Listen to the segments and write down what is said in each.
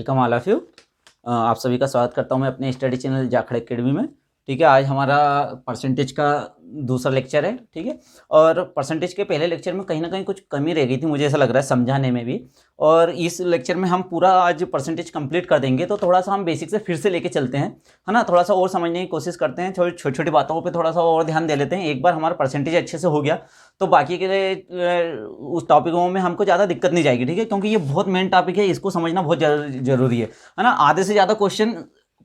Welcome all of you. आप सभी का स्वागत करता हूं मैं अपने स्टडी चैनल जाखड़ एकेडमी में। ठीक है, आज हमारा परसेंटेज का दूसरा लेक्चर है। ठीक है, और परसेंटेज के पहले लेक्चर में कहीं ना कहीं कुछ कमी रह गई थी, मुझे ऐसा लग रहा है समझाने में भी। और इस लेक्चर में हम पूरा आज परसेंटेज कंप्लीट कर देंगे, तो थोड़ा सा हम बेसिक से फिर से लेके चलते हैं, है ना। थोड़ा सा और समझने की कोशिश करते हैं, छोटी छोटी बातों पे थोड़ा सा और ध्यान दे लेते हैं। एक बार हमारा परसेंटेज अच्छे से हो गया तो बाकी के उस टॉपिकों में हमको ज़्यादा दिक्कत नहीं जाएगी। ठीक है, क्योंकि ये बहुत मेन टॉपिक है, इसको समझना बहुत जरूरी है ना। आधे से ज़्यादा क्वेश्चन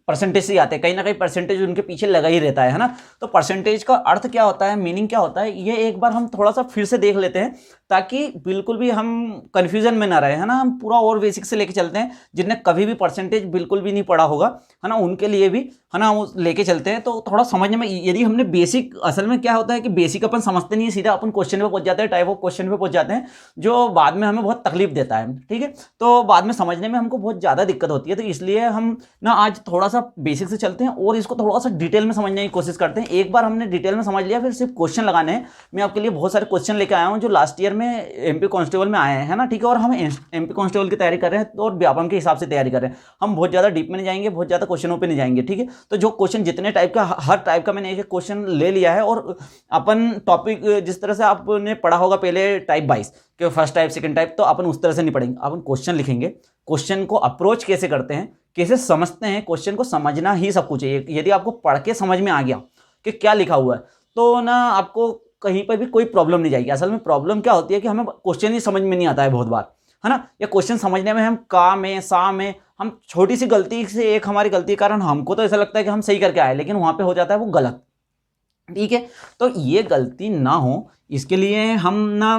परसेंटेज से आते हैं, कहीं ना कहीं परसेंटेज उनके पीछे लगा ही रहता है ना। तो परसेंटेज का अर्थ क्या होता है, मीनिंग क्या होता है, ये एक बार हम थोड़ा सा फिर से देख लेते हैं, ताकि बिल्कुल भी हम कंफ्यूजन में ना रहे, है ना। हम पूरा और बेसिक से लेके चलते हैं, जिनने कभी भी परसेंटेज बिल्कुल भी नहीं पढ़ा होगा, है ना, उनके लिए भी, है ना, वो लेके चलते हैं। तो थोड़ा समझने में, यदि हमने बेसिक, असल में क्या होता है कि बेसिक अपन समझते नहीं है, सीधा अपन क्वेश्चन पे पहुंच जाते हैं, टाइप ऑफ क्वेश्चन पे पहुंच जाते हैं, जो बाद में हमें बहुत तकलीफ देता है। ठीक है, तो बाद में समझने में हमको बहुत ज़्यादा दिक्कत होती है। तो इसलिए हम ना आज थोड़ा सा बेसिक से चलते हैं और इसको थोड़ा सा डिटेल में समझने की कोशिश करते हैं। एक बार हमने डिटेल में समझ लिया, फिर सिर्फ क्वेश्चन लगाने हैं। मैं आपके लिए बहुत सारे क्वेश्चन लेके आया हूँ जो लास्ट ईयर में एमपी कांस्टेबल में आए हैं, है ना। ठीक है, और हम एमपी कांस्टेबल की तैयारी कर रहे हैं और व्यापम के हिसाब से तैयारी कर रहे हैं। हम बहुत ज़्यादा डीप में नहीं जाएंगे, बहुत ज़्यादा क्वेश्चनों पर नहीं जाएंगे। ठीक है, तो जो क्वेश्चन जितने टाइप का, हर टाइप का मैंने एक क्वेश्चन ले लिया है। और अपन टॉपिक जिस तरह से आपने पढ़ा होगा पहले टाइप 22 कि फर्स्ट टाइप सेकंड टाइप, तो अपन उस तरह से नहीं पढ़ेंगे। अपन क्वेश्चन लिखेंगे, क्वेश्चन को अप्रोच कैसे करते हैं, कैसे समझते हैं, क्वेश्चन को समझना ही सब कुछ है। यदि आपको पढ़ के समझ में आ गया कि क्या लिखा हुआ है, तो ना आपको कहीं पर भी कोई प्रॉब्लम नहीं जाएगी। असल में प्रॉब्लम क्या होती है कि हमें क्वेश्चन ही समझ में नहीं आता है बहुत बार, है ना। या क्वेश्चन समझने में हम का में, सा में, हम छोटी सी गलती से, एक हमारी गलती के कारण हमको तो ऐसा लगता है कि हम सही करके आए, लेकिन वहां पे हो जाता है वो गलत। ठीक है, तो ये गलती ना हो, इसके लिए हम ना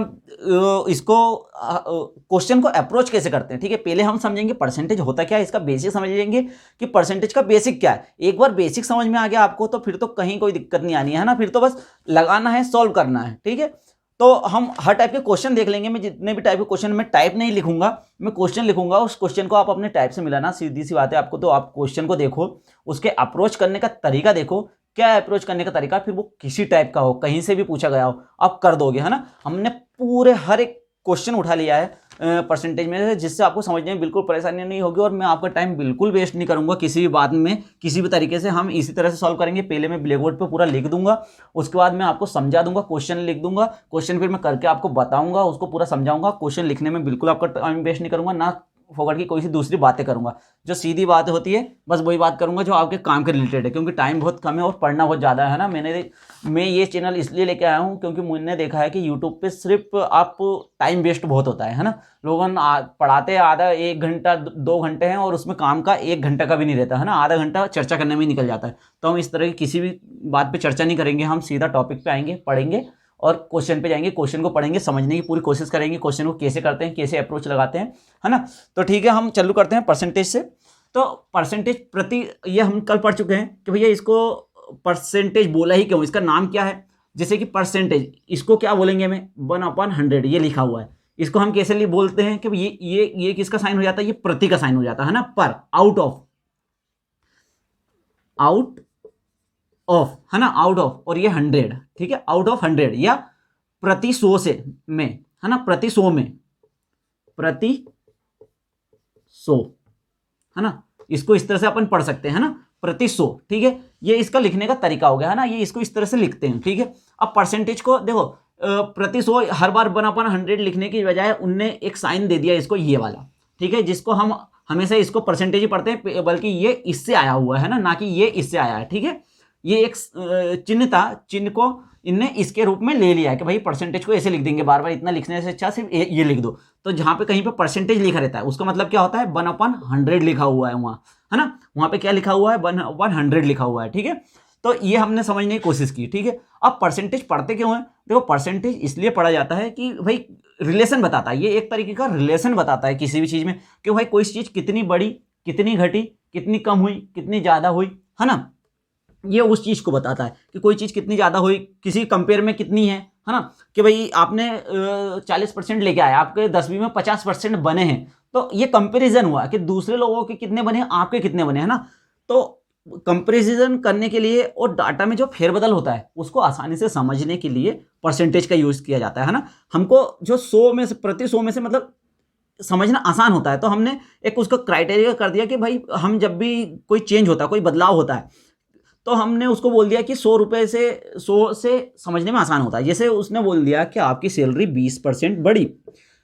इसको क्वेश्चन को अप्रोच कैसे करते हैं। ठीक है, पहले हम समझेंगे परसेंटेज होता क्या है, इसका बेसिक समझ लेंगे कि परसेंटेज का बेसिक क्या है। एक बार बेसिक समझ में आ गया आपको, तो फिर तो कहीं कोई दिक्कत नहीं आनी है ना। फिर तो बस लगाना है, सॉल्व करना है। ठीक है, तो हम हर टाइप के क्वेश्चन देख लेंगे। मैं जितने भी टाइप के क्वेश्चन, मैं टाइप नहीं लिखूंगा, मैं क्वेश्चन लिखूंगा। उस क्वेश्चन को आप अपने टाइप से मिलाना, सीधी सी बात है आपको। तो आप क्वेश्चन को देखो, उसके अप्रोच करने का तरीका देखो, क्या अप्रोच करने का तरीका, फिर वो किसी टाइप का हो, कहीं से भी पूछा गया हो, आप कर दोगे, है ना। हमने पूरे हर एक क्वेश्चन उठा लिया है परसेंटेज में, जिससे आपको समझने में बिल्कुल परेशानी नहीं होगी। और मैं आपका टाइम बिल्कुल वेस्ट नहीं करूंगा किसी भी बात में, किसी भी तरीके से। हम इसी तरह से सॉल्व करेंगे। पहले मैं ब्लैक बोर्ड पे पूरा लिख दूंगा, उसके बाद मैं आपको समझा दूंगा, क्वेश्चन लिख दूंगा, क्वेश्चन फिर मैं करके आपको बताऊंगा, उसको पूरा समझाऊंगा। क्वेश्चन लिखने में बिल्कुल आपका टाइम वेस्ट नहीं करूंगा, ना फोकट की कोई सी दूसरी बातें करूंगा। जो सीधी बात होती है बस वही बात करूंगा जो आपके काम के रिलेटेड है, क्योंकि टाइम बहुत कम है और पढ़ना बहुत ज़्यादा है ना। मैं ये चैनल इसलिए लेके आया हूँ क्योंकि मैंने देखा है कि यूट्यूब पे सिर्फ आप टाइम वेस्ट बहुत होता है ना। लोगों पढ़ाते आधा 1 घंटा 2 घंटे हैं और उसमें काम का 1 घंटा का भी नहीं रहता, है ना। आधा घंटा चर्चा करने में ही निकल जाता है। तो हम इस तरह की किसी भी बात पे चर्चा नहीं करेंगे, हम सीधा टॉपिक पे आएंगे, पढ़ेंगे और क्वेश्चन पे जाएंगे, क्वेश्चन को पढ़ेंगे, समझने की पूरी कोशिश करेंगे, क्वेश्चन को कैसे करते हैं, कैसे अप्रोच लगाते हैं, है ना। तो ठीक है, हम चालू करते हैं परसेंटेज से। तो परसेंटेज प्रति, ये हम कल पढ़ चुके हैं कि भैया इसको परसेंटेज बोला ही क्यों, इसका नाम क्या है। जैसे कि परसेंटेज, इसको क्या बोलेंगे हमें, 1/100 ये लिखा हुआ है। इसको हम कैसे बोलते हैं कि ये किसका साइन हो जाता है, ये प्रति का साइन हो जाता है ना, पर, आउट ऑफ, है ना, आउट ऑफ, और ये 100। ठीक है, आउट ऑफ 100 या प्रति 100 से में, है ना, प्रति 100 में, प्रति 100, है ना। इसको इस तरह से अपन पढ़ सकते हैं ना, प्रति 100। ठीक है, ये इसका लिखने का तरीका हो गया, है ना। ये इसको इस तरह से लिखते हैं। ठीक है, अब परसेंटेज को देखो, प्रति 100 हर बार 1/100 लिखने की बजाय उनने एक साइन दे दिया इसको, ये वाला। ठीक है, जिसको हम हमेशा इसको परसेंटेज ही पढ़ते हैं, बल्कि ये इससे आया हुआ है ना कि ये इससे आया है। ठीक है, ये एक चिन्ह था, चिन्ह को इनने इसके रूप में ले लिया है कि भाई परसेंटेज को ऐसे लिख देंगे, बार बार इतना लिखने से अच्छा सिर्फ ये लिख दो। तो जहां पे कहीं पे परसेंटेज लिखा रहता है, उसका मतलब क्या होता है, 1/100 लिखा हुआ है वहां, है ना। वहां पे क्या लिखा हुआ है, 1/100 लिखा हुआ है। ठीक है, तो ये हमने समझने की कोशिश की। ठीक है, अब परसेंटेज पढ़ते क्यों है, देखो परसेंटेज इसलिए पढ़ा जाता है कि भाई रिलेशन बताता है, ये एक तरीके का रिलेशन बताता है किसी भी चीज में, कि भाई कोई चीज कितनी बढ़ी, कितनी घटी, कितनी कम हुई, कितनी ज्यादा हुई, है ना। ये उस चीज को बताता है कि कोई चीज कितनी ज्यादा हुई, किसी कंपेयर में कितनी है ना। कि भाई आपने 40% लेके आए, आपके 10वीं में 50% बने हैं, तो ये कंपैरिजन हुआ कि दूसरे लोगों के कितने बने, आपके कितने बने, है ना। तो कंपैरिजन करने के लिए और डाटा में जो फेरबदल होता है उसको आसानी से समझने के लिए परसेंटेज का यूज किया जाता है ना। हमको जो 100 में से, प्रति 100 में से मतलब समझना आसान होता है। तो हमने एक उसको क्राइटेरिया कर दिया कि भाई हम जब भी कोई चेंज होता है, कोई बदलाव होता है, तो हमने उसको बोल दिया कि 100 रुपये से 100 से समझने में आसान होता है। जैसे उसने बोल दिया कि आपकी सैलरी 20% बढ़ी।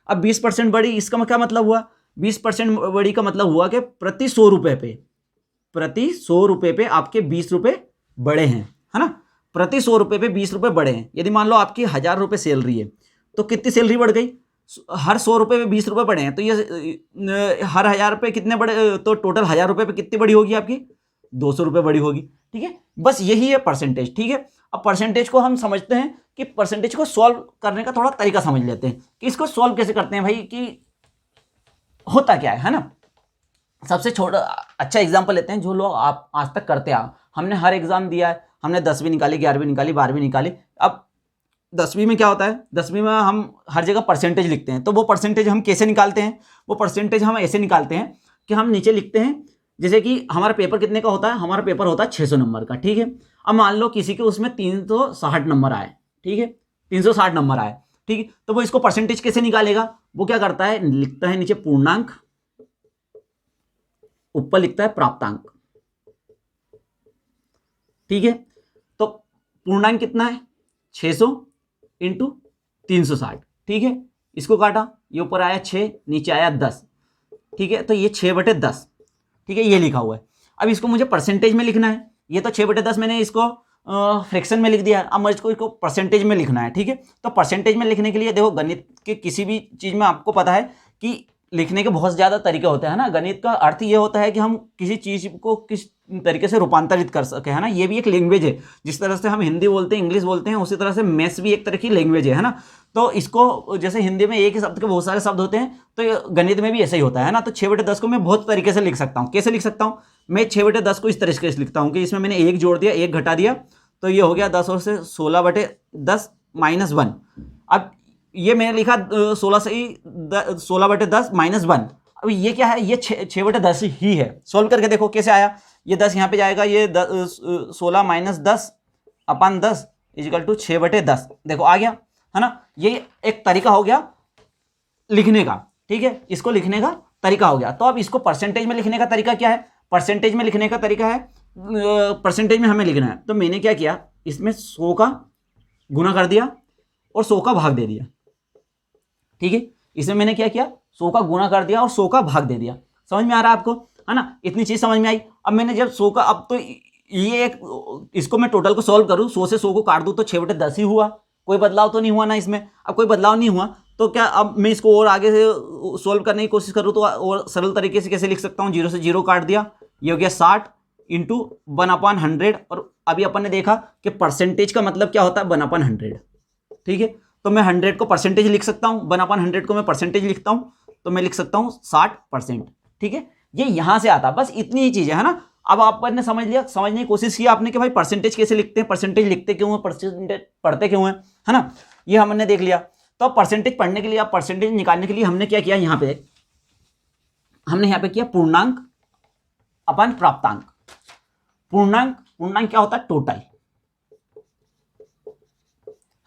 अब 20% बढ़ी, इसका क्या मतलब हुआ? 20% बढ़ी का मतलब हुआ कि प्रति 100 रुपये पे आपके 20 रुपये बढ़े हैं, है ना। प्रति 100 रुपये पे 20 रुपये बढ़े हैं। यदि मान लो आपकी 1000 रुपये सैलरी है, तो कितनी सैलरी बढ़ गई? हर 100 रुपये पे 20 रुपये बढ़े हैं, तो ये हर 1000 रुपये कितने बढ़े? तो टोटल 1000 रुपये पे कितनी बड़ी होगी आपकी? 200 रुपये बड़ी होगी। ठीक है, बस यही है परसेंटेज। ठीक है, अब परसेंटेज को हम समझते हैं कि परसेंटेज को सॉल्व करने का थोड़ा तरीका समझ लेते हैं कि इसको सॉल्व कैसे करते हैं भाई, कि होता क्या है ना। सबसे छोटा अच्छा एग्जाम्पल लेते हैं जो लोग आप आज तक करते आ। हमने हर एग्जाम दिया है, हमने 10वीं निकाली, 11वीं निकाली, 12वीं निकाली। अब 10वीं में क्या होता है? 10वीं में हम हर जगह परसेंटेज लिखते हैं। तो वो परसेंटेज हम कैसे निकालते हैं? वो परसेंटेज हम ऐसे निकालते हैं कि हम नीचे लिखते हैं, जैसे कि हमारा पेपर कितने का होता है? हमारा पेपर होता है 600 नंबर का। ठीक है, अब मान लो किसी के उसमें 360 नंबर आए। ठीक है, 360 नंबर आए। ठीक है, तो वो इसको परसेंटेज कैसे निकालेगा? वो क्या करता है, लिखता है नीचे पूर्णांक, ऊपर लिखता है प्राप्तांक। ठीक है, तो पूर्णांक कितना है? 600 इंटू 360। ठीक है, इसको काटा, ये ऊपर आया 6, नीचे आया 10। ठीक है, तो ये 6/10। ठीक है, ये लिखा हुआ है। अब इसको मुझे परसेंटेज में लिखना है। ये तो 6/10 मैंने इसको फ्रैक्शन में लिख दिया। अब मुझे इसको परसेंटेज में लिखना है। ठीक है, तो परसेंटेज में लिखने के लिए देखो, गणित के किसी भी चीज़ में आपको पता है कि लिखने के बहुत ज़्यादा तरीके होते हैं ना। गणित का अर्थ ये होता है कि हम किसी चीज़ को किस तरीके से रूपांतरित कर सके, है ना। ये भी एक लैंग्वेज है। जिस तरह से हम हिंदी बोलते हैं, इंग्लिश बोलते हैं, उसी तरह से मैथ्स भी एक तरह की लैंग्वेज है ना। तो इसको जैसे हिंदी में एक ही शब्द के बहुत सारे शब्द होते हैं, तो गणित में भी ऐसा ही होता है ना। तो 6/10 को मैं बहुत तरीके से लिख सकता हूँ। कैसे लिख सकता हूँ? मैं 6/10 को इस तरीके से लिखता हूँ कि इसमें मैंने 1 जोड़ दिया, 1 घटा दिया, तो ये हो गया 10 और से 16/10 -1। अब ये मैंने लिखा 16 से ही 16/10 -1। अब ये क्या है? ये 6/10 ही है। सोल्व करके देखो कैसे आया। ये 10 यहाँ पे जाएगा, ये 16 - 10/10 = 6/10। देखो आ गया, है ना। ये एक तरीका हो गया लिखने का। ठीक है, इसको लिखने का तरीका हो गया। तो अब इसको परसेंटेज में लिखने का तरीका क्या है? परसेंटेज में लिखने का तरीका है, परसेंटेज में हमें लिखना है। तो मैंने क्या किया, इसमें 100 का गुना कर दिया और 100 का भाग दे दिया। ठीक है, इसमें मैंने क्या किया, 100 का गुणा कर दिया और 100 का भाग दे दिया। समझ में आ रहा है आपको, है ना। इतनी चीज समझ में आई। अब मैंने जब 100 का, अब तो ये एक, इसको मैं टोटल को सॉल्व करूं, 100 से 100 को काट दूं तो 6/10 ही हुआ। कोई बदलाव तो नहीं हुआ ना इसमें। अब कोई बदलाव नहीं हुआ तो क्या, अब मैं इसको और आगे से सॉल्व करने की कोशिश करूँ तो और सरल तरीके से कैसे लिख सकता हूँ? 0 से 0 काट दिया, ये हो गया 60 इंटू 1/100। और अभी अपन ने देखा कि परसेंटेज का मतलब क्या होता है? 1/100। ठीक है, तो मैं 100 को परसेंटेज लिख सकता हूँ, 1/100 को मैं परसेंटेज लिखता हूँ, तो मैं लिख सकता हूँ 60%। ठीक है, ये यहां से आता, बस इतनी ही चीज है ना। अब आपने समझ लिया, समझने की कोशिश की आपने कि भाई परसेंटेज कैसे लिखते हैं, परसेंटेज लिखते क्यों है, परसेंटेज पढ़ते क्यों है ना। ये हमने देख लिया। तो परसेंटेज पढ़ने के लिए, आप परसेंटेज निकालने के लिए हमने क्या किया, यहाँ पे हमने यहाँ पे किया पूर्णांक अपन प्राप्तांक। पूर्णांक क्या होता है? टोटल,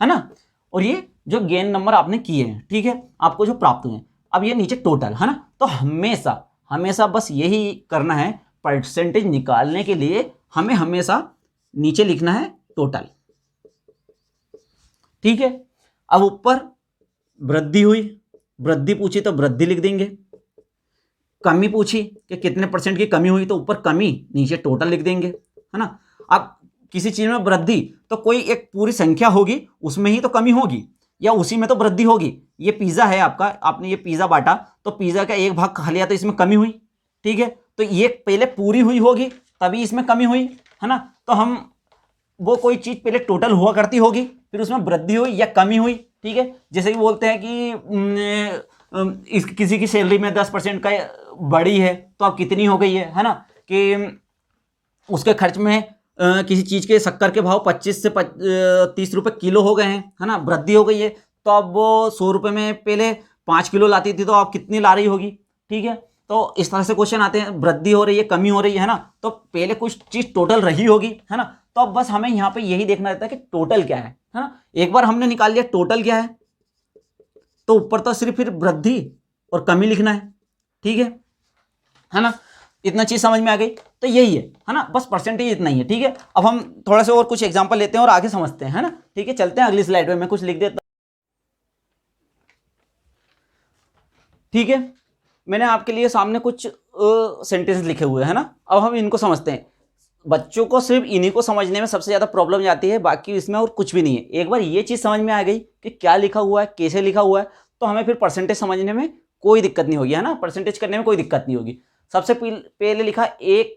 है ना। और ये जो गेन नंबर आपने किए हैं, ठीक है, आपको जो प्राप्त हुए हैं, अब ये नीचे टोटल, है ना। तो हमेशा बस यही करना है, परसेंटेज निकालने के लिए हमें हमेशा नीचे लिखना है टोटल। ठीक है, अब ऊपर वृद्धि हुई, वृद्धि पूछी तो वृद्धि लिख देंगे। कमी पूछी कि कितने परसेंट की कमी हुई, तो ऊपर कमी, नीचे टोटल लिख देंगे, है ना। अब किसी चीज में वृद्धि, तो कोई एक पूरी संख्या होगी, उसमें ही तो कमी होगी, या उसी में तो वृद्धि होगी। ये पिज्जा है आपका, आपने ये पिज्जा बांटा, तो पिज्जा का एक भाग खा लिया तो इसमें कमी हुई। ठीक है, तो ये पहले पूरी हुई होगी तभी इसमें कमी हुई, है ना। तो हम वो कोई चीज पहले टोटल हुआ करती होगी, फिर उसमें वृद्धि हुई या कमी हुई। ठीक है, जैसे कि बोलते हैं कि किसी की सैलरी में 10% का बढ़ी है, तो अब कितनी हो गई है ना, कि उसके खर्च में किसी चीज के शक्कर के भाव 25 से 30 रुपए किलो हो गए हैं, है ना, वृद्धि हो गई है। तो अब वो 100 रुपए में पहले 5 किलो लाती थी, तो अब कितनी ला रही होगी। ठीक है, तो इस तरह से क्वेश्चन आते हैं, वृद्धि हो रही है, कमी हो रही है ना, तो पहले कुछ चीज टोटल रही होगी, है ना। तो अब बस हमें यहाँ पे यही देखना रहता है कि टोटल क्या है ना। एक बार हमने निकाल लिया टोटल क्या है, तो ऊपर तो सिर्फ फिर वृद्धि और कमी लिखना है, ठीक है ना। इतना चीज समझ में आ गई, तो यही है ना, बस परसेंटेज इतना ही है, ठीक है। अब हम थोड़ा सा और कुछ एग्जांपल लेते हैं और आगे समझते हैं, है ना, ठीक है। चलते हैं अगली स्लाइड में, मैं कुछ लिख देता, ठीक है। मैंने आपके लिए सामने कुछ सेंटेंस लिखे हुए हैं ना, अब हम इनको समझते हैं। बच्चों को सिर्फ इन्हीं को समझने में सबसे ज़्यादा प्रॉब्लम जाती है, बाकी इसमें और कुछ भी नहीं है। एक बार ये चीज़ समझ में आ गई कि क्या लिखा हुआ है, कैसे लिखा हुआ है, तो हमें फिर परसेंटेज समझने में कोई दिक्कत नहीं होगी, है ना, परसेंटेज करने में कोई दिक्कत नहीं होगी। सबसे पहले लिखा ए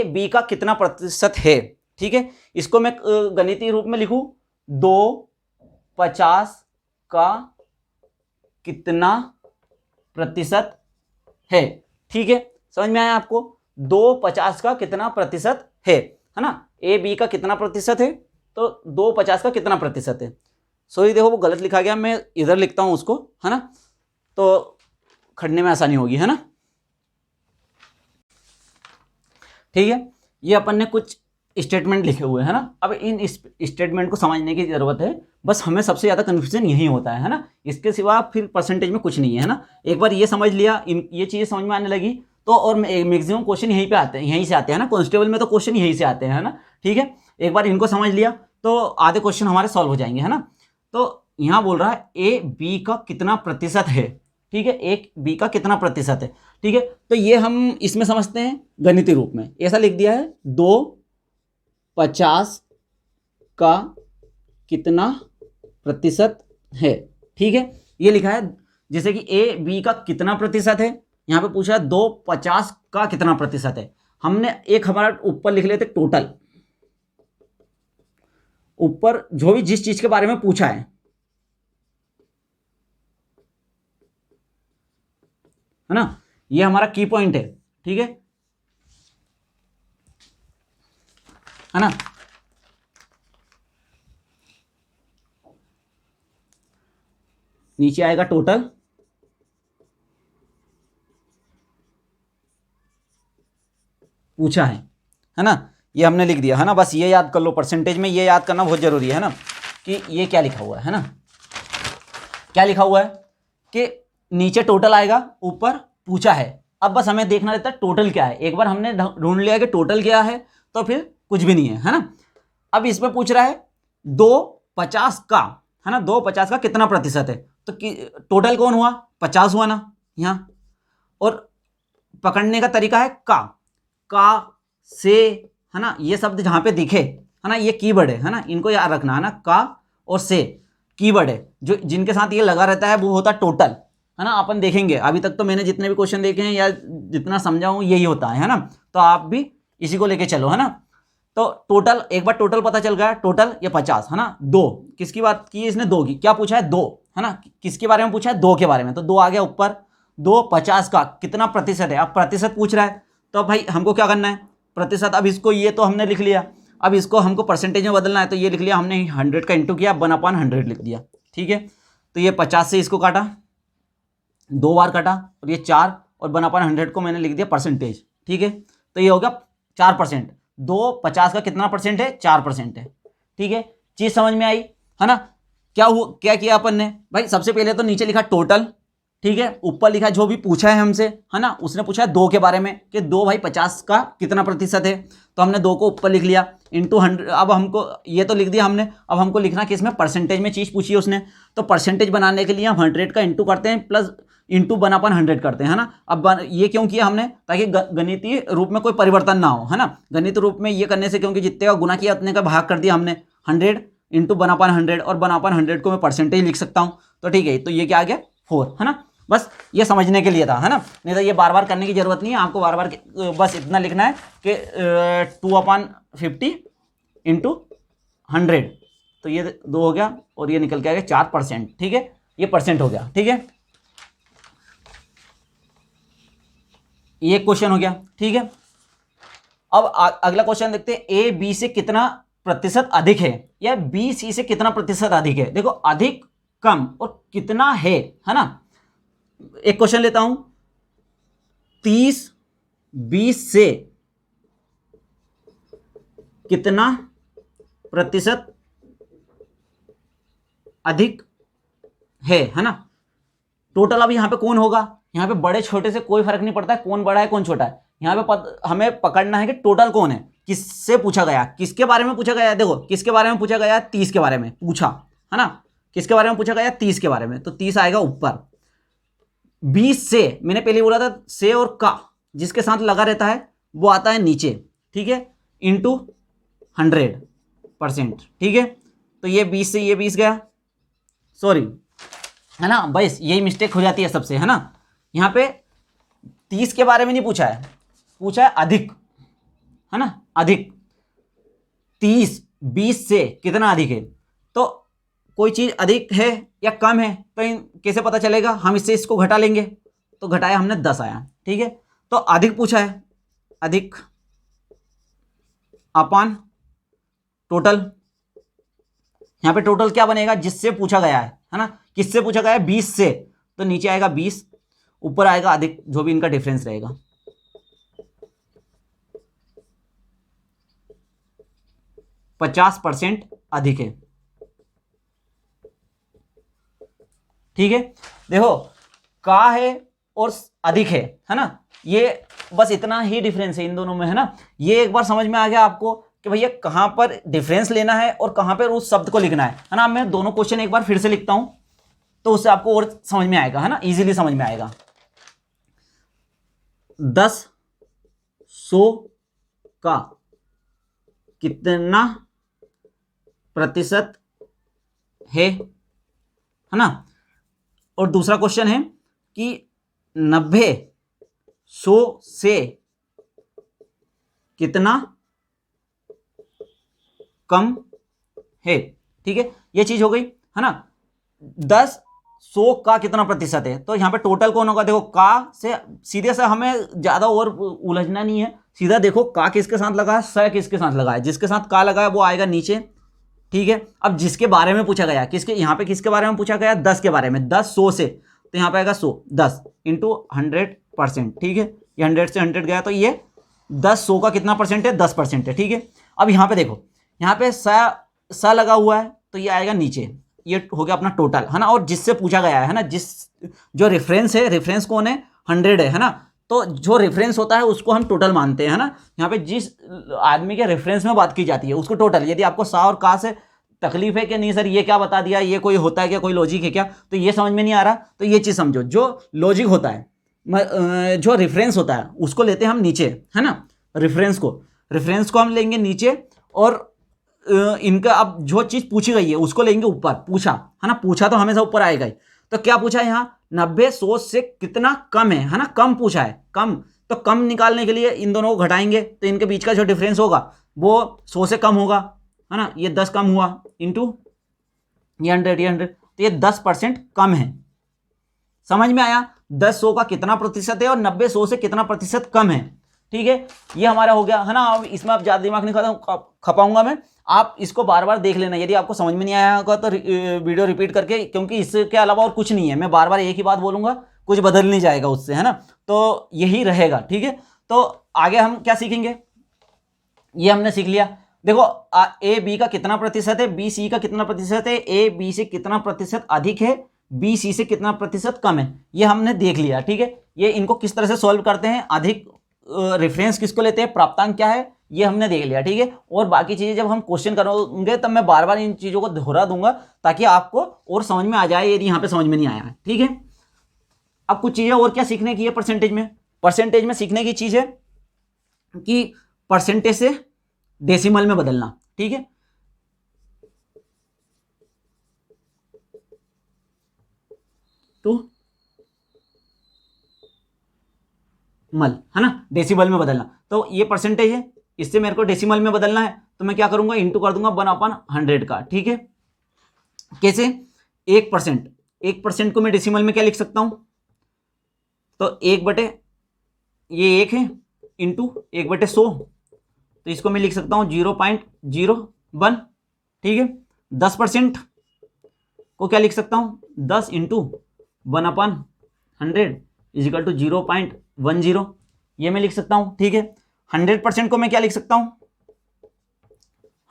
बी का कितना प्रतिशत है, ठीक है। इसको मैं गणितीय रूप में लिखूं, 2/50 का कितना प्रतिशत है, ठीक है। समझ में आया आपको, 2/50 का कितना प्रतिशत है ना। ए बी का कितना प्रतिशत है, तो 2/50 का कितना प्रतिशत है। सॉरी देखो वो गलत लिखा गया, मैं इधर लिखता हूं उसको, है ना, तो खड़ने में आसानी होगी, है ना, ठीक है। ये अपन ने कुछ स्टेटमेंट लिखे हुए हैं ना। अब इन स्टेटमेंट को समझने की जरूरत है, बस हमें सबसे ज़्यादा कन्फ्यूजन यही होता है ना, इसके सिवा फिर परसेंटेज में कुछ नहीं है ना। एक बार ये समझ लिया, ये चीज़ें समझ में आने लगी, तो और मैक्सिमम क्वेश्चन यहीं पे आते हैं, यहीं से आते हैं ना, कांस्टेबल में तो क्वेश्चन यहीं से आते हैं, है ना, ठीक है। एक बार इनको समझ लिया तो आधे क्वेश्चन हमारे सॉल्व हो जाएंगे, है ना। तो यहाँ बोल रहा है ए बी का कितना प्रतिशत है, ठीक है, एक बी का कितना प्रतिशत है, ठीक है। तो ये हम इसमें समझते हैं गणितीय रूप में, ऐसा लिख दिया है 2/50 का कितना प्रतिशत है, ठीक है, ये लिखा है। जैसे कि ए बी का कितना प्रतिशत है, यहां पे पूछा 2/50 का कितना प्रतिशत है। हमने एक हमारा ऊपर लिख लेते टोटल, ऊपर जो भी जिस चीज के बारे में पूछा है ना, ये हमारा की पॉइंट है, ठीक है ना। नीचे आएगा टोटल, पूछा है ना, ये हमने लिख दिया, है ना। बस ये याद कर लो, परसेंटेज में ये याद करना बहुत जरूरी है ना, कि ये क्या लिखा हुआ है ना, क्या लिखा हुआ है कि नीचे टोटल आएगा, ऊपर पूछा है। अब बस हमें देखना रहता है टोटल क्या है। एक बार हमने ढूंढ लिया कि टोटल क्या है, तो फिर कुछ भी नहीं है ना। अब इसमें पूछ रहा है 2/50 का, है ना, 2/50 का कितना प्रतिशत है, तो टोटल कौन हुआ, 50 हुआ ना यहाँ। और पकड़ने का तरीका है का से, है ना, ये शब्द जहां पे दिखे, है ना, ये कीवर्ड है ना, इनको याद रखना है ना, का और से कीवर्ड है, जो जिनके साथ ये लगा रहता है वो होता टोटल, है ना। अपन देखेंगे, अभी तक तो मैंने जितने भी क्वेश्चन देखे हैं या जितना समझा हूं यही होता है ना, तो आप भी इसी को लेके चलो, है ना। तो टोटल, एक बार टोटल पता चल गया, टोटल ये 50, है ना। दो किसकी बात की है इसने, दो की, क्या पूछा है, दो, है ना, किसके बारे में पूछा है, दो के बारे में, तो दो आ गया ऊपर। 2/50 का कितना प्रतिशत है, अब प्रतिशत पूछ रहा है, तो भाई हमको क्या करना है, प्रतिशत। अब इसको ये तो हमने लिख लिया, अब इसको हमको परसेंटेज में बदलना है, तो ये लिख लिया हमने 100 का इंटू किया, 1/100 लिख दिया, ठीक है। तो ये 50 से इसको काटा, 2 बार काटा, और ये 4, और 1/100 को मैंने लिख दिया परसेंटेज, ठीक है। तो ये हो गया 4%। 2/50 का कितना परसेंट है, 4% है, ठीक है। चीज समझ में आई, है ना। क्या किया अपन ने, भाई सबसे पहले तो नीचे लिखा टोटल, ठीक है, ऊपर लिखा जो भी पूछा है हमसे, है ना, उसने पूछा है 2 के बारे में कि 2 भाई 50 का कितना प्रतिशत है, तो हमने 2 को ऊपर लिख लिया, इंटू 100। अब हमको ये तो लिख दिया हमने, अब हमको लिखना कि इसमें परसेंटेज में चीज़ पूछी है उसने, तो परसेंटेज बनाने के लिए हम 100 का इंटू करते हैं, प्लस इंटू 1/100 करते हैं, है ना। अब ये क्यों किया हमने, ताकि गणितीय रूप में कोई परिवर्तन ना हो, है ना। गणित रूप में ये करने से, क्योंकि जितने का गुना किया उतने का भाग कर दिया हमने, 100 इंटू 1/100, और 1/100 को मैं परसेंटेज लिख सकता हूँ, तो ठीक है। तो ये क्या आ गया, 4, है ना। बस ये समझने के लिए था, है ना, नहीं तो ये बार बार करने की जरूरत नहीं है आपको, बार बार बस इतना लिखना है कि 2/50 इंटू 100, तो ये 2 हो गया, और ये निकल के आ गया 4%, ठीक है। ये परसेंट हो गया, ठीक है, ये क्वेश्चन हो गया, ठीक है। अब अगला क्वेश्चन देखते हैं, ए बी से कितना प्रतिशत अधिक है, या बी सी से कितना प्रतिशत अधिक है। देखो अधिक, कम और कितना है ना। एक क्वेश्चन लेता हूं, 30 20 से कितना प्रतिशत अधिक है ना। टोटल अब यहाँ पे कौन होगा, यहाँ पे बड़े छोटे से कोई फर्क नहीं पड़ता है, कौन बड़ा है कौन छोटा है, यहाँ पे हमें पकड़ना है कि टोटल कौन है, किससे पूछा गया, किसके बारे में पूछा गया है, देखो किसके बारे में पूछा गया है, 30 के बारे में पूछा है ना, किसके बारे में पूछा गया है, 30 के बारे में, तो 30 आएगा ऊपर। 20 से मैंने पहले बोला था से और का जिसके साथ लगा रहता है वो आता है नीचे, ठीक है, इंटू 100%, ठीक है। तो ये 20 से ये 20 गया, सॉरी है ना, बस यही मिस्टेक हो जाती है सबसे, है ना। यहाँ पे 30 के बारे में नहीं पूछा है, पूछा है अधिक, है ना, अधिक 30 20 से कितना अधिक है, तो कोई चीज़ अधिक है या कम है तो कैसे पता चलेगा, हम इससे इसको घटा लेंगे, तो घटाया हमने 10 आया, ठीक है। तो अधिक पूछा है, अधिक अपान टोटल, यहाँ पे टोटल क्या बनेगा, जिससे पूछा गया है ना, किससे पूछा गया है, 20 से, तो नीचे आएगा 20, ऊपर आएगा अधिक, जो भी इनका डिफरेंस रहेगा। %50 अधिक है, ठीक है। देखो का है और अधिक है ना, ये बस इतना ही डिफरेंस है इन दोनों में, है ना। ये एक बार समझ में आ गया आपको कि भैया कहां पर डिफरेंस लेना है और कहां पर उस शब्द को लिखना है ना। मैं दोनों क्वेश्चन एक बार फिर से लिखता हूं तो उससे आपको और समझ में आएगा, है ना, इजीली समझ में आएगा। 10 100 का कितना प्रतिशत है ना। और दूसरा क्वेश्चन है कि 90 100 से कितना कम है, ठीक है, ये चीज हो गई, है ना। 10 100 का कितना प्रतिशत है, तो यहां पे टोटल कौन होगा, देखो का से सीधे से हमें ज्यादा और उलझना नहीं है, सीधा देखो का किसके साथ लगा है, स किसके साथ लगा है, जिसके साथ का लगा है वो आएगा नीचे, ठीक है। अब जिसके बारे में पूछा गया, किसके, यहाँ पे किसके बारे में पूछा गया, 10 के बारे में, 10 100 से, तो यहाँ पे आएगा 100 10 इंटू 100%, ठीक है। ये 100 से 100 गया, तो ये 10 100 का कितना परसेंट है, 10% है, ठीक है। अब यहाँ पे देखो, यहाँ पे सा लगा हुआ है तो ये आएगा नीचे, ये हो गया अपना टोटल, है ना। और जिससे पूछा गया है ना, जिस जो रेफरेंस है, रेफरेंस कौन है, 100 है ना, तो जो रेफरेंस होता है उसको हम टोटल मानते हैं, ना। यहाँ पे जिस आदमी के रेफरेंस में बात की जाती है उसको टोटल। यदि आपको सा और का से तकलीफ है कि नहीं सर ये क्या बता दिया, ये कोई होता है क्या, कोई लॉजिक है क्या, तो ये समझ में नहीं आ रहा, तो ये चीज़ समझो, जो लॉजिक होता है, जो रेफरेंस होता है उसको लेते हैं हम नीचे, है ना। रेफरेंस को हम लेंगे नीचे, और इनका अब जो चीज़ पूछी गई है उसको लेंगे ऊपर, पूछा है ना, पूछा तो हमेशा ऊपर आएगा ही। तो क्या पूछा है यहाँ, 90 100 से कितना कम है ना, कम पूछा है, कम, तो कम निकालने के लिए इन दोनों को घटाएंगे, तो इनके बीच का जो डिफरेंस होगा वो 100 से कम होगा, है ना। ये 10 कम हुआ इंटू ये 100, तो ये 10% कम है। समझ में आया, 10 100 का कितना प्रतिशत है और 90 100 से कितना प्रतिशत कम है, ठीक है। ये हमारा हो गया, है ना। अब इसमें आप ज़्यादा दिमाग नहीं खपाऊंगा मैं, आप इसको बार बार देख लेना, यदि आपको समझ में नहीं आया होगा तो वीडियो रिपीट करके, क्योंकि इसके अलावा और कुछ नहीं है, मैं बार बार एक ही बात बोलूँगा, कुछ बदल नहीं जाएगा उससे, है ना। तो यही रहेगा, ठीक है। तो आगे हम क्या सीखेंगे, ये हमने सीख लिया। देखो ए बी का कितना प्रतिशत है, बी सी का कितना प्रतिशत है, ए बी से कितना प्रतिशत अधिक है, बी सी से कितना प्रतिशत कम है, ये हमने देख लिया, ठीक है। ये इनको किस तरह से सॉल्व करते हैं, अधिक रेफरेंस किसको लेते हैं, प्राप्तांक क्या है, ये हमने देख लिया, ठीक है। और बाकी चीज़ें जब हम क्वेश्चन करोगे तब मैं बार बार इन चीज़ों को दोहरा दूंगा ताकि आपको और समझ में आ जाए, यदि यहाँ पे समझ में नहीं आया है, ठीक है। अब कुछ चीज़ें और क्या सीखने की है परसेंटेज में सीखने की चीज़ है कि परसेंटेज से डेसिमल में बदलना, ठीक है। तो मल, है ना, डेसिमल में बदलना, तो ये परसेंटेज है, इससे मेरे को डेसिमल में बदलना है, तो मैं क्या करूंगा, इंटू कर दूंगा 1/100 का, ठीक है। कैसे, 1% को मैं डेसिमल में क्या लिख सकता हूं, तो 1/, ये 1 है, इंटू 1/100, तो इसको मैं लिख सकता हूं 0.01, ठीक है। 10% को क्या लिख सकता हूं, 10 इंटू 1/100 इज इक्वल टू 0.10, ये मैं लिख सकता हूं, ठीक है। 100% को मैं क्या लिख सकता हूं,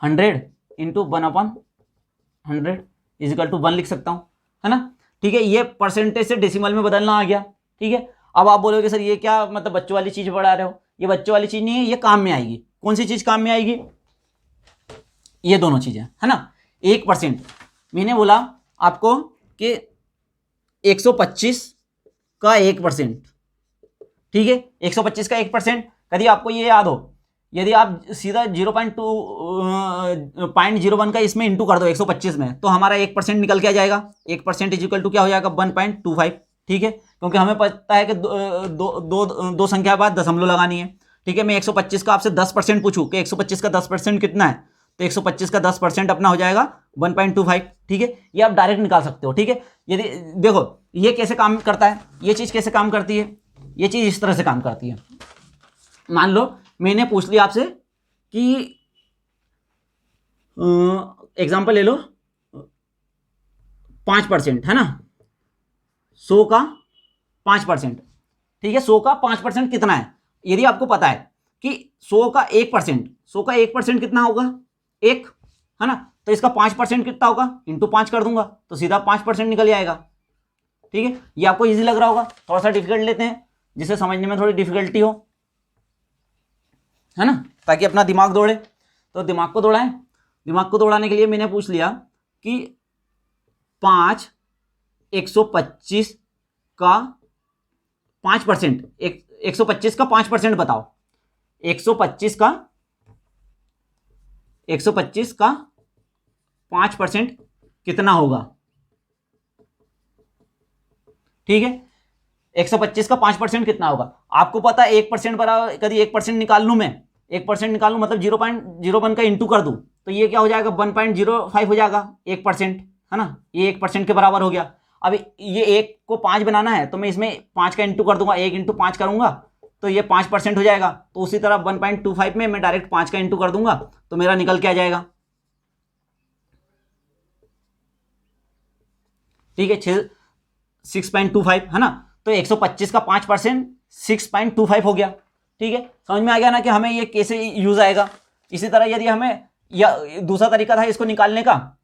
100 इंटू 1/100 इज इक्वल टू 1 लिख सकता हूं, है ना। ठीक है, ये परसेंटेज से डेसिमल में बदलना आ गया। ठीक है, अब आप बोलोगे सर ये क्या मतलब बच्चों वाली चीज पढ़ा रहे हो, ये बच्चों वाली चीज नहीं है, ये काम में आएगी। कौन सी चीज काम में आएगी, ये दोनों चीजें, है ना। 1%, मैंने बोला आपको कि 125 का 1%, ठीक है, 125 का 1%। कभी आपको ये याद हो, यदि आप सीधा 0.01 का इसमें इंटू कर दो 125 में, तो हमारा 1% निकल के आ जाएगा। 1% इज इक्वल टू क्या हो जाएगा, 1.25। ठीक है, क्योंकि हमें पता है कि दो संख्या बाद दशमलव लगानी है। ठीक है, मैं 125 का आपसे 10% पूछूं कि 125 का 10% कितना है, तो 125 का 10% अपना हो जाएगा 1.25। ठीक है, ये आप डायरेक्ट निकाल सकते हो। ठीक है, यदि देखो ये कैसे काम करता है, ये चीज कैसे काम करती है, ये चीज इस तरह से काम करती है। मान लो मैंने पूछ लिया आपसे कि एग्जांपल ले लो 5%, है ना, 100 का 5%। ठीक है, 100 का 5% कितना है, यदि आपको पता है कि 100 का 1%, 100 का 1% कितना होगा, 1, है ना, तो इसका 5% कितना होगा, इंटू 5 कर दूंगा तो सीधा 5% निकल जाएगा। ठीक है, ये आपको इजी लग रहा होगा, थोड़ा सा डिफिकल्ट लेते हैं जिसे समझने में थोड़ी डिफिकल्टी हो, है ना, ताकि अपना दिमाग दौड़े। तो दिमाग को दौड़ाएं, दिमाग को दौड़ाने के लिए मैंने पूछ लिया कि 125 का 5%, 125 का 5% बताओ। 125 का 5% कितना होगा। ठीक है, 125 का 5% कितना होगा, आपको पता है 1% बराबर, कभी 1% निकाल लूं मैं, 1% निकालूं मतलब 0.01 का इंटू कर दूं तो ये क्या हो जाएगा, 1.05 हो जाएगा 1%, है ना, ये 1% के बराबर हो गया। अब ये 1 को 5 बनाना है तो मैं इसमें 5 का इंटू कर दूंगा, 1 इंटू 5 करूंगा तो ये 5% हो जाएगा। तो उसी तरह 1.25 में मैं डायरेक्ट 5 का इंटू कर दूंगा तो मेरा निकल के आ जाएगा। ठीक है, 6.25, है ना, तो 125 का 5% 6.25 हो गया। ठीक है, समझ में आ गया ना कि हमें ये कैसे यूज आएगा। इसी तरह यदि हमें, या दूसरा तरीका था इसको निकालने का,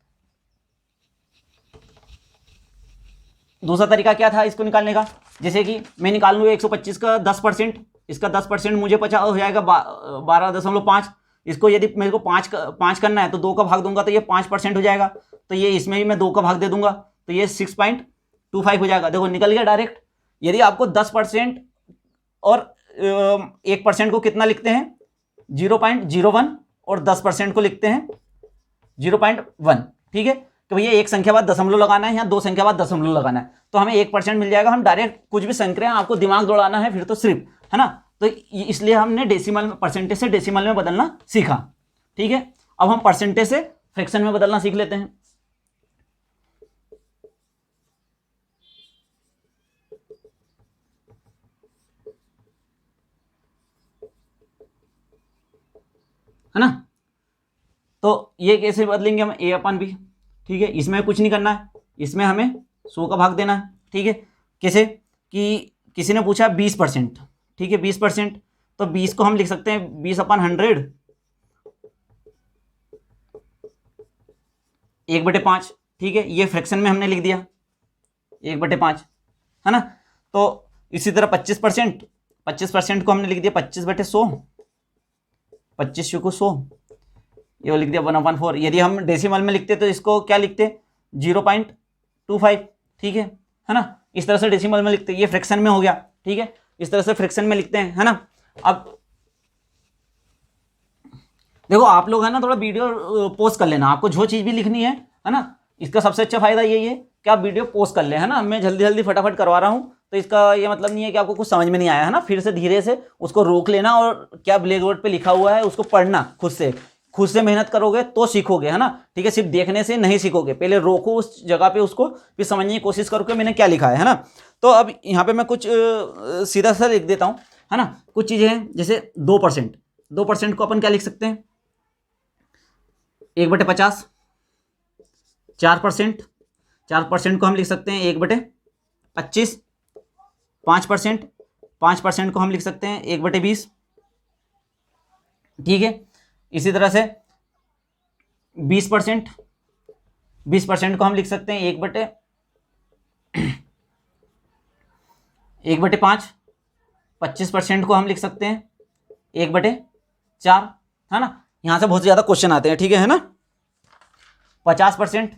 दूसरा तरीका क्या था इसको निकालने का, जैसे कि मैं निकाल लूँ 125 का 10%, इसका 10% मुझे पता हो जाएगा 12.5। इसको यदि मेरे को 5 करना है तो 2 का भाग दूंगा तो ये 5% हो जाएगा, तो ये इसमें भी मैं 2 का भाग दे दूंगा तो ये 6.25 हो जाएगा। देखो निकल गया डायरेक्ट। यदि आपको 10% और 1% को कितना लिखते हैं, 0.01, और 10% को लिखते हैं 0.1। ठीक है, तो भैया एक संख्या बाद दशमलव लगाना है या 2 संख्या बाद दशमलव लगाना है, तो हमें 1% मिल जाएगा। हम डायरेक्ट कुछ भी संख्या, आपको दिमाग दौड़ाना है फिर तो सिर्फ, है ना, तो इसलिए हमने डेसिमल में, परसेंटेज से डेसिमल में बदलना सीखा। ठीक है, अब हम परसेंटेज से फ्रैक्शन में बदलना सीख लेते हैं। है ना, तो ये कैसे बदलेंगे हम, a/b। ठीक है, इसमें कुछ नहीं करना है, इसमें हमें 100 का भाग देना है। ठीक है, कैसे कि किसी ने पूछा 20%। ठीक है, 20%, तो 20 को हम लिख सकते हैं 20/100, 1/5। ठीक है, ये फ्रैक्शन में हमने लिख दिया 1/5, है ना। तो इसी तरह 25% को हमने लिख दिया 25/100, 25 को 100, ये लिख दिया 1/4। यदि हम डेसिमल में लिखते तो इसको क्या लिखते, 0.25। ठीक है ना, इस तरह से डेसिमल में लिखते, ये फ्रैक्शन में हो गया। ठीक है, इस तरह से फ्रैक्शन में लिखते हैं, है ना। अब देखो आप लोग है ना थोड़ा वीडियो पोस्ट कर लेना, आपको जो चीज़ भी लिखनी है ना, इसका सबसे अच्छा फायदा यही है कि आप वीडियो पोस्ट कर ले, है ना। मैं जल्दी जल्दी फटाफट करवा रहा हूँ तो इसका ये मतलब नहीं है कि आपको कुछ समझ में नहीं आया, है ना, फिर से धीरे से उसको रोक लेना और क्या ब्लैक बोर्ड पे लिखा हुआ है उसको पढ़ना, खुद से मेहनत करोगे तो सीखोगे, है ना। ठीक है, सिर्फ देखने से नहीं सीखोगे, पहले रोको उस जगह पे उसको, फिर समझने की कोशिश करो कि मैंने क्या लिखा है ना। तो अब यहाँ पे मैं कुछ सीधा सा लिख देता हूँ, है ना। कुछ चीज़ें हैं जैसे 2% को अपन क्या लिख सकते हैं, 1/50। 4% को हम लिख सकते हैं 1/25। 5% को हम लिख सकते हैं 1/20। ठीक है, इसी तरह से 20% को हम लिख सकते हैं 1/10। 1/5, 25% को हम लिख सकते हैं 1/4, है ना। यहाँ से बहुत ज़्यादा क्वेश्चन आते हैं, ठीक है ना। 50%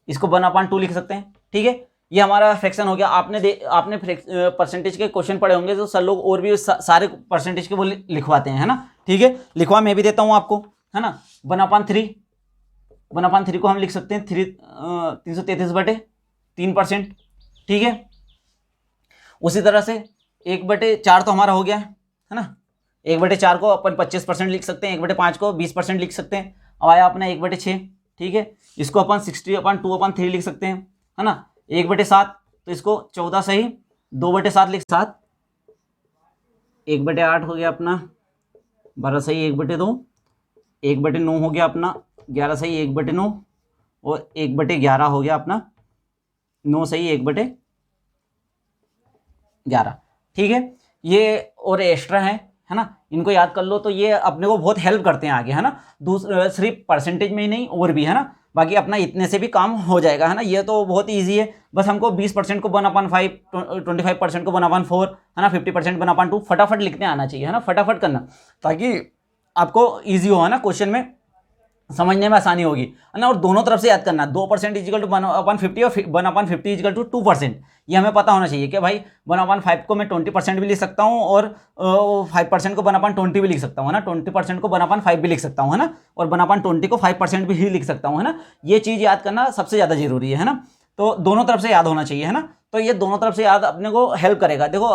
इसको 1/2 लिख सकते हैं, ठीक है। ये हमारा फ्रैक्शन हो गया। आपने परसेंटेज के क्वेश्चन पढ़े होंगे तो सर लोग और भी सारे परसेंटेज के वो लिखवाते हैं, है ना, ठीक है। लिखवा मैं भी देता हूँ आपको, है ना। 1/3 को हम लिख सकते हैं 333/3%, ठीक है। उसी तरह से 1/4 तो हमारा हो गया है ना। 1/4 को अपन 25% लिख सकते हैं, 1/5 को 20% लिख सकते हैं। अब आया अपना 1/6, ठीक है। इसको अपन 60/2/3 लिख सकते हैं, है ना। 1/7 तो इसको 14 सही 2/7 लिख 7, 1/8 हो गया अपना 12 सही 1/2, 1/9 हो गया अपना 11 सही 1/9, और 1/11 हो गया अपना 9 सही 1/11, ठीक है। ये और एक्स्ट्रा है ना, इनको याद कर लो तो ये अपने को बहुत हेल्प करते हैं आगे, है ना। सिर्फ परसेंटेज में ही नहीं और भी, है ना। बाकी अपना इतने से भी काम हो जाएगा, है ना। ये तो बहुत इजी है, बस हमको 20% को 1/5, 25% को 1/4, है ना, 50% 1/2 फटाफट लिखने आना चाहिए, है ना, फटाफट करना, ताकि आपको ईजी हो, है ना, क्वेश्चन में समझने में आसानी होगी, है ना। और दोनों तरफ से याद करना, 2% इजिकल टू 1/50 और 1/50 इजिकल टू 2%। ये हमें पता होना चाहिए कि भाई 1/5 को मैं 20% भी लिख सकता हूँ, और 5% को 1/20 भी लिख सकता हूँ, है ना। 20% को 1/5 भी लिख सकता हूँ, है ना, और 1/20 को 5% भी ही लिख सकता हूँ, है ना। ये चीज़ याद करना सबसे ज़्यादा जरूरी है ना। तो दोनों तरफ से याद होना चाहिए, है ना। तो ये दोनों तरफ से याद अपने को हेल्प करेगा। देखो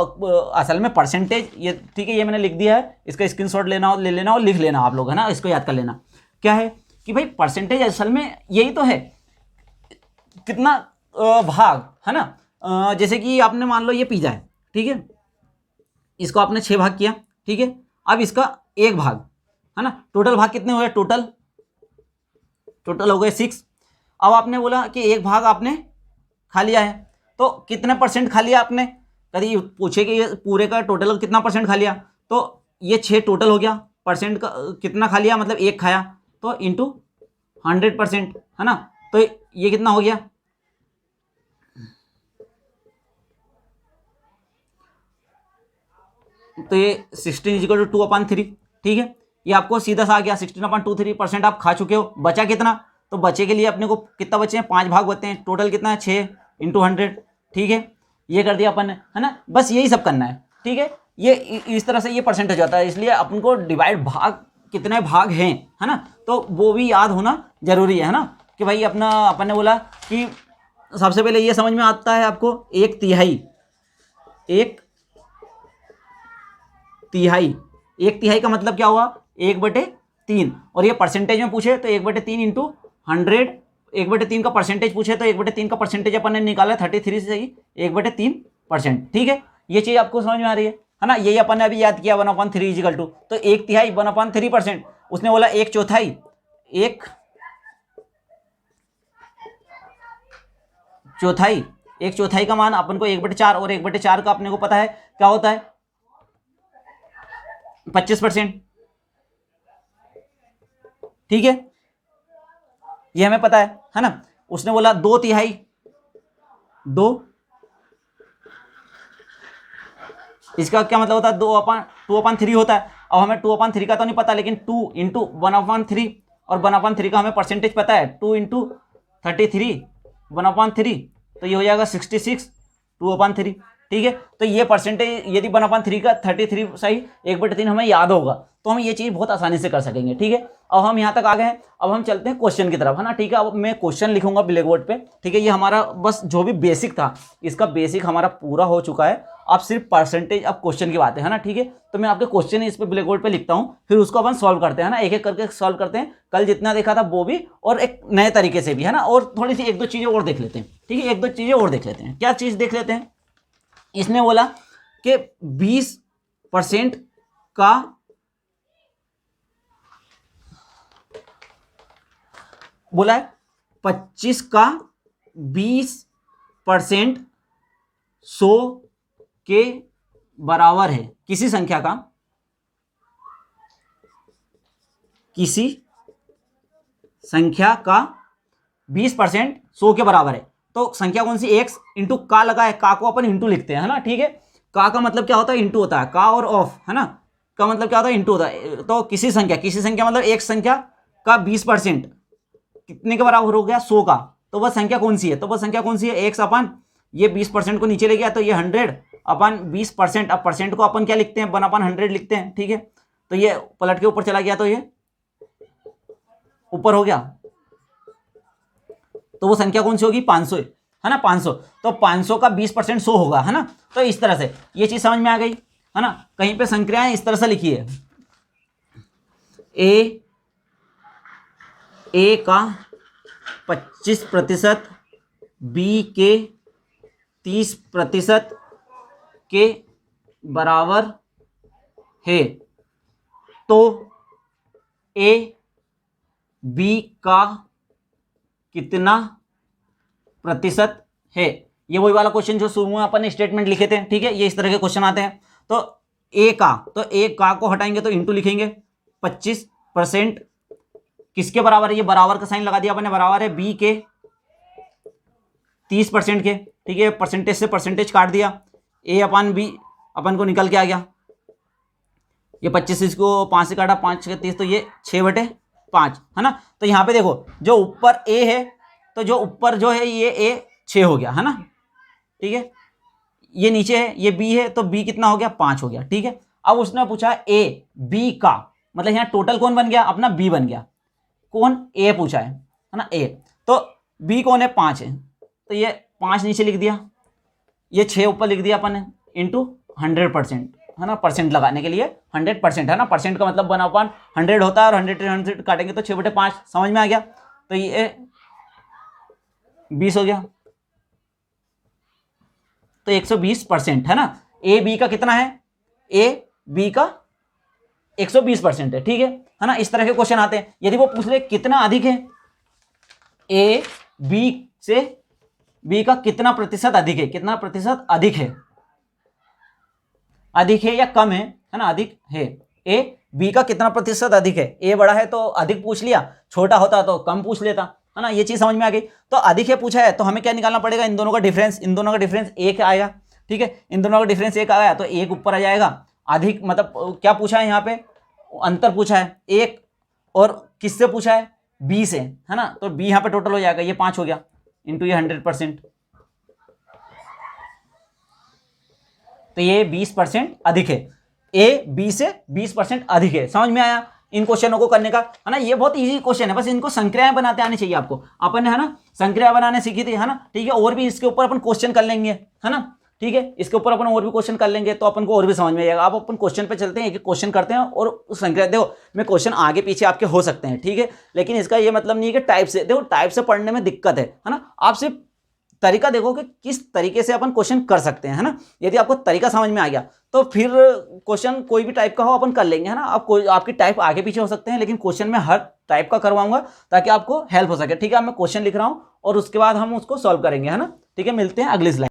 असल में परसेंटेज ये ठीक है, ये मैंने लिख दिया है, इसका स्क्रीनशॉट लेना हो ले लेना और लिख लेना आप लोग, है ना। इसको याद कर लेना क्या है कि भाई परसेंटेज असल में यही तो है, कितना भाग, है ना। जैसे कि आपने मान लो ये पिज्जा है, ठीक है, इसको आपने 6 भाग किया, ठीक है। अब इसका 1 भाग, है ना, टोटल भाग कितने हुए, टोटल हो गए 6। अब आपने बोला कि 1 भाग आपने खा लिया है, तो कितने % खा लिया आपने, कभी पूछे कि ये पूरे का टोटल कितना % खा लिया, तो ये 6 टोटल हो गया, परसेंट का कितना खा लिया मतलब 1 खाया, तो इंटू 100%, है ना। तो ये कितना हो गया, तो ये 16/2/3, ठीक है। ये आपको सीधा सा आ गया 16/23% आप खा चुके हो। बचा कितना, तो बचे के लिए अपने को कितना बचे हैं, 5 भाग बचते हैं, टोटल कितना है 6 इंटू 100, ठीक है। ये कर दिया अपन ने, है ना। बस यही सब करना है, ठीक है। ये इस तरह से ये परसेंटेज होता है, इसलिए अपन को डिवाइड भाग कितने भाग हैं, है ना, तो वो भी याद होना जरूरी है ना। कि भाई अपना अपन ने बोला कि सबसे पहले ये समझ में आता है आपको 1/3, 1/3 का मतलब क्या हुआ 1/3, और ये परसेंटेज में पूछे तो 1/3 इंटू 100, 1/3 का परसेंटेज पूछे तो 1/3 का परसेंटेज अपन ने निकाला 33 से ही 1/3%, ठीक है। ये चीज आपको समझ में आ रही है ना। यही अपन ने अभी याद किया 1/3 इजिकल टू, तो 1/3 1/3%, उसने बोला 1/4, 1/4 का मान अपन को 1/4, और 1/4 का अपने को पता है क्या होता है 25%, ठीक है, ये हमें पता है ना। उसने बोला 2/3, 2, इसका क्या मतलब होता है 2/3 होता है। अब हमें 2/3 का तो नहीं पता, लेकिन 2 इंटू 1/3, और 1/3 का हमें परसेंटेज पता है 2 इंटू 33 1/3, तो ये हो जाएगा 66 2/3, ठीक है। तो ये परसेंटेज यदि 1/3 का 33 सही 1/3 हमें याद होगा तो हम ये चीज़ बहुत आसानी से कर सकेंगे, ठीक है। अब हम यहाँ तक आ गए हैं, अब हम चलते हैं क्वेश्चन की तरफ, है ना, ठीक है। अब मैं क्वेश्चन लिखूंगा ब्लैक बोर्ड पे, ठीक है। ये हमारा बस जो भी बेसिक था इसका बेसिक हमारा पूरा हो चुका है। अब सिर्फ परसेंटेज अब क्वेश्चन की बात है ना, ठीक है। तो मैं आपके क्वेश्चन इस पे ब्लैक बोर्ड पे लिखता हूँ, फिर उसको अपन सॉल्व करते हैं ना, एक एक करके सॉल्व करते हैं। कल जितना देखा था वो भी, और एक नए तरीके से भी, है ना, और थोड़ी सी 1-2 चीज़ें और देख लेते हैं, ठीक है। 1-2 चीज़ें और देख लेते हैं। क्या चीज़ देख लेते हैं, इसने बोला कि 20% का बोला है 25 का 20% 100 के बराबर है। किसी संख्या का 20% 100 के बराबर है। तो संख्या कौन सी, एक्स इंटू का लगा है, का को अपन इंटू लिखते हैं, है ना, ठीक है। का मतलब क्या होता है, इंटू होता है, का और ऑफ, है ना, का मतलब क्या होता है, इंटू होता है। तो किसी संख्या मतलब एक संख्या का 20% कितने के बराबर हो गया, 100 का। तो वह संख्या कौन सी है, तो वह संख्या कौन सी है, एक्स अपन ये 20% को नीचे ले गया तो ये 100 अपन 20%, अब परसेंट को अपन क्या लिखते हैं, 1/100 लिखते हैं, ठीक है। तो ये पलट के ऊपर चला गया तो ये ऊपर हो गया, तो वो संख्या कौन सी होगी, 500, है ना, 500। तो 500 का 20% 100 होगा, है ना। तो इस तरह से ये चीज समझ में आ गई, है ना। कहीं पे संक्रियाएं इस तरह से लिखी है, ए का 25%, बी के 30% के बराबर है, तो ए बी का कितना प्रतिशत है। ये वही वाला क्वेश्चन जो शुरू में अपन ने स्टेटमेंट लिखे थे, ठीक है, ये इस तरह के क्वेश्चन आते हैं। तो ए का को हटाएंगे तो इंटू लिखेंगे, 25% किसके बराबर है, ये बराबर का साइन लगा दिया अपन ने, बराबर है बी के 30% के, ठीक है, परसेंटेज से परसेंटेज काट दिया, ए अपन बी अपन को निकल के आ गया, ये 25 इसको 5 से काटा, 5 के 30, तो ये 6/5, है ना। तो यहाँ पे देखो जो ऊपर ए है, तो जो ऊपर जो है ये ए 6 हो गया, है ना, ठीक है। ये नीचे है, ये बी है, तो बी कितना हो गया, 5 हो गया, ठीक है। अब उसने पूछा ए बी का, मतलब यहाँ टोटल कौन बन गया, अपना बी बन गया, कौन, ए पूछा है ना, ए। तो बी कौन है, 5 है, तो ये 5 नीचे लिख दिया, ये 6 ऊपर लिख दिया अपन ने, इंटू 100%, है ना, परसेंट लगाने के लिए 100%, है ना, परसेंट का मतलब 1/100 होता है, और 100 काटेंगे तो 6/5, समझ में आ गया। तो ये 20 हो गया, तो 120%, है ना। ए बी का कितना है, ए बी का 120% है, ठीक है ना। इस तरह के क्वेश्चन आते हैं। यदि वो पूछ ले कितना अधिक है, ए बी से बी का कितना प्रतिशत अधिक है, कितना प्रतिशत अधिक है, अधिक है या कम है ना, अधिक है, ए बी का कितना प्रतिशत अधिक है। ए बड़ा है तो अधिक पूछ लिया, छोटा होता तो कम पूछ लेता, है ना। ये चीज समझ में आ गई। तो अधिक है पूछा है तो हमें क्या निकालना पड़ेगा, इन दोनों का डिफरेंस, इन दोनों का डिफरेंस 1 आएगा, ठीक है, इन दोनों का डिफरेंस 1 आया तो 1 ऊपर आ जाएगा। अधिक मतलब क्या पूछा है यहाँ पे, अंतर पूछा है 1, और किससे पूछा है, बी से, है ना। तो बी यहाँ पे टोटल हो जाएगा, ये 5 हो गया, इंटू ये 100%, तो ये 20% अधिक है, ए बी से 20% अधिक है। समझ में आया इन क्वेश्चनों को करने का, है ना। ये बहुत इजी क्वेश्चन है, बस इनको संक्रियाएं बनाते आने चाहिए आपको। अपन ने, है ना, संक्रिया बनाने सीखी थी, है ना, ठीक है। और भी इसके ऊपर अपन क्वेश्चन कर लेंगे, है ना, ठीक है, इसके ऊपर अपन और भी क्वेश्चन कर लेंगे तो अपन को और भी समझ में आएगा। आप अपन क्वेश्चन पे चलते हैं, एक क्वेश्चन करते हैं और संक्रिया, देखो मैं क्वेश्चन आगे पीछे आपके हो सकते हैं, ठीक है, लेकिन इसका ये मतलब नहीं है कि टाइप से, देखो टाइप से पढ़ने में दिक्कत है ना। आप सिर्फ तरीका देखो कि किस तरीके से अपन क्वेश्चन कर सकते हैं, है ना। यदि आपको तरीका समझ में आ गया तो फिर क्वेश्चन कोई भी टाइप का हो अपन कर लेंगे, है ना। आप कोई आपकी टाइप आगे पीछे हो सकते हैं, लेकिन क्वेश्चन में हर टाइप का करवाऊंगा ताकि आपको हेल्प हो सके, ठीक है। मैं क्वेश्चन लिख रहा हूं और उसके बाद हम उसको सॉल्व करेंगे, है ना, ठीक है। मिलते हैं अगली स्लाइड,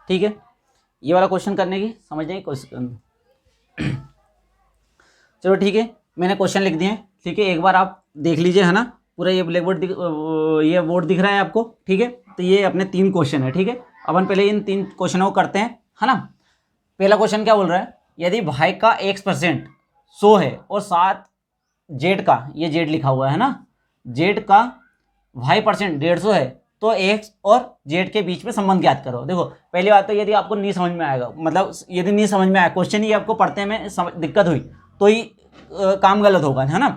ठीक है। ये वाला क्वेश्चन करने की समझने की कोशिश करना। चलो ठीक है, मैंने क्वेश्चन लिख दिए, ठीक है। एक बार आप देख लीजिए, है ना, पूरा ये ब्लैक बोर्ड ये बोर्ड दिख रहा है आपको, ठीक है। तो ये अपने 3 क्वेश्चन है, ठीक है। अपन पहले इन 3 क्वेश्चनों को करते हैं, है ना। पहला क्वेश्चन क्या बोल रहा है, यदि भाई का x% 100 है और 7 जेड का, ये जेड लिखा हुआ है ना, जेड का y% 150 है, तो एक्स और जेड के बीच में संबंध ज्ञात करो। देखो पहली बात तो यदि आपको नहीं समझ में आएगा, मतलब यदि नहीं समझ में आया क्वेश्चन ही आपको पढ़ने में दिक्कत हुई तो ही काम गलत होगा, है ना।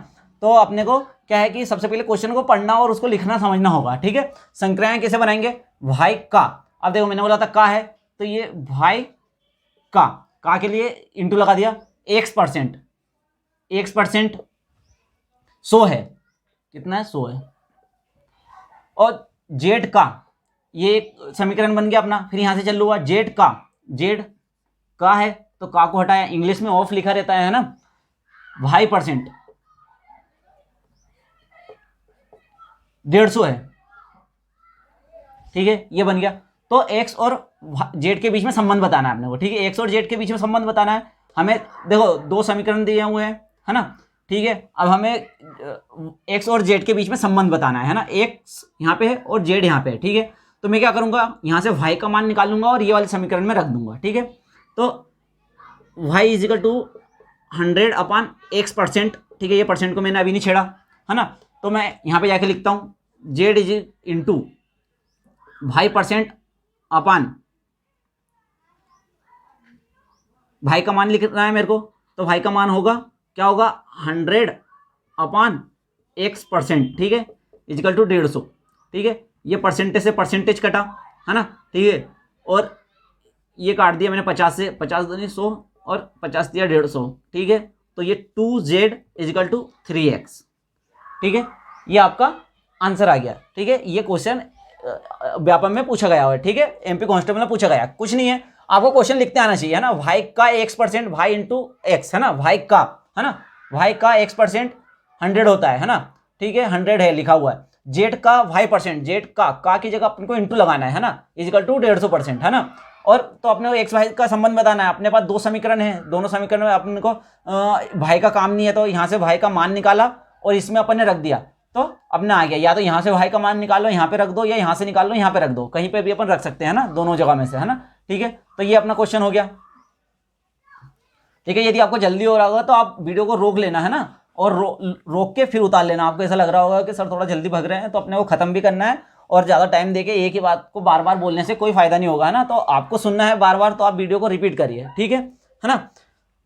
तो अपने को क्या है कि सबसे पहले क्वेश्चन को पढ़ना और उसको लिखना समझना होगा, ठीक है। संक्रियाएं कैसे बनाएंगे, भाई का, अब देखो मैंने बोला था का है, तो ये भाई का के लिए इंटू लगा दिया, x% 100 है, कितना है, 100 है, और जेड का, ये एक समीकरण बन गया अपना। फिर यहां से चल हुआ जेड का है तो का को हटाया, इंग्लिश में ऑफ लिखा रहता है ना, y% 150 है, ठीक है, ये बन गया। तो एक्स और जेड के बीच में संबंध बताना है आपने को, ठीक है। एक्स और जेड के बीच में संबंध बताना है हमें। देखो 2 समीकरण दिए हुए हैं, है ना, ठीक है। अब हमें एक्स और जेड के बीच में संबंध बताना है ना, एक्स यहाँ पे है और जेड यहाँ पे है, ठीक है। तो मैं क्या करूँगा, यहाँ से वाई का मान निकाल लूंगा और ये वाले समीकरण में रख दूंगा, ठीक है। तो Y is equal to 100/x%, ठीक है। ये परसेंट को मैंने अभी नहीं छेड़ा, है ना। तो मैं यहाँ पे जाके लिखता हूँ z is into y percent अपान भाई का मान लिखना है मेरे को। तो भाई का मान होगा, क्या होगा, 100/x%, ठीक है, इजिकल टू 150, ठीक है। ये परसेंटेज से परसेंटेज कटा, है ना, ठीक है। और ये काट दिया मैंने 50 से, 50 दूनी 100 और 50 दिया 150, ठीक है। तो ये 2z इजिकल टू 3x, ठीक है। ये आपका आंसर आ गया, ठीक है। ये क्वेश्चन व्यापम में पूछा गया है, ठीक है, एमपी कांस्टेबल में पूछा गया, कुछ नहीं है, आपको क्वेश्चन लिखते आना चाहिए, है ना। वाई का x%, वाई इंटू एक्स, है ना, वाई का, है ना, वाई का x% 100 होता है ना, ठीक है, 100 है लिखा हुआ है। जेड का y%, जेड का की जगह अपन को इंटू लगाना है ना, इजिकल टू 150%, है ना। और तो अपने को एक्स वाई का संबंध बताना है। अपने पास दो समीकरण है, दोनों समीकरण में अपन को भाई का काम नहीं है, तो यहाँ से भाई का मान निकाला और इसमें अपन ने रख दिया, तो अपने आ गया। या तो यहाँ से भाई का मान निकालो, यहाँ पे रख दो, या यहाँ से निकाल लो, यहाँ पे रख दो, कहीं पे भी अपन रख सकते हैं ना, दोनों जगह में से, है ना, ठीक है। तो ये अपना क्वेश्चन हो गया, ठीक है। यदि आपको जल्दी हो रहा होगा तो आप वीडियो को रोक लेना, है ना, और रोक के फिर उतार लेना। आपको ऐसा लग रहा होगा कि सर थोड़ा जल्दी भग रहे हैं, तो अपने को खत्म भी करना है, और ज़्यादा टाइम देके एक ही बात को बार बार बोलने से कोई फायदा नहीं होगा, है ना। तो आपको सुनना है बार बार, तो आप वीडियो को रिपीट करिए, ठीक है ना।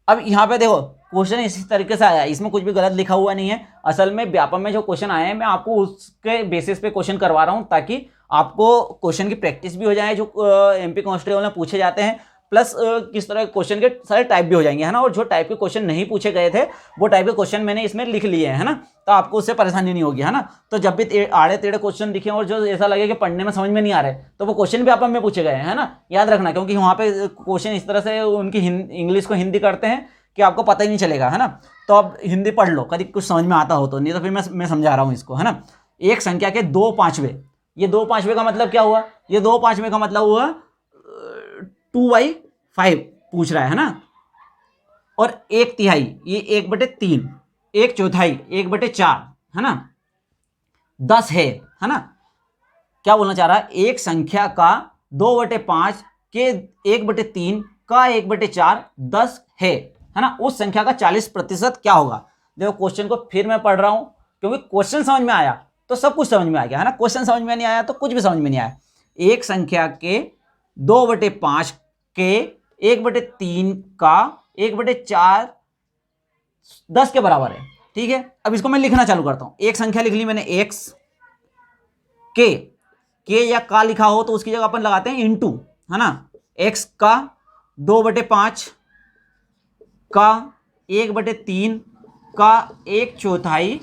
अब यहाँ पे देखो क्वेश्चन इसी तरीके से आया, इसमें कुछ भी गलत लिखा हुआ नहीं है। असल में व्यापम में जो क्वेश्चन आए हैं, मैं आपको उसके बेसिस पे क्वेश्चन करवा रहा हूँ, ताकि आपको क्वेश्चन की प्रैक्टिस भी हो जाए जो एमपी कांस्टेबल में पूछे जाते हैं, प्लस किस तरह क्वेश्चन के सारे टाइप भी हो जाएंगे, है ना। और जो टाइप के क्वेश्चन नहीं पूछे गए थे, वो टाइप के क्वेश्चन मैंने इसमें लिख लिए हैं, है ना, तो आपको उससे परेशानी नहीं होगी, है ना। तो जब भी आड़े टेढ़े क्वेश्चन दिखे और जो ऐसा लगे कि पढ़ने में समझ में नहीं आ रहे, तो वो क्वेश्चन भी व्यापम में पूछे गए हैं, है ना, याद रखना। क्योंकि वहाँ पे क्वेश्चन इस तरह से उनकी इंग्लिश को हिंदी करते हैं कि आपको पता ही नहीं चलेगा, है ना। तो अब हिंदी पढ़ लो, कभी कुछ समझ में आता हो तो, नहीं तो फिर मैं समझा रहा हूँ इसको, है ना। एक संख्या के 2/5, ये 2/5 का मतलब क्या हुआ, ये 2/5 का मतलब हुआ 2/5 पूछ रहा है ना। और 1/3, ये 1/3, 1/4, 1/4, है ना, 10 है ना। क्या बोलना चाह रहा है, एक संख्या का 2/5 के 1/3 का 1/4 10 है ना। उस संख्या का 40% क्या होगा। देखो क्वेश्चन को फिर मैं पढ़ रहा हूं, क्योंकि क्वेश्चन समझ में आया तो सब कुछ समझ में आ गया, है ना। क्वेश्चन समझ में नहीं आया तो कुछ भी समझ में नहीं आया। एक संख्या के 2/5 के 1/3 का 1/4 10 के बराबर है, ठीक है। अब इसको मैं लिखना चालू करता हूं। एक संख्या लिख ली मैंने, एक्स के या का लिखा हो तो उसकी जगह अपन लगाते हैं इंटू, है ना। एक्स का 2/5 का 1/3 का 1/4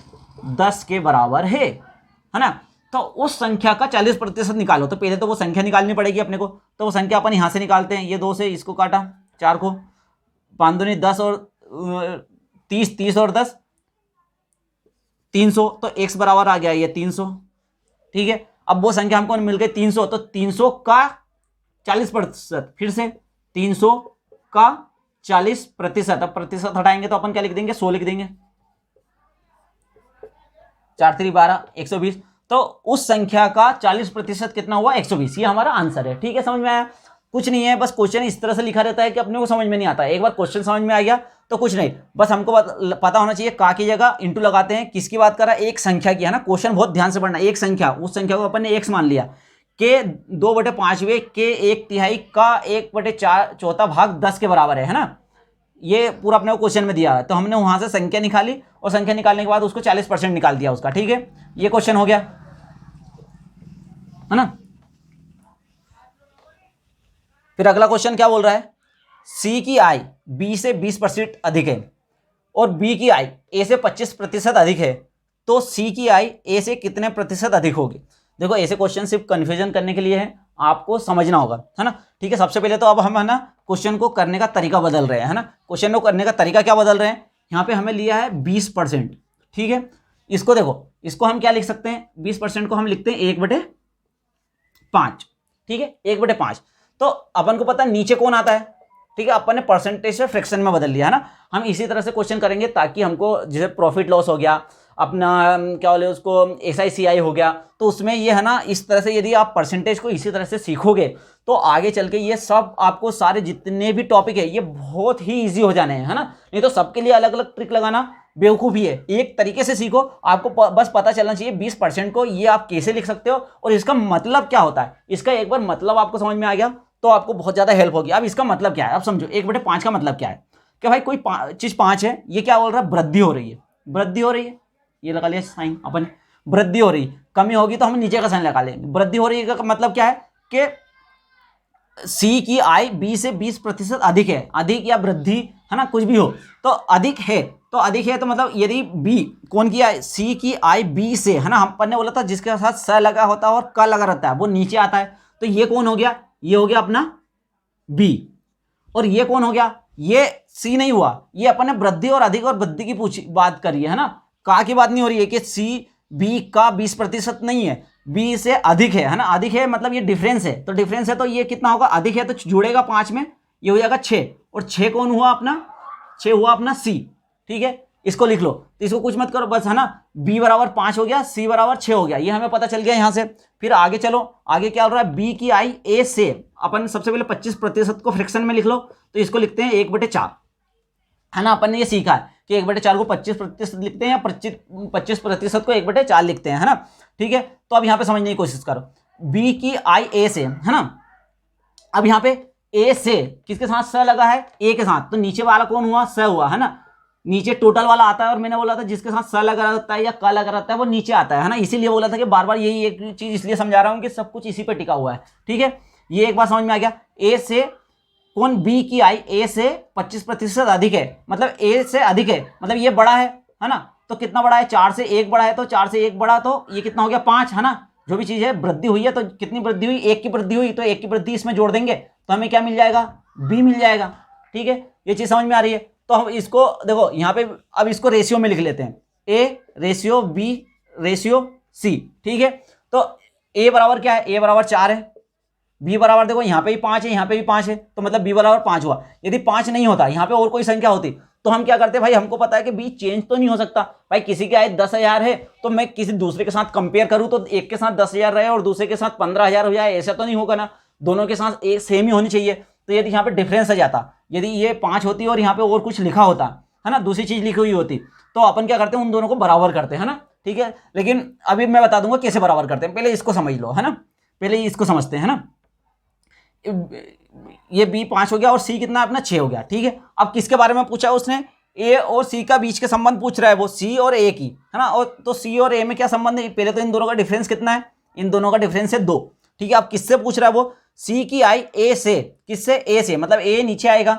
10 के बराबर है ना। तो उस संख्या का 40% निकालो। तो पहले तो वो संख्या निकालनी पड़ेगी अपने को, तो वो संख्या अपन यहाँ से निकालते हैं। ये 2 से इसको काटा, 4 को, 5 दूनी 10 और 30, 30 और 10 300, तो x बराबर आ गया ये 300, ठीक है। अब वो संख्या हमको मिल गई 300, तो 300 का 40%, फिर से 300 का 40%। अब प्रतिशत हटाएंगे तो अपन क्या लिख देंगे, 100 लिख देंगे, 4 3 12, 120। तो उस संख्या का 40% कितना हुआ, 120। ये हमारा आंसर है, ठीक है। समझ में आया, कुछ नहीं है, बस क्वेश्चन इस तरह से लिखा रहता है कि अपने को समझ में नहीं आता। एक बार क्वेश्चन समझ में आ गया तो कुछ नहीं, बस हमको पता होना चाहिए का की जगह इंटू लगाते हैं। किसकी बात कर रहा है, एक संख्या की, है ना। क्वेश्चन बहुत ध्यान से पढ़ना। एक संख्या, उस संख्या को अपन ने एक्स मान लिया, के 2/5 के 1/3 का 1/4 भाग 10 के बराबर है ना। ये पूरा अपने को क्वेश्चन में दिया है, तो हमने वहां से संख्या निकाली और संख्या निकालने के बाद उसको 40% निकाल दिया उसका, ठीक है। ये क्वेश्चन हो गया, है ना। फिर अगला क्वेश्चन क्या बोल रहा है, सी की आय बी से 20% अधिक है और बी की आय ए से 25% अधिक है, तो सी की आय ए से कितने प्रतिशत अधिक होगी। देखो ऐसे क्वेश्चन सिर्फ कंफ्यूजन करने के लिए है, आपको समझना होगा, है ना, ठीक है। सबसे पहले तो अब हम, है ना, क्वेश्चन को करने का तरीका बदल रहे हैं, है ना। क्वेश्चन को करने का तरीका क्या बदल रहे हैं, यहाँ पे हमें लिया है 20%, ठीक है। इसको देखो, इसको हम क्या लिख सकते हैं, 20% को हम लिखते हैं 1/5, ठीक है, 1/5। तो अपन को पता है नीचे कौन आता है, ठीक है, अपन ने परसेंटेज से फ्रैक्शन में बदल लिया है ना। हम इसी तरह से क्वेश्चन करेंगे ताकि हमको जैसे प्रॉफिट लॉस हो गया, अपना क्या बोले उसको SICI हो गया, तो उसमें ये है ना इस तरह से यदि आप परसेंटेज को इसी तरह से सीखोगे तो आगे चल के ये सब आपको सारे जितने भी टॉपिक है ये बहुत ही ईजी हो जाने हैं, है ना। नहीं तो सबके लिए अलग अलग ट्रिक लगाना बेवकूफ़ी है। एक तरीके से सीखो, आपको बस पता चलना चाहिए 20% को ये आप कैसे लिख सकते हो और इसका मतलब क्या होता है। इसका एक बार मतलब आपको समझ में आ गया तो आपको बहुत ज़्यादा हेल्प होगी। अब इसका मतलब क्या है आप समझो, 1/5 का मतलब क्या है कि भाई कोई चीज़ 5 है, ये क्या बोल रहा है, वृद्धि हो रही है, वृद्धि हो रही है, ये लगा लिया साइन अपन, वृद्धि हो रही, कमी होगी तो हम नीचे का साइन लगा लेंगे। वृद्धि हो रही का मतलब क्या है कि सी की आय बी से 20% अधिक है, अधिक या वृद्धि है ना, कुछ भी हो तो अधिक है, तो अधिक है तो मतलब यदि बी कौन की आय, सी की आय बी से है ना, हम अपन ने बोला था जिसके साथ स लगा होता है और क लगा रहता है वो नीचे आता है, तो ये कौन हो गया, ये हो गया अपना बी, और ये कौन हो गया, ये सी नहीं हुआ, ये अपन ने वृद्धि और अधिक और वृद्धि की बात करी है ना, का की बात नहीं हो रही है कि सी बी का 20% नहीं है, बी से अधिक है ना, अधिक है मतलब ये डिफरेंस है, तो डिफरेंस है तो ये कितना होगा, अधिक है तो जुड़ेगा 5 में, ये हो जाएगा 6, और 6 कौन हुआ अपना, 6 हुआ अपना सी, ठीक है, इसको लिख लो, तो इसको कुछ मत करो बस है ना, b बराबर 5 हो गया, c बराबर 6 हो गया, ये हमें पता चल गया यहाँ से। फिर आगे चलो, आगे क्या हो रहा है, b की आई a से, अपन सबसे पहले 25% को फ्रैक्शन में लिख लो, तो इसको लिखते हैं 1/4, है ना, अपन ने ये सीखा है कि 1/4 को 25% लिखते हैं या 25% को 1/4 लिखते हैं, है ना, ठीक है। तो अब यहाँ पे समझने की कोशिश करो, b की आई a से, है ना, अब यहाँ पे a से किसके साथ स लगा है, a के साथ, तो नीचे वाला कौन हुआ, स हुआ, है ना, नीचे टोटल वाला आता है, और मैंने बोला था जिसके साथ स लगा रहता है या क लगा रहता है वो नीचे आता है ना, इसीलिए बोला था कि बार बार यही एक चीज इसलिए समझा रहा हूँ कि सब कुछ इसी पे टिका हुआ है, ठीक है। ये एक बार समझ में आ गया, a से कौन, b की आई a से 25% अधिक है, मतलब a से अधिक है मतलब ये बड़ा है ना, तो कितना बड़ा है, 4 से 1 बड़ा है, तो 4 से 1 बड़ा तो ये कितना हो गया 5, है ना, जो भी चीज है वृद्धि हुई है तो कितनी वृद्धि हुई, 1 की वृद्धि हुई, तो 1 की वृद्धि इसमें जोड़ देंगे तो हमें क्या मिल जाएगा, b मिल जाएगा, ठीक है। ये चीज समझ में आ रही है, तो हम इसको देखो यहाँ पे अब इसको रेशियो में लिख लेते हैं, a ratio b ratio c, ठीक है। तो a बराबर क्या है, a बराबर 4 है, b बराबर देखो यहाँ पे भी 5 है, यहाँ पे भी 5 है, तो मतलब b बराबर 5 हुआ। यदि 5 नहीं होता, यहाँ पे और कोई संख्या होती तो हम क्या करते भाई, हमको पता है कि b चेंज तो नहीं हो सकता भाई, किसी की आय 10,000 है तो मैं किसी दूसरे के साथ कंपेयर करूँ तो एक के साथ 10,000 रहे और दूसरे के साथ 15,000 हो जाए, ऐसा तो नहीं होगा ना, दोनों के साथ एक सेम ही होनी चाहिए। तो यदि यहाँ पे डिफरेंस आ जाता, यदि ये 5 होती और यहाँ पे और कुछ लिखा होता है ना, दूसरी चीज लिखी हुई होती, तो अपन क्या करते हैं उन दोनों को बराबर करते हैं ना, ठीक है। लेकिन अभी मैं बता दूंगा कैसे बराबर करते हैं, पहले इसको समझ लो, है ना, पहले इसको समझते हैं ना। ये b 5 हो गया और c कितना अपना 6 हो गया, ठीक है। अब किसके बारे में पूछा उसने, a और c का बीच के संबंध पूछ रहा है वो, c और a की, है ना, और तो c और a में क्या संबंध है, पहले तो इन दोनों का डिफरेंस कितना है, इन दोनों का डिफरेंस है 2, ठीक है। अब किससे पूछ रहा है वो, c की आई a से, किससे, a से, मतलब a नीचे आएगा,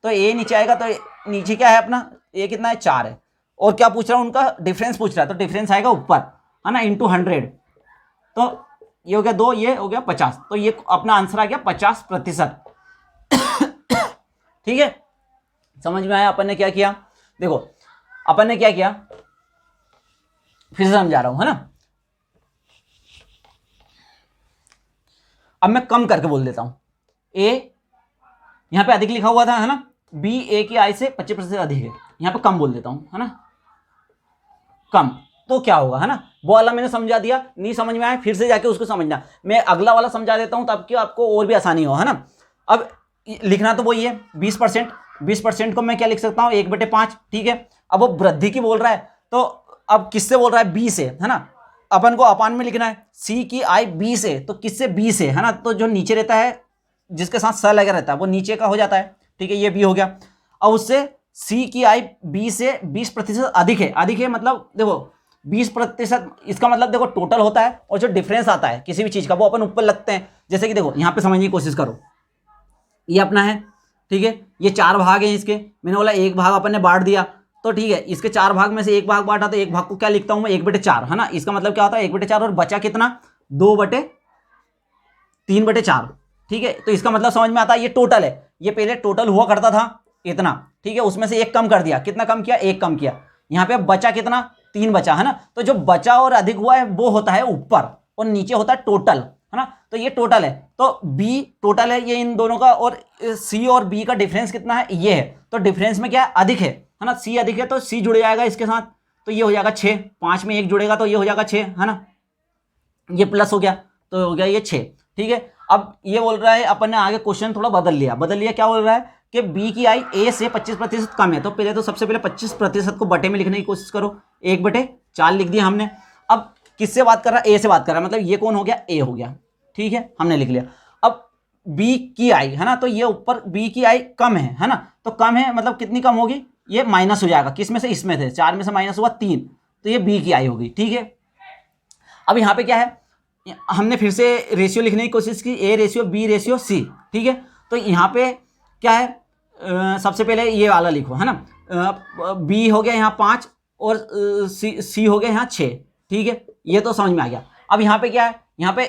तो a नीचे आएगा तो नीचे क्या है अपना, a कितना है 4 है, और क्या पूछ रहा है उनका डिफरेंस पूछ रहा है, तो डिफरेंस आएगा ऊपर, है ना, इंटू 100, तो ये हो गया 2, ये हो गया 50, तो ये अपना आंसर आ गया 50%, ठीक है। समझ में आया अपन ने क्या किया, देखो अपन ने क्या किया, फिर से समझा रहा हूं, है ना। अब मैं कम करके बोल देता हूं, a यहां पे अधिक लिखा हुआ था, है ना, b a की आय से 25% अधिक है, यहां पे कम बोल देता हूं, है ना, कम, तो क्या होगा, है ना, वो वाला मैंने समझा दिया, नहीं समझ में आया फिर से जाके उसको समझना, मैं अगला वाला समझा देता हूं ताकि आपको और भी आसानी हो, है ना। अब लिखना तो वही है 20% को मैं क्या लिख सकता हूं, 1/5, ठीक है। अब वो वृद्धि की बोल रहा है तो अब किससे बोल रहा है, b से, है ना, अपन को अपान में लिखना है, c की आई b से, तो किससे, b से, है ना, तो जो नीचे रहता है जिसके साथ स लगा रहता है वो नीचे का हो जाता है, ठीक है, ये b हो गया। अब उससे c की आई b से 20% अधिक है, अधिक है मतलब देखो 20%, इसका मतलब देखो टोटल होता है और जो डिफरेंस आता है किसी भी चीज का वो अपन ऊपर लगते हैं, जैसे कि देखो यहाँ पे समझने की कोशिश करो, ये अपना है, ठीक है, ये 4 भाग हैं इसके, मैंने बोला एक भाग अपन ने बांट दिया, तो ठीक है, इसके 4 भाग में से एक भाग बांटा, तो एक भाग को क्या लिखता हूं मैं, 1/4, है ना, इसका मतलब क्या होता है 1/4, और बचा कितना, 2/3/4, ठीक है। तो इसका मतलब समझ में आता है, ये टोटल है, ये पहले टोटल हुआ करता था इतना, ठीक है, उसमें से एक कम कर दिया, कितना कम किया, एक कम किया, यहाँ पे बचा कितना, 3 बचा, है ना, तो जो बचा और अधिक हुआ है वो होता है ऊपर और नीचे होता है टोटल, है ना, तो ये टोटल है, तो बी टोटल है ये इन दोनों का, और सी और बी का डिफरेंस कितना है, ये है, तो डिफरेंस में क्या है, अधिक है ना, सी अधिक है तो सी जुड़ जाएगा इसके साथ, तो ये हो जाएगा 6, 5 में 1 जुड़ेगा तो ये हो जाएगा 6, है ना, ये प्लस हो गया तो हो गया ये 6, ठीक है। अब ये बोल रहा है, अपन ने आगे क्वेश्चन थोड़ा बदल लिया, क्या बोल रहा है कि बी की आई ए से 25% कम है, तो पहले तो सबसे पहले 25% को बटे में लिखने की कोशिश करो, 1/4 लिख दिया हमने। अब किससे बात कर रहा है, ए से बात कर रहा है, मतलब ये कौन हो गया, ए हो गया, ठीक है, हमने लिख लिया। अब बी की आई है ना, तो ये ऊपर बी की आई कम है ना, तो कम है मतलब कितनी कम होगी, ये माइनस हो जाएगा, किस में से, इसमें से, 4 में से माइनस हुआ 3, तो ये बी की आई होगी, ठीक है। अब यहाँ पे क्या है, हमने फिर से रेशियो लिखने की कोशिश की, A ratio B ratio C, ठीक है, तो यहाँ पे क्या है, सबसे पहले ये वाला लिखो, है ना, बी हो गया यहाँ 5 और सी हो गया यहाँ 6, ठीक है, ये तो समझ में आ गया। अब यहाँ पे क्या है, यहाँ पे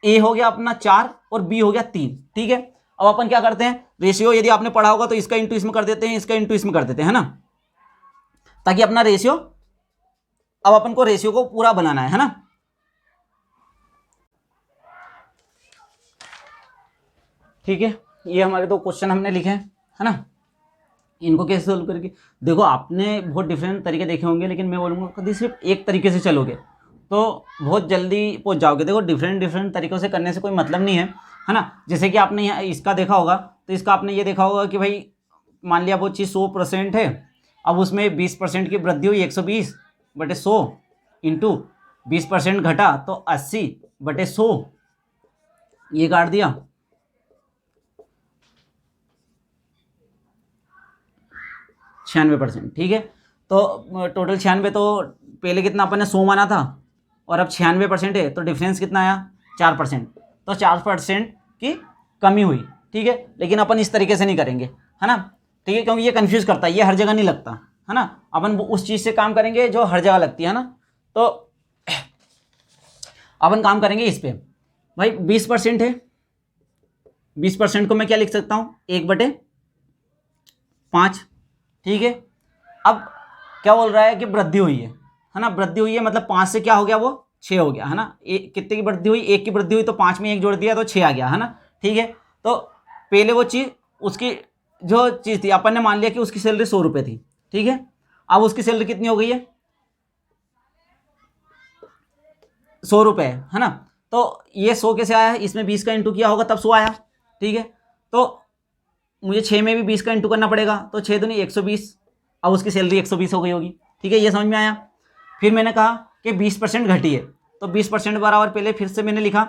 ए हो गया अपना 4 और बी हो गया 3, ठीक है। अब अपन क्या करते हैं, रेशियो यदि आपने पढ़ा होगा तो इसका इंटू इसमें कर देते हैं, इसका इंटू इसमें कर देते हैं, है ना, ताकि अपना रेशियो, अब अपन को रेशियो को पूरा बनाना है ना। ठीक है, ये हमारे 2 क्वेश्चन हमने लिखे हैं, है ना, इनको कैसे सोल्व करके, देखो आपने बहुत डिफरेंट तरीके देखे होंगे, लेकिन मैं बोलूँगा कभी सिर्फ एक तरीके से चलोगे तो बहुत जल्दी पहुंच जाओगे। देखो डिफरेंट तरीक़ों से करने से कोई मतलब नहीं है ना। जैसे कि आपने यहाँ इसका देखा होगा, तो इसका आपने ये देखा होगा कि भाई मान लिया वो चीज़ 100% है, अब उसमें 20% की वृद्धि हुई, 120/100 इंटू 20% घटा तो 80/100, ये काट दिया, 96%, ठीक है। तो टोटल 96, तो पहले कितना अपन ने 100 माना था और अब 96% है, तो डिफरेंस कितना आया, 4%, तो 4% की कमी हुई, ठीक है। लेकिन अपन इस तरीके से नहीं करेंगे, है ना, ठीक है, क्योंकि ये कंफ्यूज करता है, ये हर जगह नहीं लगता, है ना। अपन उस चीज़ से काम करेंगे जो हर जगह लगती है ना। तो अपन काम करेंगे इस पे, भाई 20% है, 20% को मैं क्या लिख सकता हूँ, 1/5, ठीक है। अब क्या बोल रहा है कि वृद्धि हुई है ना, वृद्धि हुई है मतलब 5 से क्या हो गया, वो 6 हो गया, है ना। कितने की वृद्धि हुई, 1 की वृद्धि हुई, तो 5 में 1 जोड़ दिया तो 6 आ गया, है ना, ठीक है। तो पहले वो चीज़, उसकी जो चीज़ थी, अपन ने मान लिया कि उसकी सैलरी 100 रुपये थी, ठीक है। अब उसकी सैलरी कितनी हो गई है, 100 रुपये, है ना। तो ये 100 कैसे आया है, इसमें 20 का इंटू किया होगा तब 100 आया, ठीक है। तो मुझे 6 में भी 20 का इंटू करना पड़ेगा, तो 6 दूनी 120, अब उसकी सैलरी 120 हो गई होगी, ठीक है, ये समझ में आया। फिर मैंने कहा कि 20% घटी है, तो 20% बराबर पहले फिर से मैंने लिखा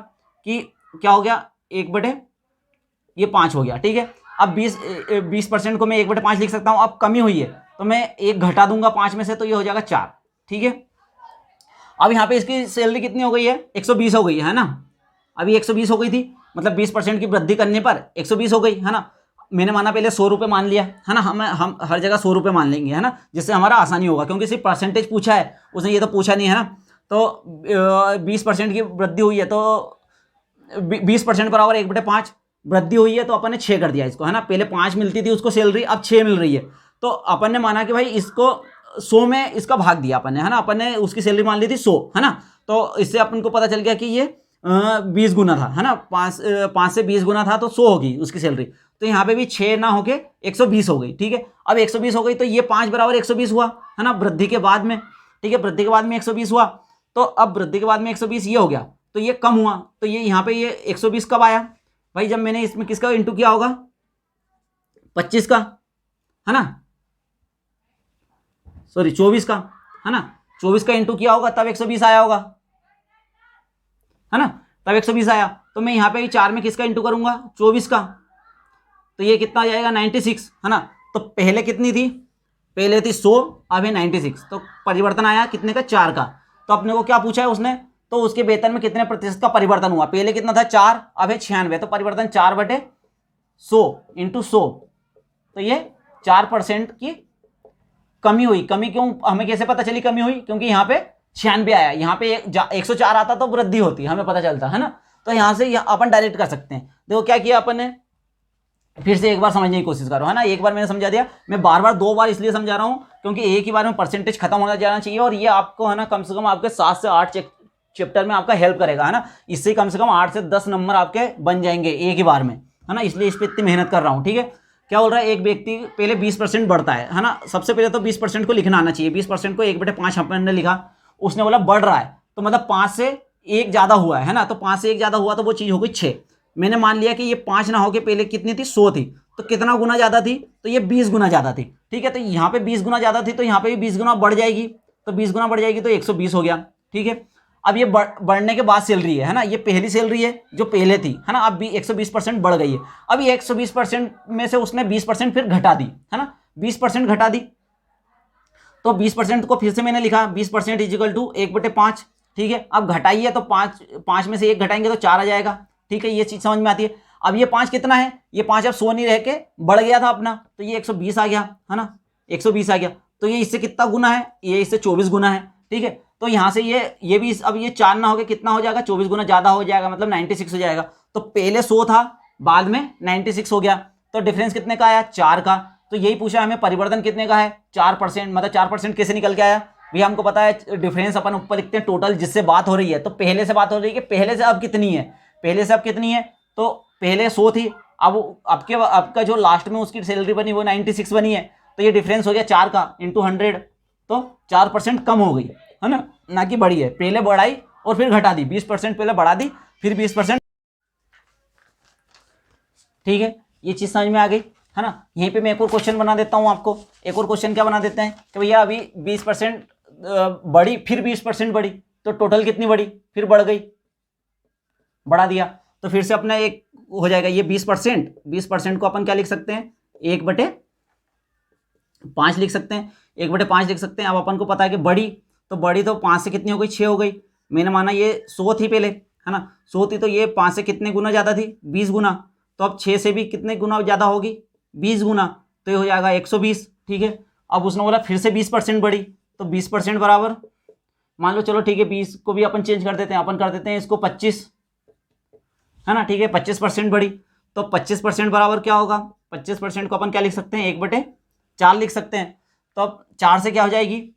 कि क्या हो गया, 1/5 हो गया, ठीक है। अब 20% को मैं 1/5 लिख सकता हूँ। अब कमी हुई है तो मैं 1 घटा दूंगा 5 में से, तो ये हो जाएगा 4, ठीक है। अब यहाँ पे इसकी सैलरी कितनी हो गई है, 120 हो गई है ना। अभी 120 हो गई थी, मतलब 20% की वृद्धि करने पर 120 हो गई, है ना। मैंने माना पहले 100 रुपये मान लिया, है ना, हम हर जगह 100 रुपये मान लेंगे, है ना, जिससे हमारा आसानी होगा, क्योंकि सिर्फ परसेंटेज पूछा है, उसने ये तो पूछा नहीं है ना। तो 20% की वृद्धि हुई है, तो 20% बराबर 1/5 वृद्धि हुई है, तो अपन ने 6 कर दिया इसको, है ना। पहले 5 मिलती थी उसको सैलरी, अब 6 मिल रही है, तो अपन ने माना कि भाई इसको 100 में इसका भाग दिया अपन ने, है ना। अपन ने उसकी सैलरी मान ली थी 100, है ना। तो इससे अपन को पता चल गया कि ये 20 गुना था, है ना, 5 से 20 गुना था, तो 100 होगी उसकी सैलरी। तो यहाँ पे भी 6 ना होके 120 हो गई, ठीक है। अब 120 हो गई, तो ये 5 बराबर 120 हुआ, है ना, वृद्धि के बाद में, ठीक है, वृद्धि के बाद में 120 हुआ। तो अब वृद्धि के बाद में 120 ये हो गया, तो ये कम हुआ, तो ये यहाँ पे ये 120 कब आया भाई, जब मैंने इसमें किसका इंटू किया होगा, 25 का, है ना, सॉरी 24 का, है ना, 24 का इंटू किया होगा, तब 120 आया होगा, है ना, तब 120 आया। तो मैं यहाँ पे 4 में किसका इंटू करूंगा, 24 का, तो ये कितना आ जाएगा, 96, है ना। तो पहले कितनी थी, पहले थी 100, अब है 96, तो परिवर्तन आया कितने का, 4 का। तो अपने को क्या पूछा है उसने, तो उसके वेतन में कितने प्रतिशत का परिवर्तन हुआ, पहले कितना था 4, अब है 96, तो परिवर्तन 4/100 इंटू 100, तो ये 4% की कमी हुई। कमी क्यों, हमें कैसे पता चली कमी हुई, क्योंकि यहाँ पे 96 आया, यहाँ पे 104 आता तो वृद्धि होती, हमें पता चलता, है ना। तो यहाँ से अपन डायरेक्ट कर सकते हैं। देखो क्या किया अपन ने, फिर से एक बार समझने की कोशिश करो, है ना। एक बार मैंने समझा दिया, मैं बार बार 2 बार इसलिए समझा रहा हूँ क्योंकि एक ही बार में परसेंटेज खत्म होना जाना चाहिए, और ये आपको, है ना, कम से कम आपके 7 से 8 चैप्टर में आपका हेल्प करेगा, है ना। इससे कम से कम 8 से 10 नंबर आपके बन जाएंगे एक ही बार में, है ना। इसलिए इस पर इतनी मेहनत कर रहा हूँ, ठीक है। क्या बोल रहा है, एक व्यक्ति पहले 20% बढ़ता है ना। सबसे पहले तो 20% को लिखना आना चाहिए। 20% को 1/5 अपन ने लिखा, उसने बोला बढ़ रहा है, तो मतलब 5 से 1 ज़्यादा हुआ है ना। तो 5 से 1 ज़्यादा हुआ तो वो चीज़ हो गई 6। मैंने मान लिया कि ये 5 ना होके पहले कितनी थी, 100 थी, तो कितना गुना ज़्यादा थी, तो ये 20 गुना ज़्यादा थी, ठीक है। तो यहाँ पे 20 गुना ज़्यादा थी, तो यहाँ पे भी 20 गुना बढ़ जाएगी, तो 20 गुना बढ़ जाएगी तो 120 हो गया, ठीक है। अब ये बढ़ने के बाद सैलरी है ना, ये पहली सैलरी है जो पहले थी, है ना। अब भी 120% बढ़ गई है। अब ये 120% में से उसने 20% फिर घटा दी, है ना, 20% घटा दी। तो 20% को फिर से मैंने लिखा 20% इजिकल टू 1/5, ठीक है। अब घटाइए तो 5 में से 1 घटाएंगे तो 4 आ जाएगा, ठीक है। ये चीज़ समझ में आती है। अब ये 5 कितना है, ये 5 अब 100 नहीं रह के बढ़ गया था अपना, तो ये 120 आ गया, है ना, 120 आ गया। तो ये इससे कितना गुना है, ये इससे 24 गुना है, ठीक है। तो यहाँ से ये भी अब ये 4 ना हो गया, कितना हो जाएगा, 24 गुना ज़्यादा हो जाएगा, मतलब 96 हो जाएगा। तो पहले 100 था, बाद में 96 हो गया, तो डिफरेंस कितने का आया, 4 का। तो यही पूछा हमें, परिवर्तन कितने का है, 4%। मतलब 4% कैसे निकल के आया भैया, हमको पता है डिफरेंस अपन ऊपर लिखते हैं टोटल जिससे बात हो रही है। तो पहले से बात हो रही है कि पहले से अब कितनी है, पहले से अब कितनी है, तो पहले 100 थी, अब आपका जो लास्ट में उसकी सैलरी बनी वो 96 बनी है। तो ये डिफरेंस हो गया 4 का इंटू 100, तो 4% कम हो गई, है ना कि बढ़ी है। पहले बढ़ाई और फिर घटा दी, 20% पहले बढ़ा दी, फिर 20%, ठीक है। ये चीज़ समझ में आ गई, है ना। यहीं पे मैं एक और क्वेश्चन बना देता हूँ आपको। एक और क्वेश्चन क्या बना देते हैं कि भैया अभी 20% बढ़ी, फिर 20% बढ़ी, तो टोटल कितनी बढ़ी, फिर बढ़ गई, बढ़ा दिया। तो फिर से अपना एक हो जाएगा ये 20% को अपन क्या लिख सकते हैं, 1/5 लिख सकते हैं, 1/5 लिख सकते हैं। अब अपन को पता है कि बढ़ी तो 5 से कितनी हो गई, 6 हो गई। मैंने माना ये 100 थी पहले, है ना, 100 थी, तो ये 5 से कितने गुना ज़्यादा थी, 20 गुना। तो अब 6 से भी कितने गुना ज़्यादा होगी, 20 गुना, तो ये हो जाएगा 120, ठीक है। अब उसने बोला फिर से 20% बढ़ी, तो 20% बराबर, मान लो चलो ठीक है, 20 को भी अपन चेंज कर देते हैं, अपन कर देते हैं इसको 25, है ना, ठीक है। 25% बढ़ी, तो 25% बराबर क्या होगा, 25% को अपन क्या लिख सकते हैं, 1/4 लिख सकते हैं। तो अब 4 से क्या हो जाएगी,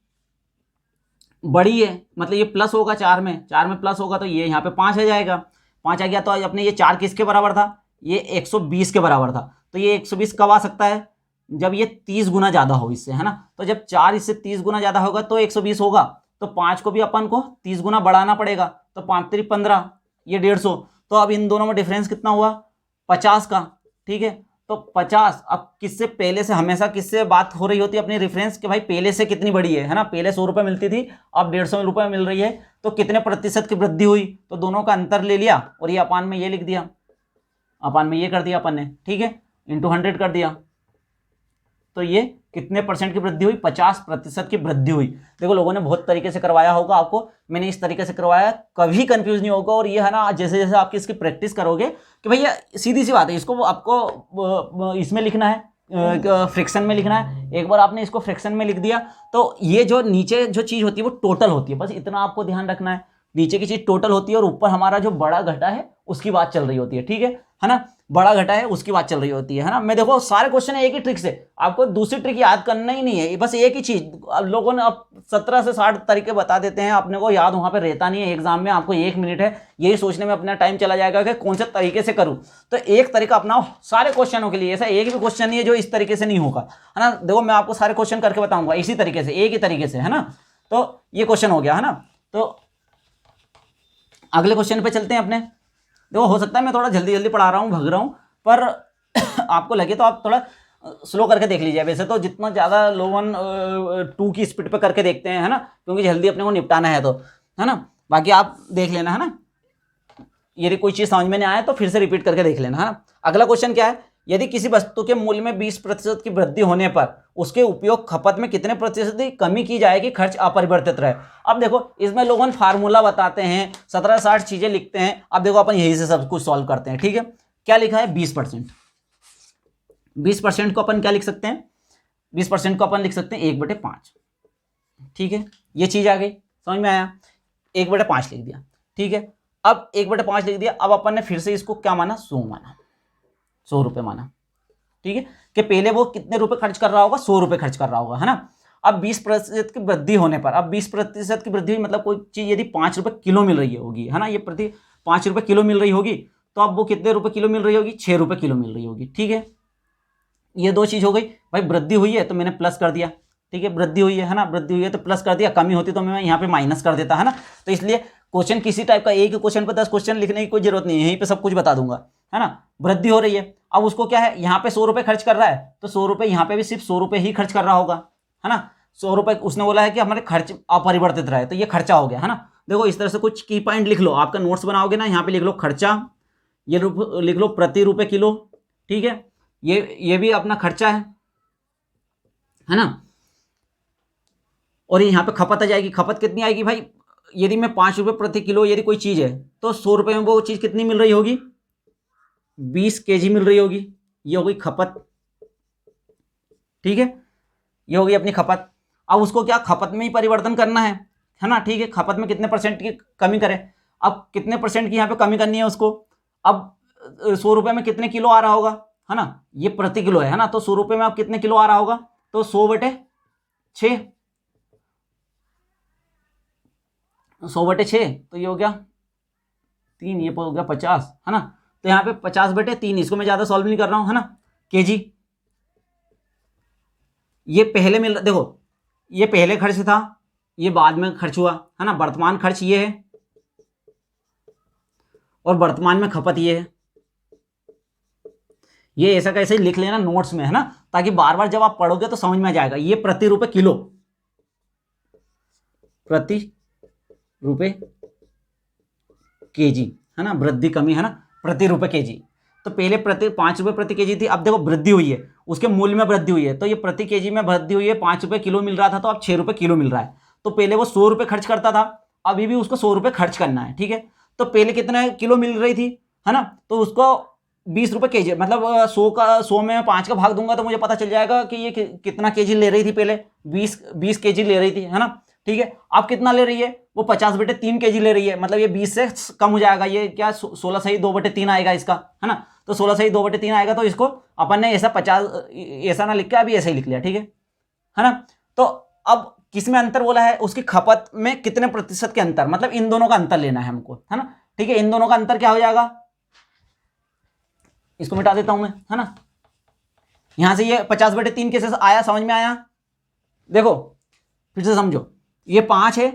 बड़ी है, मतलब ये प्लस होगा 4 में प्लस होगा, तो ये यहाँ पे 5 आ जाएगा, 5 आ गया। तो अपने ये 4 किसके बराबर था, ये 120 के बराबर था। तो ये 120 कब आ सकता है, जब ये 30 गुना ज़्यादा हो इससे, है ना। तो जब 4 इससे 30 गुना ज़्यादा होगा तो 120 होगा। तो 5 को भी अपन को 30 गुना बढ़ाना पड़ेगा, तो 5 3 15, ये 150। तो अब इन दोनों में डिफरेंस कितना हुआ, 50 का, ठीक है। तो 50, अब किससे पहले से, हमेशा किससे बात हो रही होती है अपनी रेफरेंस कि भाई पहले से कितनी बड़ी है ना। पहले 100 रुपये मिलती थी, अब 150 रुपये मिल रही है, तो कितने प्रतिशत की वृद्धि हुई। तो दोनों का अंतर ले लिया और ये अपान में ये लिख दिया, अपान में ये कर दिया अपन ने, ठीक है, इंटू 100 कर दिया। तो ये कितने परसेंट की वृद्धि हुई, 50% की वृद्धि हुई। देखो लोगों ने बहुत तरीके से करवाया होगा, आपको मैंने इस तरीके से करवाया, कभी कंफ्यूज नहीं होगा। और ये है ना, जैसे जैसे आपकी इसकी प्रैक्टिस करोगे कि भैया सीधी सी बात है, इसको आपको इसमें लिखना है, फ्रैक्शन में लिखना है। एक बार आपने इसको फ्रैक्शन में लिख दिया तो ये जो नीचे जो चीज़ होती है वो टोटल होती है, बस इतना आपको ध्यान रखना है। नीचे की चीज़ टोटल होती है और ऊपर हमारा जो बड़ा घटा है उसकी बात चल रही होती है, ठीक है ना। बड़ा घटा है उसकी बात चल रही होती है ना। मैं देखो सारे क्वेश्चन है एक ही ट्रिक से, आपको दूसरी ट्रिक याद करना ही नहीं है, बस एक ही चीज। लोगों ने अब 17 से 60 तरीके बता देते हैं, अपने को याद वहां पे रहता नहीं है। एग्जाम में आपको 1 मिनट है, यही सोचने में अपना टाइम चला जाएगा कि कौन से तरीके से करूं। तो एक तरीका अपनाओ सारे क्वेश्चनों के लिए, ऐसा एक भी क्वेश्चन नहीं है जो इस तरीके से नहीं होगा, है ना। देखो मैं आपको सारे क्वेश्चन करके बताऊंगा इसी तरीके से, एक ही तरीके से, है ना। तो ये क्वेश्चन हो गया, है ना। तो अगले क्वेश्चन पे चलते हैं अपने। देखो हो सकता है मैं थोड़ा जल्दी जल्दी पढ़ा रहा हूँ, भग रहा हूँ, पर आपको लगे तो आप थोड़ा स्लो करके देख लीजिए। वैसे तो जितना ज़्यादा लोगन 2 की स्पीड पे करके देखते हैं, है ना, क्योंकि जल्दी अपने को निपटाना है, तो है ना। बाकी आप देख लेना, है ना। यदि कोई चीज़ समझ में नहीं आए तो फिर से रिपीट करके देख लेना, है ना। अगला क्वेश्चन क्या है, यदि किसी वस्तु के मूल्य में 20% की वृद्धि होने पर उसके उपयोग खपत में कितने प्रतिशत की कमी की जाएगी, खर्च अपरिवर्तित रहे। अब देखो इसमें लोगों ने फार्मूला बताते हैं, 17-60 चीजें लिखते हैं। अब देखो अपन यही से सब कुछ सॉल्व करते हैं, ठीक है। क्या लिखा है, 20%। 20% को अपन क्या लिख सकते हैं, 20% को अपन लिख सकते हैं 1/5, ठीक है। ये चीज आ गई, समझ में आया, 1/5 लिख दिया, ठीक है। अब 1/5 लिख दिया, अब अपन ने फिर से इसको क्या माना, 100 माना, 100 रुपये माना, ठीक है। कि पहले वो कितने रुपए खर्च कर रहा होगा, 100 रुपये खर्च कर रहा होगा, है ना। अब 20% की वृद्धि होने पर, अब 20% की वृद्धि हुई मतलब कोई चीज़ यदि 5 रुपये किलो मिल रही होगी, है ना, ये प्रति 5 रुपये किलो मिल रही होगी, तो अब वो कितने रुपये किलो मिल रही होगी, 6 रुपये किलो मिल रही होगी। ठीक है, ये दो चीज़ हो गई भाई। वृद्धि हुई है तो मैंने प्लस कर दिया, ठीक है, वृद्धि हुई है ना, वृद्धि हुई है तो प्लस कर दिया, कमी होती तो मैं यहाँ पे माइनस कर देता, है ना। तो इसलिए क्वेश्चन किसी टाइप का, एक ही क्वेश्चन पर 10 क्वेश्चन लिखने की कोई जरूरत नहीं है, यहीं पे सब कुछ बता दूंगा, है ना। वृद्धि हो रही है, अब उसको क्या है, यहाँ पे 100 रुपये खर्च कर रहा है, तो 100 रुपये यहाँ पे भी सिर्फ 100 रुपये ही खर्च कर रहा होगा, है ना। 100 रुपये उसने बोला है कि हमारे खर्च अपरिवर्तित रहे, तो ये खर्चा हो गया, है ना। देखो इस तरह से कुछ की पॉइंट लिख लो, आपका नोट्स बनाओगे ना, यहाँ पे लिख लो खर्चा, ये लिख लो प्रति रुपये किलो, ठीक है, ये भी अपना खर्चा है ना। और यहाँ पे खपत आ जाएगी, खपत कितनी आएगी भाई, यदि मैं 5 रुपये प्रति किलो यदि कोई चीज़ है तो 100 रुपये में वो चीज़ कितनी मिल रही होगी, 20 केजी मिल रही होगी, ये हो गई खपत, ठीक है, ये हो गई अपनी खपत। अब उसको क्या खपत में ही परिवर्तन करना है ना, ठीक है, खपत में कितने % की कमी करें, अब कितने % की यहाँ पे कमी करनी है उसको। अब 100 रुपये में कितने किलो आ रहा होगा, है ना, ये प्रति किलो है ना, तो 100 रुपये में अब कितने किलो आ रहा होगा, तो 100/6, 100/6, तो ये हो गया 3, ये हो गया 50, है ना। तो यहाँ पे 50/3, इसको मैं ज़्यादा सॉल्व नहीं कर रहा हूँ, है ना, केजी। ये पहले मिल रहा, देखो ये पहले खर्च था, ये बाद में खर्च हुआ, है ना, वर्तमान खर्च ये है और वर्तमान में खपत ये है। ये ऐसा कैसे लिख लेना नोट्स में, है ना, ताकि बार बार जब आप पढ़ोगे तो समझ में आ जाएगा। ये प्रति रुपये किलो, प्रति रुपये केजी, है ना, वृद्धि कमी, है ना, प्रति रुपये केजी। तो पहले 5 रुपये प्रति केजी थी, अब देखो वृद्धि हुई है, उसके मूल्य में वृद्धि हुई है, तो ये प्रति केजी में वृद्धि हुई है, 5 रुपये किलो मिल रहा था तो अब 6 रुपये किलो मिल रहा है। तो पहले वो 100 रुपये खर्च करता था, अभी भी उसको 100 रुपये खर्च करना है, ठीक है। तो पहले कितने किलो मिल रही थी, है ना, तो उसको 20 रुपये केजी, मतलब 100 में 5 का भाग दूंगा तो मुझे पता चल जाएगा कि ये कितना केजी ले रही थी, पहले 20 केजी ले रही थी, है ना, ठीक है। अब कितना ले रही है, वो 50/3 केजी ले रही है, मतलब ये 20 से कम हो जाएगा, ये क्या 16 सही 2/3 आएगा इसका, है ना। तो 16 सही 2/3 आएगा, तो इसको अपन ने ऐसा 50 ऐसा ना लिख के अभी ऐसा ही लिख लिया, ठीक है ना। तो अब किस में अंतर बोला है, उसकी खपत में कितने प्रतिशत के अंतर, मतलब इन दोनों का अंतर लेना है हमको, है ना, ठीक है। इन दोनों का अंतर क्या हो जाएगा, इसको मिटा देता हूं मैं, है ना। यहां से ये 50/3 कैसे आया, समझ में आया, देखो फिर से समझो, ये 5 है,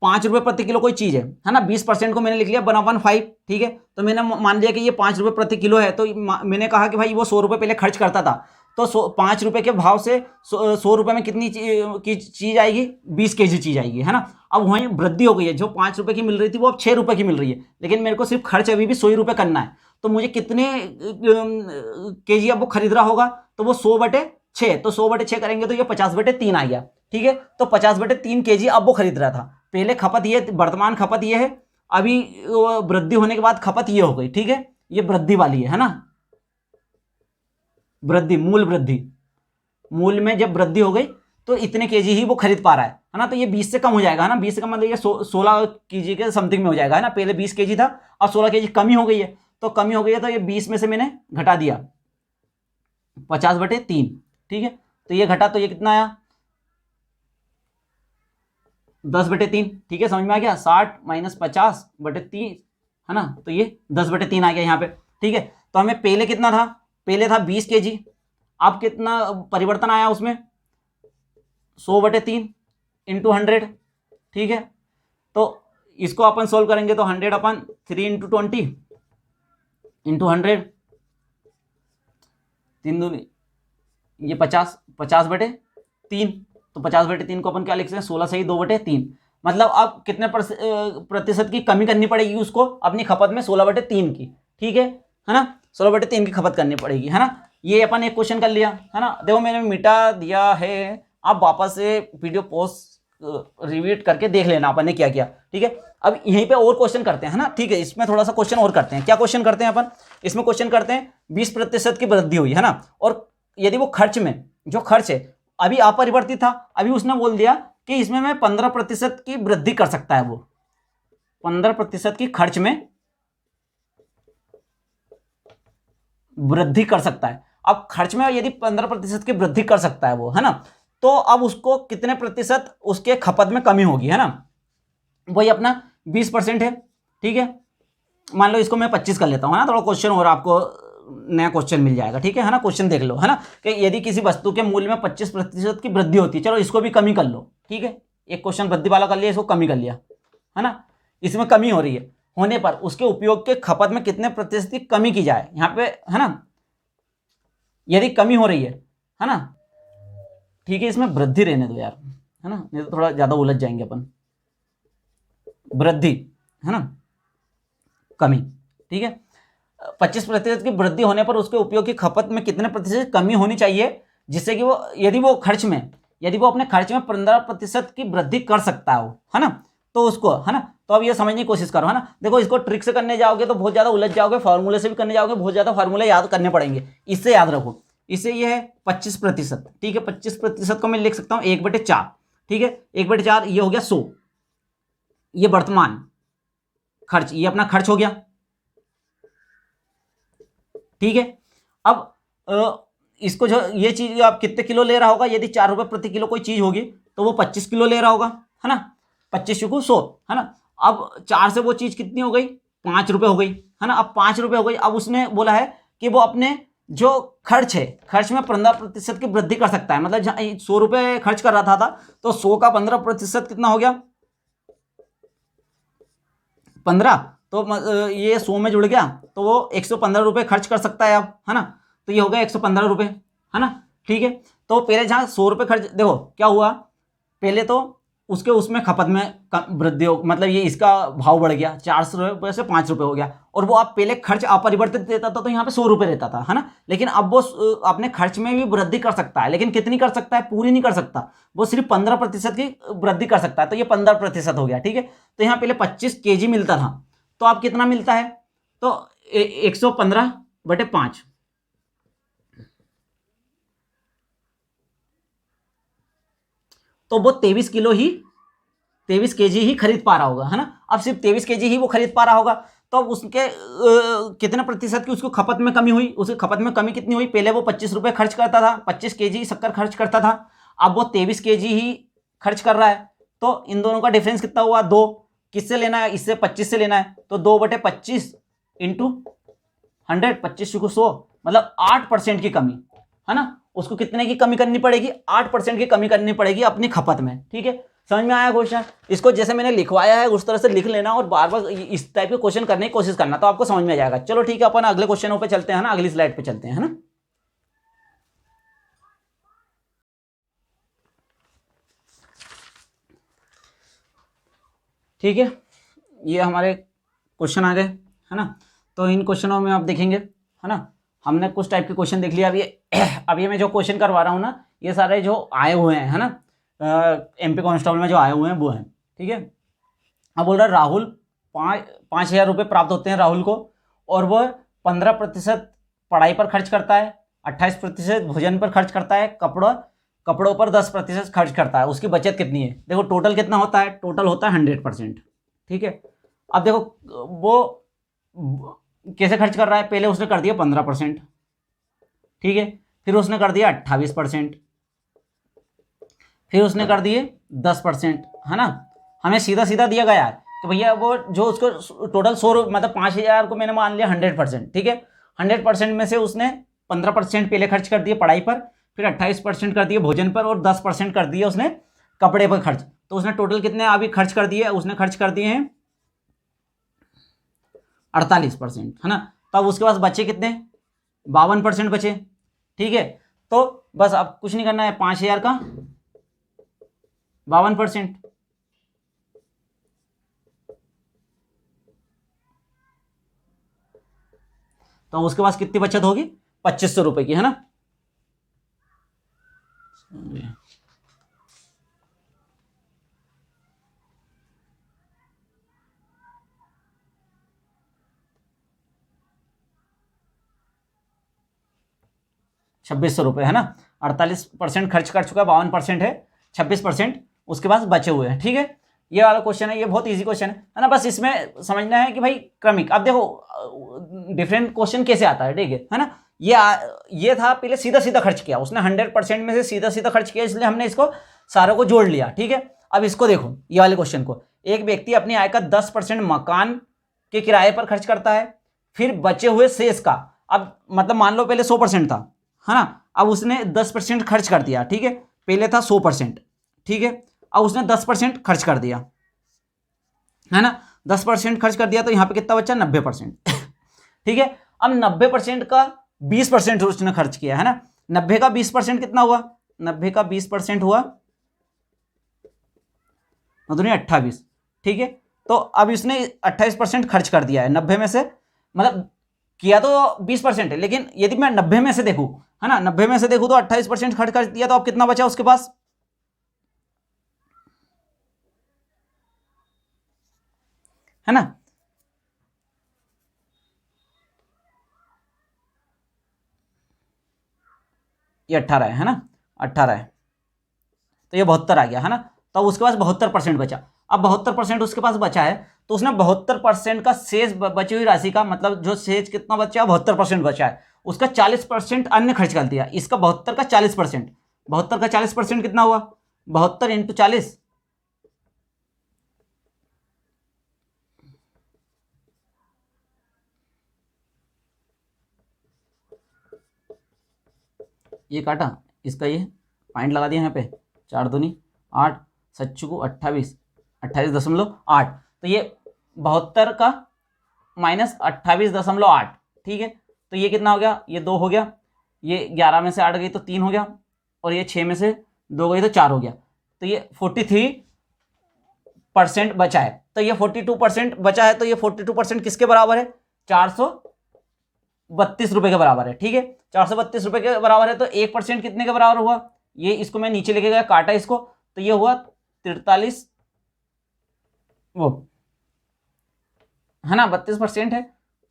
5 रुपये प्रति किलो कोई चीज़ है ना, 20% को मैंने लिख लिया 1/5, ठीक है। तो मैंने मान लिया कि ये 5 रुपये प्रति किलो है, तो मैंने कहा कि भाई वो 100 रुपये पहले खर्च करता था, तो 5 रुपये के भाव से 100 रुपये में कितनी की चीज़ आएगी, 20 केजी चीज़ आएगी, है ना। अब वहीं वृद्धि हो गई है, जो 5 रुपये की मिल रही थी वो अब 6 रुपये की मिल रही है, लेकिन मेरे को सिर्फ खर्च अभी भी 100 रुपये करना है, तो मुझे कितने केजी अब वो खरीद रहा होगा, तो वो 100/6, तो 100/6 करेंगे तो ये 50/3 आ गया, ठीक है। तो 50/3 केजी अब वो खरीद रहा था, पहले खपत ये, वर्तमान खपत ये है, अभी वृद्धि होने के बाद खपत ये हो गई, ठीक है, ये वृद्धि वाली है ना, वृद्धि, मूल वृद्धि, मूल में जब वृद्धि हो गई तो इतने केजी ही वो खरीद पा रहा है ना। तो ये 20 से कम हो जाएगा, है ना, 20 से कम मतलब ये 16 केजी के समथिंग में हो जाएगा, है ना। पहले 20 केजी था, अब 16 केजी कमी हो गई है, तो कमी हो गई है, तो ये 20 में से मैंने घटा दिया 50/3, ठीक है। तो ये घटा, तो ये कितना आया 10/3, ठीक है, समझ में आ गया, 60 - 50/3, है ना, तो ये 10/3 आ गया यहाँ पे, ठीक है। तो हमें पहले कितना था, पहले था 20 केजी, अब कितना परिवर्तन आया उसमें, 100/3 × 100, ठीक है। तो इसको अपन सोल्व करेंगे तो 100/3 × 20 × 100, 3 दूनी ये 50/3, तो 50/3 को अपन क्या लिख सकते हैं, 16 सही 2/3, मतलब अब कितने प्रतिशत की कमी करनी पड़ेगी उसको अपनी खपत में, 16/3 की, ठीक है ना, 16/3 की खपत करनी पड़ेगी, है ना। ये अपन एक क्वेश्चन कर लिया, है ना। देखो मैंने मिटा दिया है, आप वापस से वीडियो पोस्ट रिवीट करके देख लेना अपन ने क्या किया, ठीक है। अब यहीं पे और क्वेश्चन करते हैं, है ना, ठीक है। इसमें थोड़ा सा क्वेश्चन और करते हैं, क्या क्वेश्चन करते हैं अपन, इसमें क्वेश्चन करते हैं 20% की वृद्धि हुई, है ना, और यदि वो खर्च में, जो खर्च है अभी अपरिवर्तित था, अभी उसने बोल दिया कि इसमें मैं 15% की वृद्धि कर सकता है, वो 15% की खर्च में वृद्धि कर सकता है। अब खर्च में यदि 15% की वृद्धि कर सकता है वो, है ना, तो अब उसको कितने प्रतिशत उसके खपत में कमी होगी, है ना। वही अपना 20% है, ठीक है। मान लो इसको मैं 25 कर लेता हूँ, है ना, थोड़ा क्वेश्चन और आपको नया क्वेश्चन मिल जाएगा, ठीक है ना। क्वेश्चन देख लो, है ना, कि यदि किसी वस्तु के मूल्य में 25% की वृद्धि होती है, चलो इसको भी कमी कर लो, ठीक है। एक क्वेश्चन वृद्धि वाला कर लिया, इसको कमी कर लिया, है ना। इसमें कमी हो रही है, होने पर उसके उपयोग के खपत में कितने प्रतिशत की कमी की जाए, यहाँ पे, है ना। यदि कमी हो रही है ना, ठीक है। इसमें वृद्धि रहने दो यार, है ना, नहीं तो थोड़ा ज्यादा उलझ जाएंगे अपन। वृद्धि, है ना, कमी, ठीक है। 25% की वृद्धि होने पर उसके उपयोग की खपत में कितने प्रतिशत कमी होनी चाहिए, जिससे कि वो यदि वो अपने खर्च में 15% की वृद्धि कर सकता है ना, तो उसको, है ना। तो अब ये समझने की कोशिश करो, है ना। देखो इसको ट्रिक से करने जाओगे तो बहुत ज्यादा उलझ जाओगे, फार्मूले से भी करने जाओगे बहुत ज्यादा फार्मूले याद करने पड़ेंगे। इससे याद रखो, इससे ये है 25%, ठीक है। 25% को मैं लिख सकता हूँ 1/4, ठीक है। 1/4 ये हो गया 100, ये वर्तमान खर्च, ये अपना खर्च हो गया, ठीक है। अब इसको जो ये चीज आप कितने किलो ले रहा होगा, यदि 4 रुपए प्रति किलो कोई चीज होगी तो वो 25 किलो ले रहा होगा, है ना। 25 को 100, है ना। अब 4 से वो चीज कितनी हो गई, 5 रुपए हो गई, है ना। अब 5 रुपए हो गई, अब उसने बोला है कि वो अपने जो खर्च है, खर्च में 15% की वृद्धि कर सकता है। मतलब 100 रुपए खर्च कर रहा था तो 100 का 15% कितना हो गया, 15। तो ये 100 में जुड़ गया तो वो 115 रुपये खर्च कर सकता है अब, है ना। तो ये हो गया 115 रुपये, है ना, ठीक है। तो पहले जहाँ 100 रुपये खर्च, देखो क्या हुआ, पहले तो उसके उसमें खपत में वृद्धि हो, मतलब ये इसका भाव बढ़ गया, 400 रुपये से 5 रुपये हो गया। और वो आप पहले खर्च अपरिवर्तित देता था तो यहाँ पे 100 रुपये रहता था, है ना। लेकिन अब वो अपने खर्च में भी वृद्धि कर सकता है, लेकिन कितनी कर सकता है, पूरी नहीं कर सकता, वो सिर्फ 15% की वृद्धि कर सकता है। तो ये 15% हो गया, ठीक है। तो यहाँ पहले 25 kg मिलता था, तो अब कितना मिलता है, तो 115/5, तो वो 23 kg ही खरीद पा रहा होगा, है ना। अब सिर्फ 23 kg ही वो खरीद पा रहा होगा, तो अब उसके कितने प्रतिशत की उसको खपत में कमी हुई, उसकी खपत में कमी कितनी हुई, पहले वो 25 रुपये खर्च करता था, 25 kg शक्कर खर्च करता था, अब वो 23 kg ही खर्च कर रहा है। तो इन दोनों का डिफरेंस कितना हुआ, 2। किससे लेना है, इससे 25 से लेना है, तो 2/25 इंटू 100, 25 को 100, मतलब 8% की कमी, है ना। उसको कितने की कमी करनी पड़ेगी, 8% की कमी करनी पड़ेगी अपनी खपत में, ठीक है। समझ में आया क्वेश्चन, इसको जैसे मैंने लिखवाया है उस तरह से लिख लेना और बार बार इस टाइप के क्वेश्चन करने की कोशिश करना, तो आपको समझ में आ जाएगा। चलो ठीक है, अपन अगले क्वेश्चनों पे चलते हैं ना, अगली स्लाइड पे चलते हैं, है ना। ठीक है, ये हमारे क्वेश्चन आ गए, है ना। तो इन क्वेश्चनों में आप देखेंगे, है ना, हमने कुछ टाइप के क्वेश्चन देख लिया। अब ये मैं जो क्वेश्चन करवा रहा हूँ ना, ये सारे जो आए हुए हैं, है ना, MP कांस्टेबल में जो आए हुए हैं वो हैं, ठीक है। अब बोल रहा है राहुल 5,000 रुपये प्राप्त होते हैं राहुल को, और वह 15% पढ़ाई पर खर्च करता है, 28% भोजन पर खर्च करता है, कपड़ों पर 10% खर्च करता है। उसकी बचत कितनी है, देखो टोटल कितना होता है, टोटल होता है 100%, ठीक है। अब देखो वो कैसे खर्च कर रहा है, पहले उसने कर दिया 15%, ठीक है, फिर उसने कर दिया 28%, फिर उसने कर दिए 10%, है ना। हमें सीधा सीधा दिया गया है तो भैया वो जो उसको टोटल 100 मतलब 5,000 को मैंने मान लिया 100%, ठीक है। 100% में से उसने 15% पहले खर्च कर दिए पढ़ाई पर, फिर 28% कर दिए भोजन पर, और 10% कर दिए उसने कपड़े पर खर्च। तो उसने टोटल कितने अभी खर्च कर दिए, उसने खर्च कर दिए हैं 48%, है ना। तब उसके पास बचे कितने, 52% बचे, ठीक है। तो बस अब कुछ नहीं करना है, 5,000 का 52%, तो उसके पास कितनी बचत होगी, 2,500 रुपए की, है ना। 2,600 रुपये, है ना। 48% खर्च कर चुका है, 52% है, 26% उसके पास बचे हुए हैं, ठीक है। ये वाला क्वेश्चन है, ये बहुत इजी क्वेश्चन है ना। बस इसमें समझना है कि भाई क्रमिक, अब देखो डिफरेंट क्वेश्चन कैसे आता है, ठीक है ना, ये था पहले सीधा सीधा खर्च किया उसने, 100% में से सीधा सीधा खर्च किया, इसलिए हमने इसको सारों को जोड़ लिया। ठीक है, अब इसको देखो, ये वाले क्वेश्चन को, एक व्यक्ति अपनी आय का 10% मकान के किराए पर खर्च करता है, फिर बचे हुए शेष का, अब मतलब मान लो पहले 100% था, है ना, अब उसने 10% खर्च कर दिया। ठीक है, पहले था 100%, ठीक है, अब उसने 10% खर्च कर दिया, है ना, 10% खर्च कर दिया, तो यहाँ पे कितना बचा, 90%। ठीक है, अब 90% का 20% उसने खर्च किया, है ना, 90 का 20% कितना हुआ, 90 का 20% हुआ दुनिया 28। ठीक है, तो अब इसने 28% खर्च कर दिया है 90 में से, मतलब किया तो 20% है, लेकिन यदि मैं 90 में से देखूं, है ना, 90 में से देखूं तो 28% खर्च कर दिया, तो अब कितना बचा उसके पास, है ना, ये 18 है ना, 18 है, तो ये 72 आ गया, है ना, तो उसके पास 72% बचा। अब 72% उसके पास बचा है, तो उसने 72% का शेष बची हुई राशि का, मतलब जो शेष कितना बचा, 72% बचा है, उसका 40% अन्य खर्च कर दिया। इसका 72 का 40%, 72 का 40% कितना हुआ, 72 इंटू 40, ये काटा, इसका ये पॉइंट लगा दिया यहाँ पे, 4 दूनी 8, सच्चू को 28, 28.8, तो ये 72 का माइनस 28.8। ठीक है, तो ये कितना हो गया, ये 2 हो गया, ये 11 में से 8 गई तो 3 हो गया, और ये 6 में से 2 गई तो 4 हो गया, तो ये 43% बचा है। तो ये 42% बचा है, तो ये 42% किसके बराबर है, 432 रुपए के बराबर है। ठीक है, 432 रुपए के बराबर है, तो 1% कितने के बराबर हुआ, ये इसको मैं नीचे लेके गया, काटा इसको, तो ये हुआ 43, वो है ना, 32% है,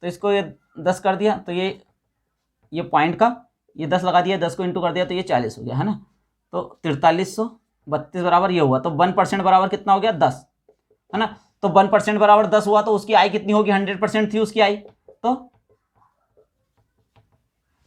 तो इसको ये 10 कर दिया, तो ये पॉइंट का ये 10 लगा दिया, 10 को इंटू कर दिया, तो ये 40 हो गया, है ना, तो 4332 बराबर ये हुआ, तो 1% बराबर कितना हो गया, 10, है ना, तो 1% बराबर 10 हुआ, तो उसकी आय कितनी होगी, 100% थी उसकी आय, तो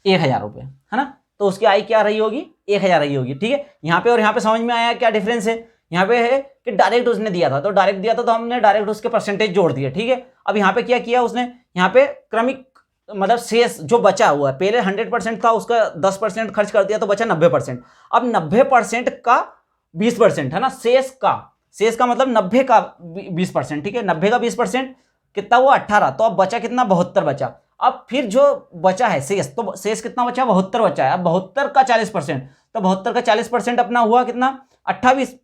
1000 रुपये, है ना, तो उसकी आय क्या रही होगी, 1000 रही होगी। ठीक है, यहाँ पे और यहाँ पे समझ में आया क्या डिफरेंस है, यहाँ पे है कि डायरेक्ट उसने दिया था, तो डायरेक्ट दिया था तो हमने डायरेक्ट उसके परसेंटेज जोड़ दिए। ठीक है, अब यहाँ पे क्या किया उसने, यहाँ पे क्रमिक, मतलब शेष जो बचा हुआ है, पहले 100% था, उसका 10% खर्च कर दिया तो बचा 90%। अब 90% का 20%, है ना, शेष का मतलब 90 का 20%। ठीक है, 90 का 20% कितना हुआ, 18, तो अब बचा कितना, 72 बचा। अब फिर जो बचा है शेष, तो शेष कितना बचा, 72 बचा है। अब 72 का 40%, तो 72 का 40% अपना हुआ कितना, 28,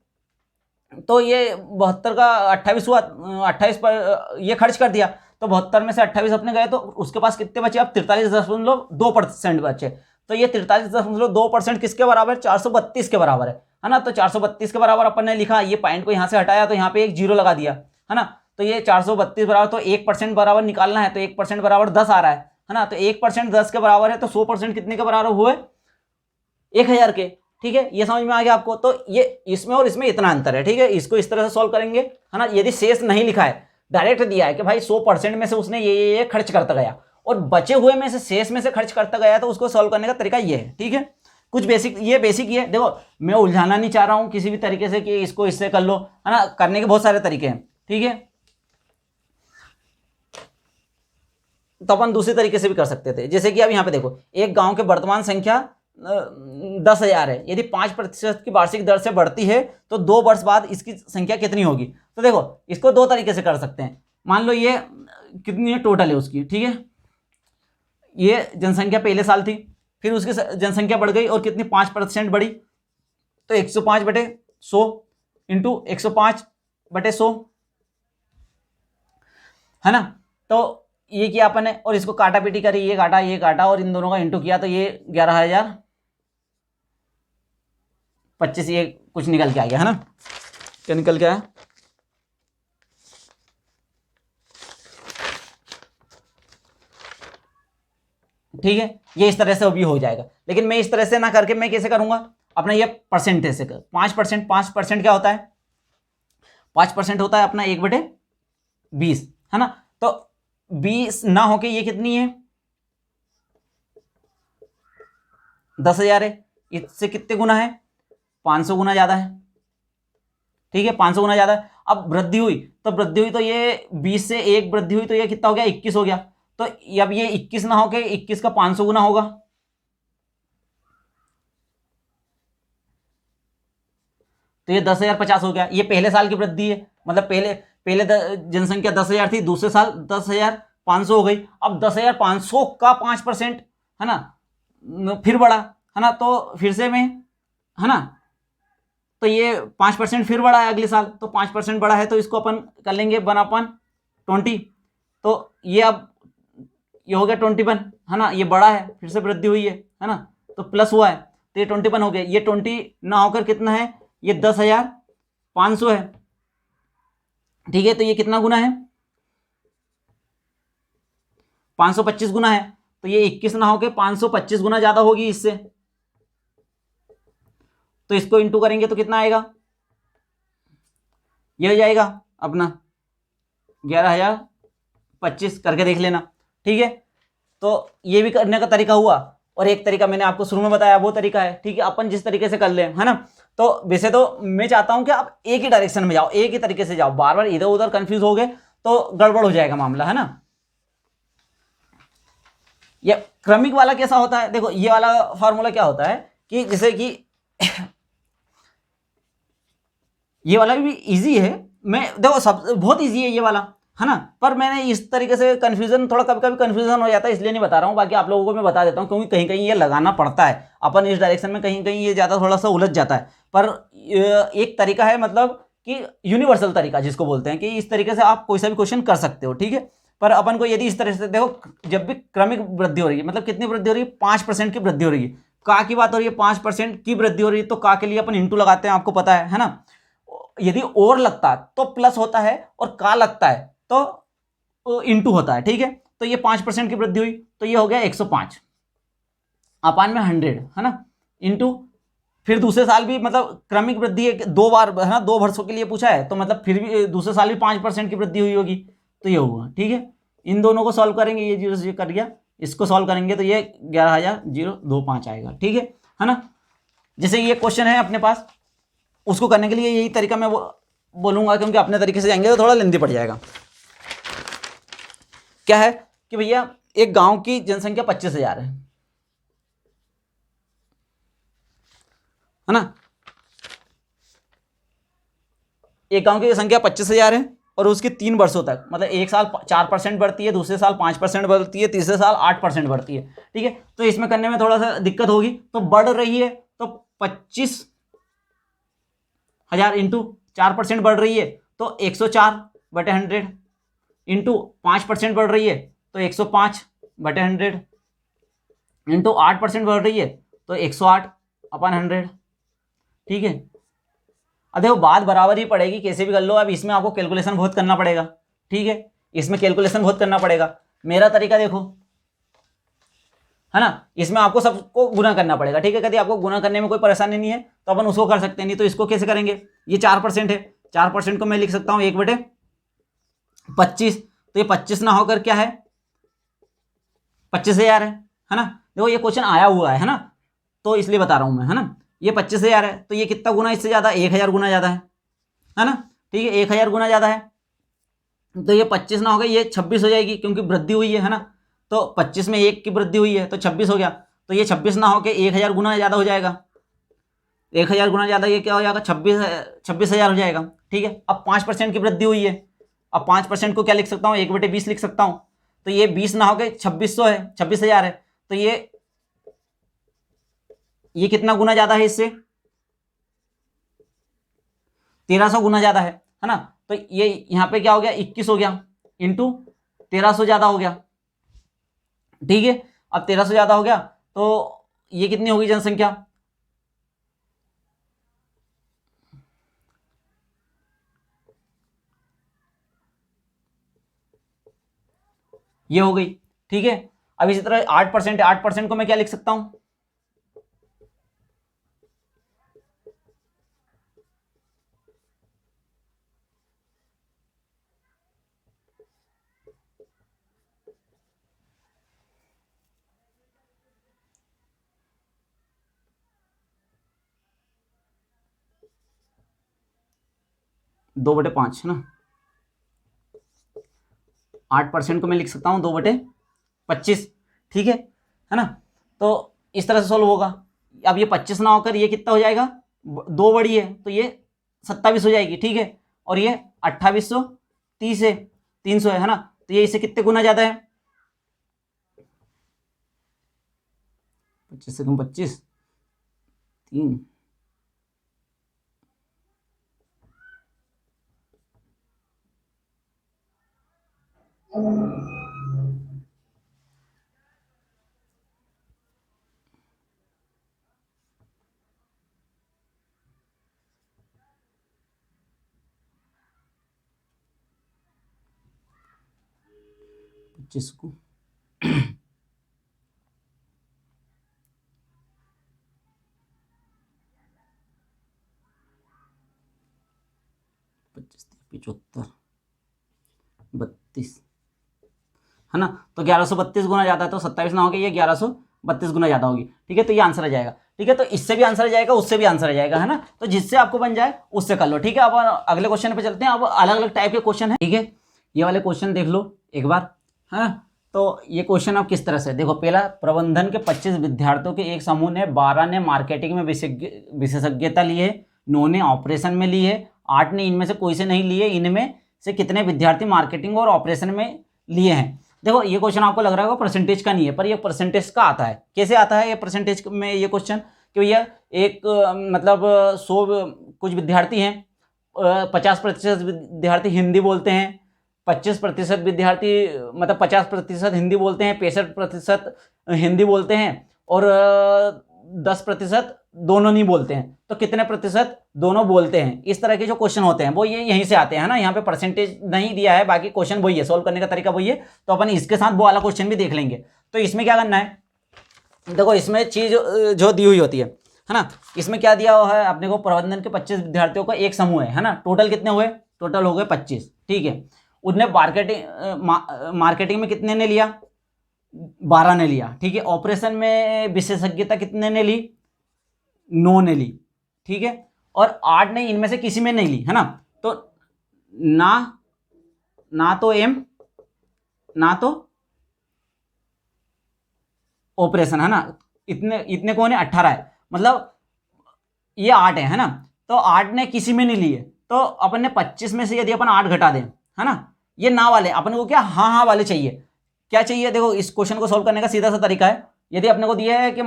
तो ये 72 का 28 हुआ, 28 पर ये खर्च कर दिया, तो 72 में से 28 अपने गए, तो उसके पास कितने बचे, अब 43.2% बचे, तो ये 43.2% किसके बराबर, 432 के बराबर है ना, तो 432 के बराबर अपन ने लिखा, ये पॉइंट को यहाँ से हटाया, तो यहाँ पे एक जीरो लगा दिया, है ना, तो ये 432 बराबर, तो 1% बराबर निकालना है, तो 1% बराबर 10 आ रहा है ना, तो 1% 10 के बराबर है, तो 100% कितने के बराबर हुए, 1000 के। ठीक है, ये समझ में आ गया आपको, तो ये इसमें और इसमें इतना अंतर है। ठीक है, इसको इस तरह से सॉल्व करेंगे, है ना, यदि शेष नहीं लिखा है, डायरेक्ट दिया है कि भाई 100% में से उसने ये खर्च करता गया, और बचे हुए में से शेष में से खर्च करता गया, तो उसको सॉल्व करने का तरीका ये है। ठीक है, कुछ बेसिक ये है, देखो मैं उलझाना नहीं चाह रहा हूं किसी भी तरीके से कि इसको इससे कर लो, है ना, करने के बहुत सारे तरीके हैं। ठीक है, तो अपन दूसरे तरीके से भी कर सकते थे, जैसे कि अब यहाँ पे देखो, एक गांव के वर्तमान संख्या 10,000 है, यदि 5% की वार्षिक दर से बढ़ती है, तो 2 वर्ष बाद इसकी संख्या कितनी होगी। तो देखो, इसको 2 तरीके से कर सकते हैं। मान लो ये कितनी है टोटल है उसकी, ठीक है, ये जनसंख्या पहले साल थी, फिर उसकी जनसंख्या बढ़ गई और कितनी 5% बढ़ी, तो 105/100 इंटू 105/100, है ना, तो ये किया अपन ने, और इसको काटा पीटी करी, ये काटा और इन दोनों का इंटू किया, तो ये 11,025 ये कुछ निकल के आ गया, है ना, क्या निकल के आया, ठीक है, ये इस तरह से भी हो जाएगा। लेकिन मैं इस तरह से ना करके मैं कैसे करूंगा, अपना ये परसेंटेज से कर, 5% क्या होता है, 5% होता है अपना 1/20, है ना, तो 20 ना होके ये कितनी है, 10,000 है, इससे कितने गुना है, 500 गुना ज्यादा है, ठीक है, 500 गुना ज्यादा है। अब वृद्धि हुई तो ये 20 से 1 वृद्धि हुई तो ये कितना हो गया, 21 हो गया। तो अब ये 21 ना होके 21 का 500 गुना होगा, तो ये 10,050 हो गया। ये पहले साल की वृद्धि है, मतलब पहले पहले जनसंख्या 10,000 थी, दूसरे साल 10,500 हो गई। अब 10,500 का 5%, है ना, फिर बढ़ा, है ना, तो फिर से में, है ना, तो ये 5% फिर बढ़ा है अगले साल, तो 5% बढ़ा है तो इसको अपन कर लेंगे 1/20। तो ये अब ये हो गया 21, है ना, ये बड़ा है, फिर से वृद्धि हुई है ना, तो प्लस हुआ है, तो ये 21 हो गया। ये 20 ना होकर कितना है, ये 10,500 है, ठीक है। तो ये कितना गुना है, 525 गुना है। तो ये 21 ना होकर 525 गुना ज्यादा होगी इससे, तो इसको इंटू करेंगे तो कितना आएगा, ये हो जाएगा अपना 11,025 करके देख लेना, ठीक है। तो ये भी करने का तरीका हुआ, और एक तरीका मैंने आपको शुरू में बताया वो तरीका है, ठीक है, अपन जिस तरीके से कर ले, है ना। तो वैसे तो मैं चाहता हूं कि आप एक ही डायरेक्शन में जाओ, एक ही तरीके से जाओ, बार बार इधर उधर कंफ्यूज हो गए तो गड़बड़ हो जाएगा मामला, है ना। ये क्रमिक वाला कैसा होता है, देखो ये वाला फॉर्मूला क्या होता है कि जैसे कि ये वाला भी इजी है, मैं देखो सब बहुत इजी है ये वाला, है ना, पर मैंने इस तरीके से कंफ्यूजन, थोड़ा कभी कभी कंफ्यूजन हो जाता है, इसलिए नहीं बता रहा हूँ। बाकी आप लोगों को मैं बता देता हूँ, क्योंकि कहीं कहीं ये लगाना पड़ता है अपन इस डायरेक्शन में, कहीं कहीं ये ज़्यादा थोड़ा सा उलझ जाता है। पर एक तरीका है, मतलब कि यूनिवर्सल तरीका जिसको बोलते हैं, कि इस तरीके से आप कोई सा भी क्वेश्चन कर सकते हो, ठीक है। पर अपन को यदि इस तरह से देखो, जब भी क्रमिक वृद्धि हो रही है, मतलब कितनी वृद्धि हो रही है, 5% की वृद्धि हो रही है, का की बात हो रही है, 5% की वृद्धि हो रही है, तो का के लिए अपन इंटू लगाते हैं, आपको पता है ना। यदि और लगता है तो प्लस होता है, और का लगता है तो इंटू होता है, ठीक है। तो ये 5% की वृद्धि हुई तो ये हो गया 105 अपान में 100, है ना, इंटू फिर दूसरे साल भी, मतलब क्रमिक वृद्धि है, 2 बार, है ना, 2 वर्षों के लिए पूछा है, तो मतलब फिर भी दूसरे साल भी 5% की वृद्धि हुई होगी, तो ये हुआ, ठीक है। इन दोनों को सॉल्व करेंगे, ये 0 से कर गया, इसको सॉल्व करेंगे तो ये 11,025 आएगा, ठीक है ना। जैसे ये क्वेश्चन है अपने पास, उसको करने के लिए यही तरीका मैं बोलूंगा, क्योंकि अपने तरीके से जाएंगे तो थोड़ा लेंदी पड़ जाएगा। क्या है कि भैया एक गांव की जनसंख्या 25,000 है ना, एक गांव की संख्या 25,000 है, और उसकी 3 वर्षों तक, मतलब एक साल 4% बढ़ती है, दूसरे साल 5% बढ़ती है, तीसरे साल 8% बढ़ती है, ठीक है। तो इसमें करने में थोड़ा सा दिक्कत होगी, तो बढ़ रही है तो 25,000 इंटू 4% बढ़ रही है तो 104/100, इंटू 5% बढ़ रही है तो 105/100, इंटू 8% बढ़ रही है तो 108/100, ठीक है। अब देखो बात बराबर ही पड़ेगी, कैसे भी कर लो। अब इसमें आपको कैलकुलेशन बहुत करना पड़ेगा, ठीक है, इसमें कैलकुलेशन बहुत करना पड़ेगा। मेरा तरीका देखो, है ना, इसमें आपको सबको गुना करना पड़ेगा, ठीक है। यदि आपको गुना करने में कोई परेशानी नहीं है तो अपन उसको कर सकते हैं, नहीं तो इसको कैसे करेंगे। ये 4% है, 4% को मैं लिख सकता हूँ 1/25, तो ये 25 ना होकर क्या है, 25,000 है ना। देखो ये क्वेश्चन आया हुआ है ना, तो इसलिए बता रहा हूं मैं, है ना। ये 25,000 है, तो ये कितना गुना इससे ज्यादा, 1,000 गुना ज्यादा है ना, ठीक है, 1,000 गुना ज्यादा है। तो ये 25 ना होगा, ये 26 हो जाएगी, क्योंकि वृद्धि हुई है ना। तो 25 में 1 की वृद्धि हुई है तो 26 हो गया, तो ये 26 ना होकर 1,000 गुना ज्यादा हो जाएगा, 1,000 गुना ज्यादा, ये क्या हो जाएगा, 26,000 हो जाएगा, ठीक है। अब 5% की वृद्धि हुई है, अब 5% को क्या लिख सकता हूँ, 1/20 लिख सकता हूँ, तो ये 20 ना होकर 2600 है, 26,000 है, तो ये कितना गुना ज्यादा है इससे, 1,300 गुना ज्यादा है ना। तो ये यहां पे क्या हो गया, 21 हो गया, इंटू 1,300 ज्यादा हो गया, ठीक है। अब 1,300 ज्यादा हो गया तो ये कितनी होगी जनसंख्या, ये हो गई, ठीक है। अब इसी तरह 8% 8% को मैं क्या लिख सकता हूं, 2/5 है ना, 8% को मैं लिख सकता हूँ 2/25, ठीक है ना। तो इस तरह से सोल्व होगा। अब ये 25 ना होकर ये कितना हो जाएगा, 2 बड़ी है तो ये 27 हो जाएगी, ठीक है। और ये 2830 है, 300 है ना, तो ये इससे कितने गुना ज़्यादा है, 25 से कम 25, 3, को 75, 32 है ना। तो 1132 गुना ज़्यादा है, तो 27 ना होगी, ये 1132 गुना ज़्यादा होगी, ठीक है। तो ये आंसर आ जाएगा, ठीक है। तो इससे भी आंसर आ जाएगा, उससे भी आंसर आ जाएगा, है ना। तो जिससे आपको बन जाए उससे कर लो, ठीक है। अब अगले क्वेश्चन पे चलते हैं। अब अलग अलग टाइप के क्वेश्चन है, ठीक है। ये वाले क्वेश्चन देख लो एक बार, है ना। तो ये क्वेश्चन अब किस तरह से देखो, पहला, प्रबंधन के 25 विद्यार्थियों के एक समूह ने 12 ने मार्केटिंग में विशेषज्ञता ली है, 9 ने ऑपरेशन में ली है, 8 ने इनमें से कोई से नहीं लिए। इनमें से कितने विद्यार्थी मार्केटिंग और ऑपरेशन में लिए हैं। देखो ये क्वेश्चन आपको लग रहा होगा परसेंटेज का नहीं है, पर ये परसेंटेज का आता है। कैसे आता है ये परसेंटेज में ये क्वेश्चन, कि भैया एक मतलब 100 कुछ विद्यार्थी हैं, 50% विद्यार्थी हिंदी बोलते हैं, 25% विद्यार्थी मतलब 50% हिंदी बोलते हैं, 65% हिंदी बोलते हैं, और 10% दोनों नहीं बोलते हैं। तो कितने प्रतिशत दोनों बोलते हैं। इस तरह के जो क्वेश्चन होते हैं वो ये यहीं से आते हैं ना। यहाँ पे परसेंटेज नहीं दिया है, बाकी क्वेश्चन वही है, सोल्व करने का तरीका वही है। तो अपन इसके साथ वो वाला क्वेश्चन भी देख लेंगे। तो इसमें क्या करना है, देखो इसमें चीज जो दी हुई होती है ना। इसमें क्या दिया हुआ है अपने को, प्रबंधन के 25 विद्यार्थियों का एक समूह है ना। टोटल कितने हुए, टोटल हो गए 25, ठीक है। उनने मार्केटिंग में कितने ने लिया, 12 ने लिया, ठीक है। ऑपरेशन में विशेषज्ञता कितने ने ली, 9 ने ली, ठीक है। और 8 ने इनमें से किसी में नहीं ली, है ना। तो ना तो एम ना तो ऑपरेशन, है ना। इतने कौन है, 18 है, मतलब ये 8 है ना। तो 8 ने किसी में नहीं लिए, तो अपन ने 25 में से यदि अपन 8 घटा दें, है ना, ये ना वाले अपन को क्या हाँ हाँ वाले चाहिए। क्या चाहिए, देखो इस क्वेश्चन को सोल्व करने का सीधा सा तरीका है। यदि अपने को दिया है कि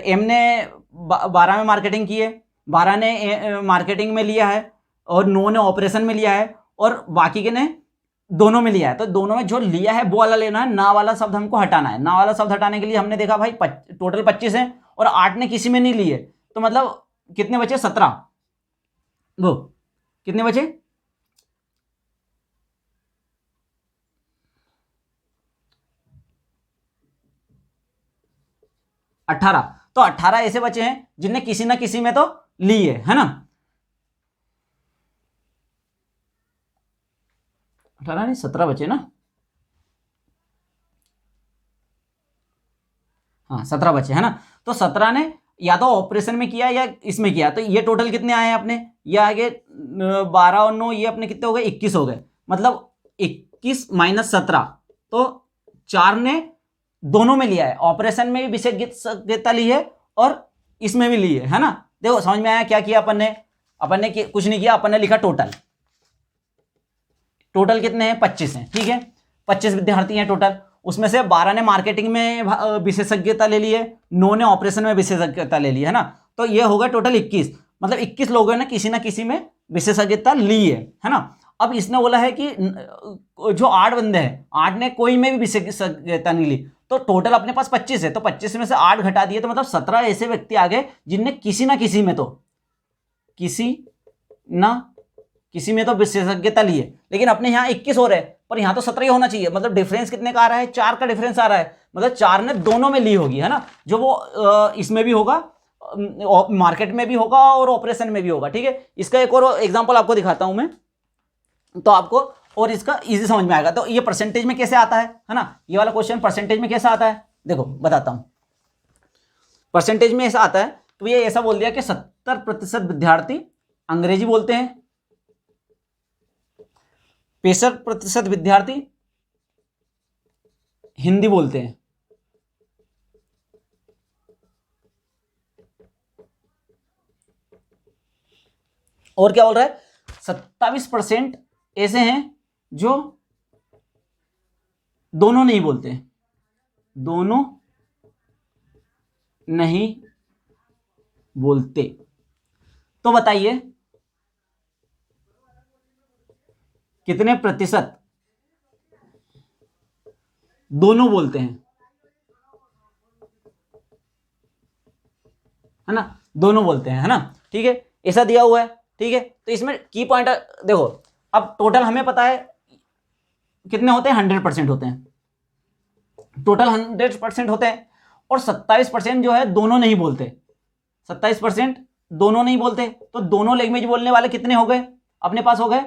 एम ने 12 में मार्केटिंग की है, 12 ने मार्केटिंग में लिया है, और 9 ने ऑपरेशन में लिया है, और बाकी के ने दोनों में लिया है। तो दोनों में जो लिया है वो वाला लेना है, ना वाला शब्द हमको हटाना है। ना वाला शब्द हटाने के लिए हमने देखा भाई टोटल 25 है और 8 ने किसी में नहीं लिए, तो मतलब कितने बचे, 17। वो कितने बचे, 18। तो 18 ऐसे बचे हैं जिनने किसी ना किसी में तो ली है ना। 18 नहीं 17 बचे ना, हाँ 17 बचे, है ना। तो 17 ने या तो ऑपरेशन में किया या इसमें किया। तो ये टोटल कितने आए अपने, ये आगे 12 और 9, ये अपने कितने हो गए, 21 हो गए। मतलब 21 माइनस 17, तो 4 ने दोनों में लिया है, ऑपरेशन में भी विशेषज्ञता ली है और इसमें भी ली है ना। देखो समझ में आया क्या किया अपन ने कुछ नहीं किया, अपन ने लिखा टोटल। टोटल कितने हैं, 25 हैं, ठीक है। 25 विद्यार्थी हैं टोटल, उसमें से 12 ने मार्केटिंग में विशेषज्ञता ले ली है, 9 ने ऑपरेशन में विशेषज्ञता ले ली है ना। तो ये होगा टोटल 21, मतलब 21 लोगों ने किसी ना किसी में विशेषज्ञता ली है ना। अब इसने बोला है कि जो 8 बंदे हैं, 8 ने कोई में भी विशेषज्ञता नहीं ली, तो टोटल अपने पास 25 है। तो 25 में से 8 घटा दिए, तो मतलब 17 ऐसे व्यक्ति आ गए जिनने किसी ना किसी में तो विशेषज्ञता ली है। लेकिन अपने यहाँ 21 हो रहे हैं, पर यहाँ तो 17 ही होना चाहिए। मतलब डिफरेंस कितने का आ रहा है, 4 का डिफरेंस आ रहा है। मतलब 4 ने दोनों में ली होगी, है ना। जो वो इसमें भी होगा, मार्केट में भी होगा और ऑपरेशन में भी होगा, ठीक है। इसका एक और एग्जांपल आपको दिखाता हूं मैं, तो आपको और इसका इजी समझ में आएगा। तो ये परसेंटेज में कैसे आता है ना, ये वाला क्वेश्चन परसेंटेज में कैसे आता है, देखो बताता हूं। परसेंटेज में ऐसा आता है, तो ये ऐसा बोल दिया कि 70% विद्यार्थी अंग्रेजी बोलते हैं, 65% विद्यार्थी हिंदी बोलते हैं। और क्या बोल रहा है, 27% ऐसे हैं जो दोनों नहीं बोलते, दोनों नहीं बोलते। तो बताइए कितने प्रतिशत दोनों बोलते हैं, है ना, दोनों बोलते हैं, है ना। ठीक है, ऐसा दिया हुआ है। ठीक है, तो इसमें की पॉइंट देखो, अब टोटल हमें पता है कितने होते हैं, 100% होते हैं, टोटल 100% होते हैं, और 27% जो है दोनों नहीं बोलते, 27% दोनों नहीं बोलते। तो दोनों लैंग्वेज बोलने वाले कितने हो गए अपने पास, हो गए,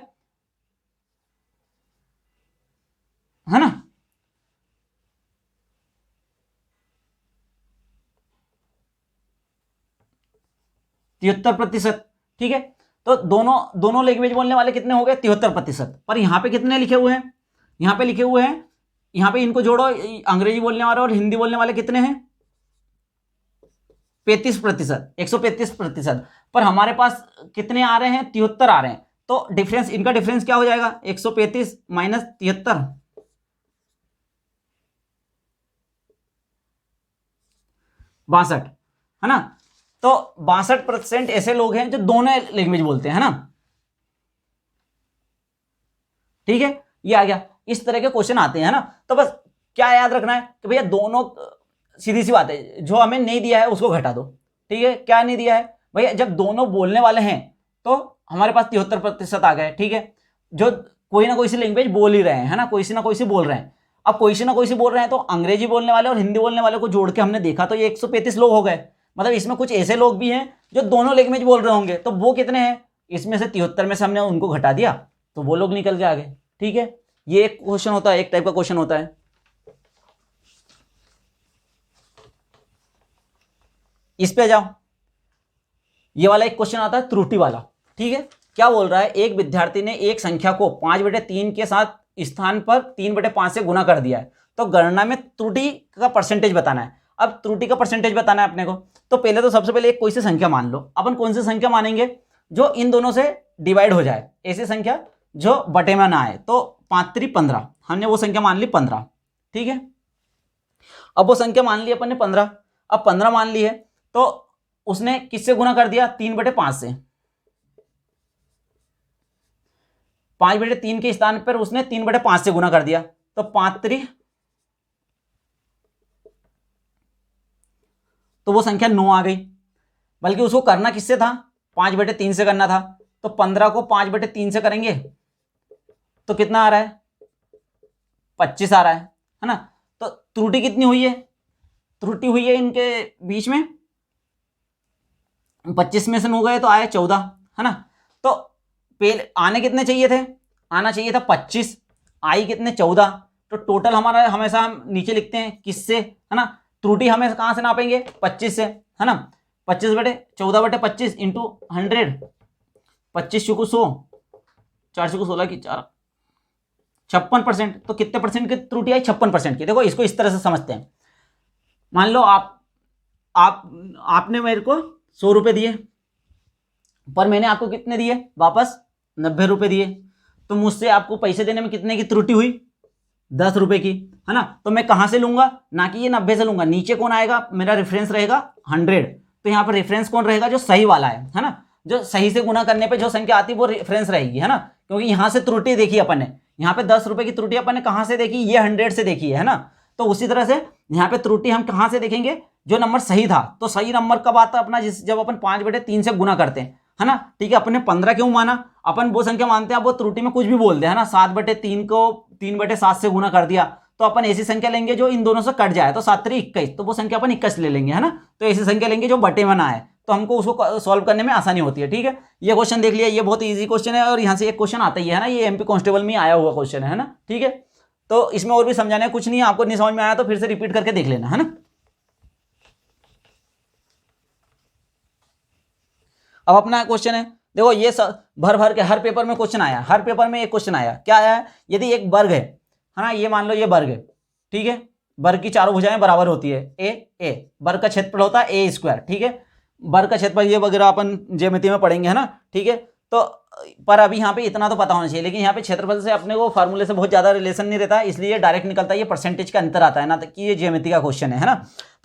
है ना। तिहत्तर प्रतिशत। ठीक है, तो दोनों लैंग्वेज बोलने वाले कितने हो गए, 73%। पर यहां पे कितने लिखे हुए हैं, यहां पे लिखे हुए हैं, यहां पे इनको जोड़ो, अंग्रेजी बोलने वाले और हिंदी बोलने वाले कितने हैं, 35%, 135%। पर हमारे पास कितने आ रहे हैं, 73 आ रहे हैं। तो डिफरेंस, इनका डिफरेंस क्या हो जाएगा, 135 माइनस 73, 62, है ना। तो 62% ऐसे लोग हैं जो दोनों लैंग्वेज बोलते हैं, है ना। ठीक है, ये आ गया। इस तरह के क्वेश्चन आते हैं, है ना। तो बस क्या याद रखना है कि भैया दोनों, सीधी सी बात है, जो हमें नहीं दिया है उसको घटा दो। ठीक है, क्या नहीं दिया है भैया, जब दोनों बोलने वाले हैं तो हमारे पास 73% आ गए। ठीक है, जो कोई ना कोई सी लैंग्वेज बोल ही रहे हैं, है ना, कोई सी ना कोई सी बोल रहे हैं। अब कोई सी ना कोई सी बोल रहे हैं तो अंग्रेजी बोलने वाले और हिंदी बोलने वाले को जोड़ के हमने देखा तो ये 135 लोग हो गए। मतलब इसमें कुछ ऐसे लोग भी हैं जो दोनों लैंग्वेज बोल रहे होंगे, तो वो कितने हैं, इसमें से 73 में से हमने उनको घटा दिया तो वो लोग निकल के आ गए। ठीक है, ये एक क्वेश्चन होता है, एक टाइप का क्वेश्चन होता है। इस पे जाओ, ये वाला एक क्वेश्चन आता है त्रुटि वाला। ठीक है, क्या बोल रहा है, एक विद्यार्थी ने एक संख्या को 5/3 के साथ स्थान पर 3/5 से गुना कर दिया है, तो गणना में त्रुटि का परसेंटेज बताना है। अब त्रुटि का परसेंटेज बताना है अपने को, तो पहले तो सबसे पहले एक कोई सी संख्या मान लो। अपन कौन सी संख्या मानेंगे, जो इन दोनों से डिवाइड हो जाए, ऐसी संख्या जो बटे में ना आए। तो 5×3=15, हमने वो संख्या मान ली 15। ठीक है, अब वो संख्या मान ली अपन ने 15। अब 15 मान ली है तो उसने किससे गुना कर दिया, 3/5 से। 5/3 के स्थान पर उसने 3/5 से गुना कर दिया, तो 5×3, तो वो संख्या 9 आ गई। बल्कि उसको करना किससे था, 5/3 से करना था। तो 15 को 5/3 से करेंगे तो कितना आ रहा है, 25 आ रहा है ना। तो त्रुटि कितनी हुई है, त्रुटि हुई है इनके बीच में, 25 में से 9 गए तो आए 14, है ना। तो पहले आने कितने चाहिए थे, आना चाहिए था 25, आई कितने 14। तो टोटल हमारा हमेशा हम नीचे लिखते हैं किससे, है ना। त्रुटि हमें कहाँ से नापेंगे, 25 से, है ना। 25/14/25 इंटू 100, 25 चुकू 100, 4 चुकू 16 की 4, 56%। तो कितने परसेंट की त्रुटि आई, 56% की। देखो इसको इस तरह से समझते हैं, मान लो आपने मेरे को 100 रुपये दिए, पर मैंने आपको कितने दिए वापस, 90 रुपये दिए। तो मुझसे आपको पैसे देने में कितने की त्रुटि हुई, 10 रुपये की, है ना। तो मैं कहाँ से लूंगा, ना कि ये 90 से लूंगा। नीचे कौन आएगा, मेरा रेफरेंस रहेगा 100। तो यहाँ पर रेफरेंस कौन रहेगा, जो सही वाला है ना। जो सही से गुना करने पे जो संख्या आती है वो रेफरेंस रहेगी, है ना। क्योंकि यहाँ से त्रुटि देखी अपन ने, यहाँ पे 10 रुपये की त्रुटि अपन ने कहाँ से देखी, ये 100 से देखी है ना। तो उसी तरह से यहाँ पे त्रुटि हम कहाँ से देखेंगे, जो नंबर सही था। तो सही नंबर कब आता है अपना, जब अपन 5/3 से गुना करते हैं, है ना। ठीक है, अपने 15 क्यों माना, अपन वो संख्या मानते हैं, अब वो त्रुटि में कुछ भी बोल दे, है ना। 7/3 को 3/7 से गुना कर दिया, तो अपन ऐसी संख्या लेंगे जो इन दोनों से कट जाए। तो 7×3=21, तो वो संख्या अपन 21 ले लेंगे, है ना। तो ऐसी संख्या लेंगे जो बटे में ना आए, तो हमको उसको सॉल्व करने में आसानी होती है। ठीक है, ये क्वेश्चन देख लिया, ये बहुत ईजी क्वेश्चन है। और यहाँ से एक क्वेश्चन आता ही है ना, ये MP कांस्टेबल में आया हुआ क्वेश्चन है ना। ठीक है, तो इसमें और भी समझाने कुछ नहीं है, आपको नहीं समझ में आया तो फिर से रिपीट करके देख लेना, है ना। अब अपना क्वेश्चन है, देखो ये सब भर भर के हर पेपर में क्वेश्चन आया, हर पेपर में एक क्वेश्चन आया, क्या आया है, यदि एक वर्ग है ना, ये मान लो ये वर्ग है, ठीक है, वर्ग की चारों भुजाएं बराबर होती है, ए वर्ग का क्षेत्रफल होता है ए स्क्वायर, ठीक है, वर्ग का क्षेत्रफल ये वगैरह अपन ज्यामिति में पढ़ेंगे, है ना, ठीक है। तो पर अभी यहाँ पे इतना तो पता होना चाहिए, लेकिन यहाँ पे क्षेत्रफल से अपने को फार्मूले से बहुत ज्यादा रिलेशन नहीं रहता है, इसलिए डायरेक्ट निकलता है, ये परसेंटेज का अंतर आता है ना, कि ये ज्यामिति का क्वेश्चन है ना,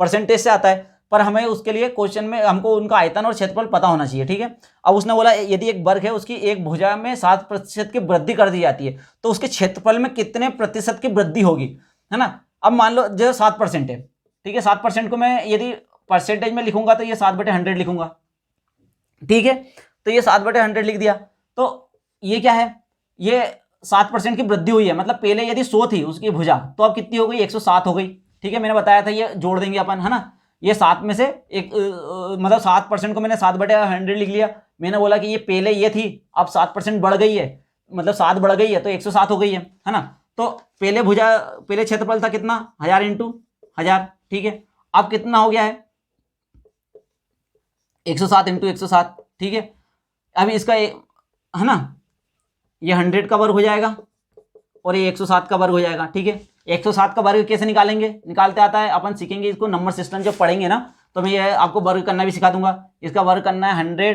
परसेंटेज से आता है, पर हमें उसके लिए क्वेश्चन में हमको उनका आयतन और क्षेत्रफल पता होना चाहिए, ठीक है। अब उसने बोला यदि एक वर्ग है उसकी एक भुजा में 7% की वृद्धि कर दी जाती है तो उसके क्षेत्रफल में कितने प्रतिशत की वृद्धि होगी, है ना। अब मान लो जो 7% है, ठीक है, 7% को मैं यदि परसेंटेज में लिखूंगा तो ये 7/100 लिखूंगा, ठीक है, तो ये 7/100 लिख दिया, तो ये क्या है, ये 7% की वृद्धि हुई है, मतलब पहले यदि 100 थी उसकी भुजा तो अब कितनी हो गई, 107 हो गई, ठीक है, मैंने बताया था ये जोड़ देंगे अपन, है ना, ये 7 में से एक मतलब 7% को मैंने 7/100 लिख लिया, मैंने बोला कि ये पहले ये थी, अब 7% बढ़ गई है, मतलब 7 बढ़ गई है तो 107 हो गई है ना। तो पहले भुजा, पहले क्षेत्रफल था कितना, 1000 × 1000, ठीक है, अब कितना हो गया है, 107 × 107, ठीक है। अब इसका है ना, ये 100 का वर्ग हो जाएगा और ये 107 का वर्ग हो जाएगा, ठीक है। 107 का वर्ग कैसे निकालेंगे, निकालते आता है, अपन सीखेंगे इसको, नंबर सिस्टम जब पढ़ेंगे ना तो मैं ये आपको वर्ग करना भी सिखा दूंगा। इसका वर्ग करना है 100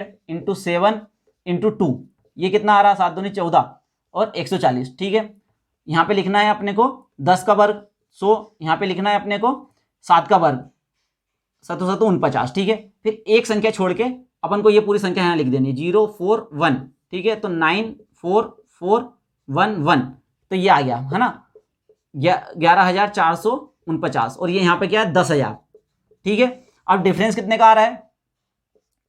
× 7 × 2, ये कितना आ रहा है, 7 दूनी 14 और 140, ठीक है। यहाँ पे लिखना है अपने को 10 का वर्ग 100, यहाँ पे लिखना है अपने को 7 का वर्ग 7 7 49, ठीक है। फिर एक संख्या छोड़ के अपन को ये पूरी संख्या यहाँ लिख देनी, 041, ठीक है, तो 94411, तो ये आ गया, है ना, 11,449, और ये यहाँ पे क्या है 10,000, ठीक है। अब डिफरेंस कितने का आ रहा है,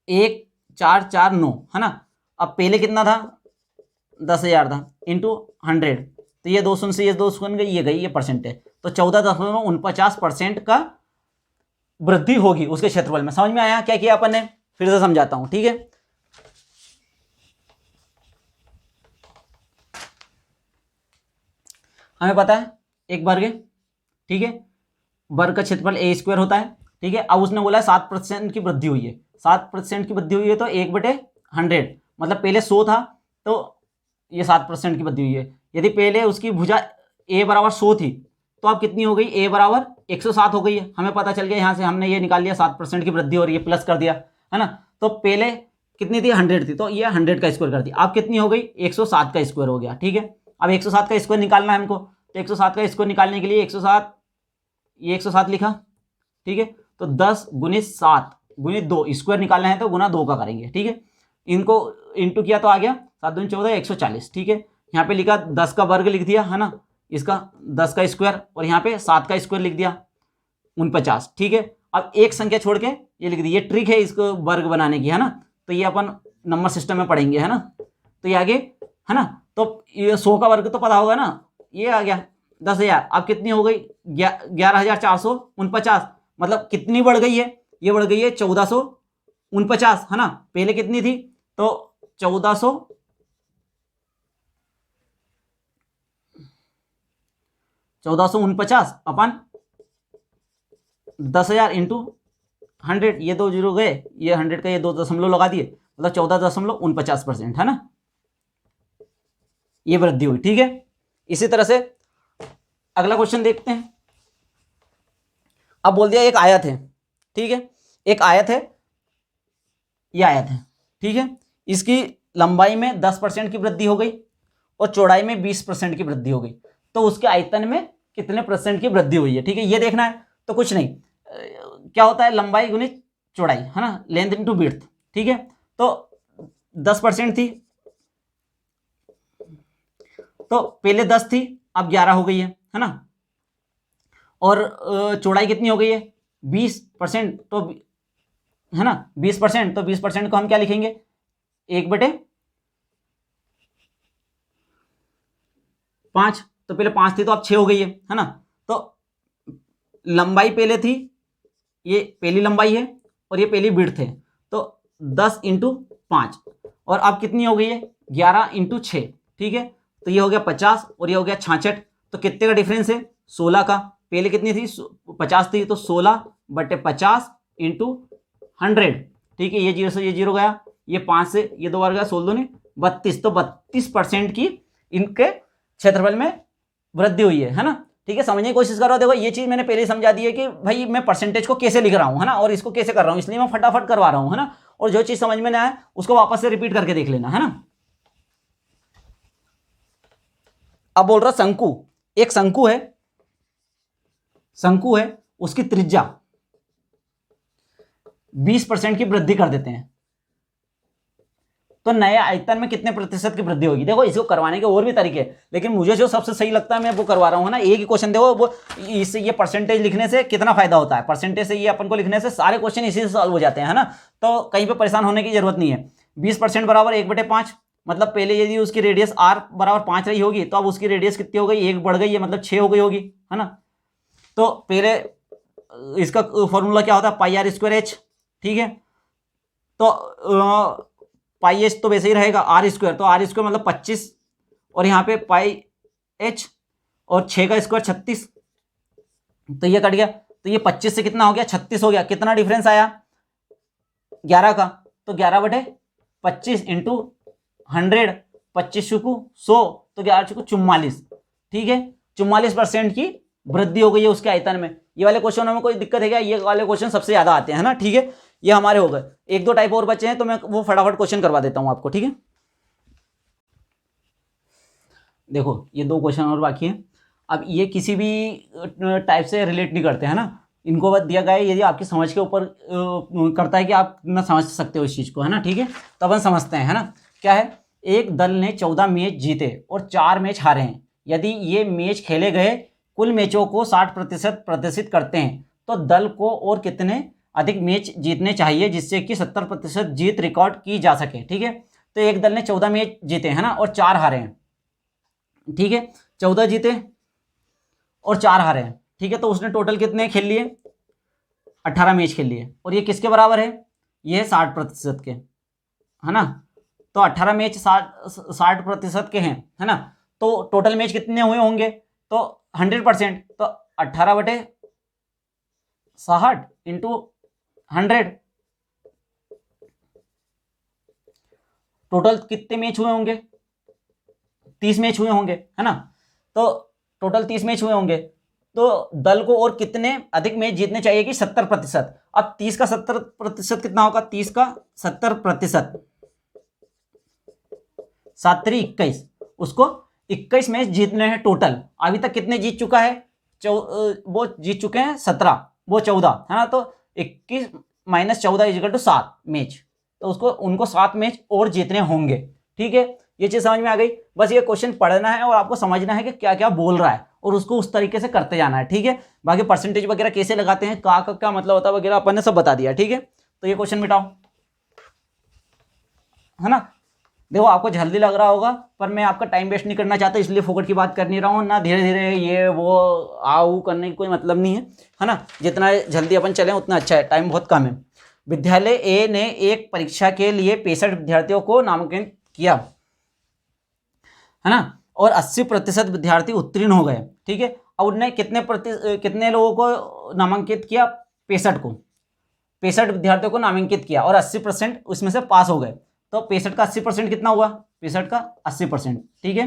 1449, है ना। अब पहले कितना था, 10,000 था, इंटू 100, तो ये 2 से ये 2 गई, ये गई, ये परसेंट है, तो 14.49% का वृद्धि होगी उसके क्षेत्रफल में। समझ में आया क्या किया अपन ने, फिर से समझाता हूं, ठीक है। हमें पता है एक वर्ग है, ठीक है, वर्ग का क्षेत्रफल ए स्क्वायर होता है, ठीक है। अब उसने बोला 7% की वृद्धि हुई है, 7% की वृद्धि हुई है तो 1/100, मतलब पहले 100 था तो ये 7% की वृद्धि हुई है। यदि पहले उसकी भुजा ए बराबर 100 थी तो अब कितनी हो गई, ए बराबर 107 हो गई है, हमें पता चल गया, यहाँ से हमने ये निकाल लिया 7% की वृद्धि हो रही है, प्लस कर दिया, है ना। तो पहले कितनी थी, 100 थी, तो ये 100 का स्क्वायर कर दिया, अब कितनी हो गई, 107 का स्क्वायर हो गया, ठीक है। अब 107 का स्क्वायर निकालना है हमको, तो 107 का स्क्वायर निकालने के लिए 107, ये 107 लिखा, ठीक है, तो 10 × 7 × 2 स्क्वायर निकालना है तो गुना 2 का करेंगे, ठीक है। इनको इंटू किया तो आ गया 7 दूनी 14 140, ठीक है। यहाँ पे लिखा 10 का वर्ग लिख दिया, है ना, इसका 10 का स्क्वायर, और यहाँ पे 7 का स्क्वायर लिख दिया 49, ठीक है। अब एक संख्या छोड़ के ये लिख दी, ये ट्रिक है इसको वर्ग बनाने की, है ना, तो ये अपन नंबर सिस्टम में पढ़ेंगे, है ना। तो ये आगे, है ना, तो ये 100 का वर्ग तो पता होगा ना, ये आ गया 10,000, अब कितनी हो गई 11,449, मतलब कितनी बढ़ गई है, ये बढ़ गई है 1449, है ना, पहले कितनी थी, तो 1449 अपन 10,000 इंटू 100, ये 2 जीरो गए, ये 100 का ये 2 दशमलव लगा दिए, मतलब 14.49%, है ना, ये वृद्धि हुई, ठीक है। इसी तरह से अगला क्वेश्चन देखते हैं। अब बोल दिया एक आयत है, ठीक है, एक आयत है, ये आयत है, ठीक है, इसकी लंबाई में 10% की वृद्धि हो गई और चौड़ाई में 20% की वृद्धि हो गई, तो उसके आयतन में कितने % की वृद्धि हुई है, ठीक है, ये देखना है। तो कुछ नहीं, क्या होता है, लंबाई गुणित चौड़ाई, है ना, लेंथ इनटू विड्थ, ठीक है। तो 10% थी, तो पहले 10 थी, अब 11 हो गई है ना, और चौड़ाई कितनी हो गई है 20%, तो है ना 20%, तो 20% को हम क्या लिखेंगे, 1/5, तो पहले 5 थी तो अब 6 हो गई है ना। तो लंबाई पहले थी, ये पहली लंबाई है और ये पहली विड्थ है, तो 10 × 5, और अब कितनी हो गई है 11 × 6, ठीक है, तो ये हो गया 50 और ये हो गया 66, तो कितने का डिफरेंस है 16 का, पहले कितनी थी 50 थी, तो 16/50 × 100, ठीक है, ये 0 से ये 0 गया, ये 5 से ये 2 बार गया, 16 ने 32, तो 32% की इनके क्षेत्रफल में वृद्धि हुई है ना। ठीक है, समझने की कोशिश कर रहा हूँ। देखो ये चीज मैंने पहले ही समझा दी है कि भाई मैं परसेंटेज को कैसे लिख रहा हूँ, है ना, और इसको कैसे कर रहा हूँ, इसलिए मैं फटाफट करवा रहा हूँ, है ना। और जो चीज समझ में ना आए उसको वापस से रिपीट करके देख लेना, है ना। अब बोल रहा शंकु, एक शंकु है, शंकु है, उसकी त्रिज्या 20% की वृद्धि कर देते हैं, तो नए आयतन में कितने प्रतिशत की वृद्धि होगी। देखो इसको करवाने के और भी तरीके हैं, लेकिन मुझे जो सबसे सही लगता है मैं वो करवा रहा हूँ, है ना। एक ही क्वेश्चन देखो, वो इससे ये परसेंटेज लिखने से कितना फायदा होता है, परसेंटेज से ये अपन को लिखने से सारे क्वेश्चन इसी से सॉल्व हो जाते हैं, है ना। तो कहीं पे परेशान होने की जरूरत नहीं है। 20% बराबर 1/5, मतलब पहले यदि उसकी रेडियस r बराबर 5 रही होगी, तो अब उसकी रेडियस कितनी हो गई, 1 बढ़ गई है, मतलब 6 हो गई होगी, है ना। तो पहले इसका फॉर्मूला क्या होता है, πr²h, ठीक है। तो पाई एच तो वैसे ही रहेगा, r², तो r² मतलब 25, और यहाँ पे πh और 6 का स्क्वायर 36, तो ये कट गया, तो ये 25 से कितना हो गया, 36 हो गया। कितना डिफरेंस आया, 11 का, तो 11/25 इंटू 100, 25 चुकू 100, तो 11 चुकू 44, ठीक है। 44% की वृद्धि हो गई है उसके आयतन में। ये वाले क्वेश्चनों में कोई दिक्कत है क्या, ये वाले क्वेश्चन सबसे ज्यादा आते हैं, है ना। ठीक है, ये हमारे हो गए। 1-2 टाइप और बचे हैं, तो मैं वो फटाफट क्वेश्चन करवा देता हूं आपको, ठीक है। देखो ये 2 क्वेश्चन और बाकी हैं। अब ये किसी भी टाइप से रिलेट नहीं करते, है ना। इनको बस दिया गया है, यदि आपकी समझ के ऊपर करता है कि आप ना समझ सकते हो इस चीज को, है ना। ठीक है, तो अपन समझते हैं, है ना। क्या है, एक दल ने 14 मैच जीते और 4 मैच हारे हैं। यदि ये मैच खेले गए कुल मैचों को 60% प्रदर्शित करते हैं, तो दल को और कितने अधिक मैच जीतने चाहिए जिससे कि 70% जीत रिकॉर्ड की जा सके। ठीक है, तो एक दल ने 14 मैच जीते, है ना, और 4 हारे हैं, ठीक है। 14 जीते और 4 हारे हैं, ठीक है। तो उसने टोटल कितने खेल लिए, 18 मैच खेल लिए, और ये किसके बराबर है, ये है 60% के, है ना। तो 18 मैच 60% के हैं, है ना। तो टोटल मैच कितने हुए होंगे, तो 100%, तो 18/60 इंटू 100, टोटल कितने मैच हुए होंगे, 30 मैच हुए होंगे, है ना। तो टोटल 30 मैच हुए होंगे, तो दल को और कितने अधिक मैच जीतने चाहिए कि 70%। अब 30 का 70% कितना होगा, 30 का 70%, 7×3 = 21, उसको 21 मैच जीतने हैं टोटल। अभी तक कितने जीत चुका है, वो जीत चुके हैं 17, वो 14, है ना। तो 21 - 14 = 7 मैच, तो उसको उनको 7 मैच और जीतने होंगे, ठीक है। ये चीज समझ में आ गई। बस ये क्वेश्चन पढ़ना है और आपको समझना है कि क्या क्या बोल रहा है, और उसको उस तरीके से करते जाना है, ठीक है। बाकी परसेंटेज वगैरह कैसे लगाते हैं, का क्या मतलब होता है वगैरह अपन ने सब बता दिया, ठीक है। तो ये क्वेश्चन मिटाओ, है ना। देखो आपको जल्दी लग रहा होगा, पर मैं आपका टाइम वेस्ट नहीं करना चाहता, इसलिए फोकट की बात कर नहीं रहा हूँ ना। धीरे धीरे ये वो आओ करने की कोई मतलब नहीं है ना। जितना जल्दी अपन चलें उतना अच्छा है, टाइम बहुत कम है। विद्यालय ए ने एक परीक्षा के लिए 65 विद्यार्थियों को नामांकित किया, है ना, और 80% विद्यार्थी उत्तीर्ण हो गए, ठीक है। अब उनने कितने लोगों को नामांकित किया, 65 को, 65 विद्यार्थियों को नामांकित किया, और 80% उसमें से पास हो गए। तो 65 का 80% कितना हुआ, 65 का 80%, ठीक है।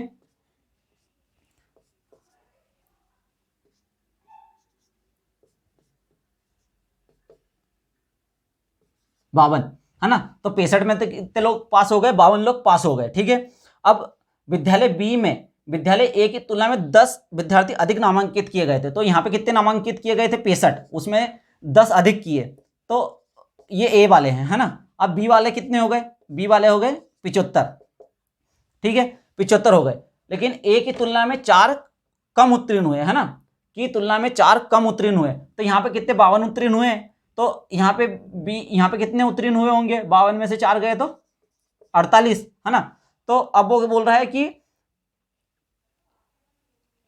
बावन, है ना। तो 65 में तो कितने लोग पास हो गए, 52 लोग पास हो गए, ठीक है। अब विद्यालय बी में विद्यालय ए की तुलना में 10 विद्यार्थी अधिक नामांकित किए गए थे। तो यहाँ पे कितने नामांकित किए गए थे, 65, उसमें 10 अधिक किए, तो ये ए वाले हैं, है ना। अब बी वाले कितने हो गए, बी वाले हो गए 75, ठीक है, 75 हो गए। लेकिन ए की तुलना में 4 कम उत्तीर्ण हुए, है ना, की तुलना में 4 कम उत्तीर्ण हुए। तो यहाँ पे कितने, 52 उत्तीर्ण हुए। तो यहाँ पे कितने उत्तीर्ण हुए होंगे, 52 में से 4 गए तो 48, है ना। तो अब वो बोल रहा है कि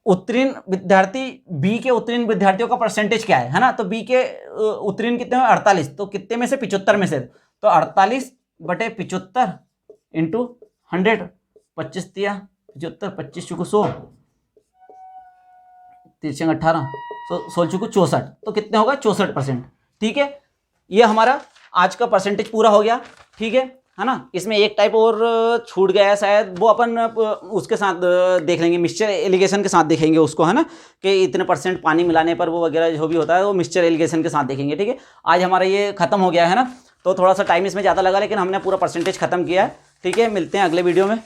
उत्तीर्ण विद्यार्थी, बी के उत्तीर्ण विद्यार्थियों का परसेंटेज क्या है ना। तो बी के उत्तीर्ण कितने हैं, 48, तो कितने में से, 75 में से। तो 48/75 इंटू 100, 25 दिया 75, 25 चुको 100, 3 18, 16 चुको 64, तो कितने होगा, 64%, ठीक है। ये हमारा आज का परसेंटेज पूरा हो गया, ठीक है है ना। इसमें एक टाइप और छूट गया है शायद, वो अपन उसके साथ देख लेंगे, मिक्सचर एलिगेशन के साथ देखेंगे उसको, है ना, कि इतने % पानी मिलाने पर वो वगैरह जो भी होता है वो मिक्सचर एलिगेशन के साथ देखेंगे। ठीक है, आज हमारा ये खत्म हो गया है ना, तो थोड़ा सा टाइम इसमें ज़्यादा लगा लेकिन हमने पूरा % खत्म किया है। ठीक है, मिलते हैं अगले वीडियो में।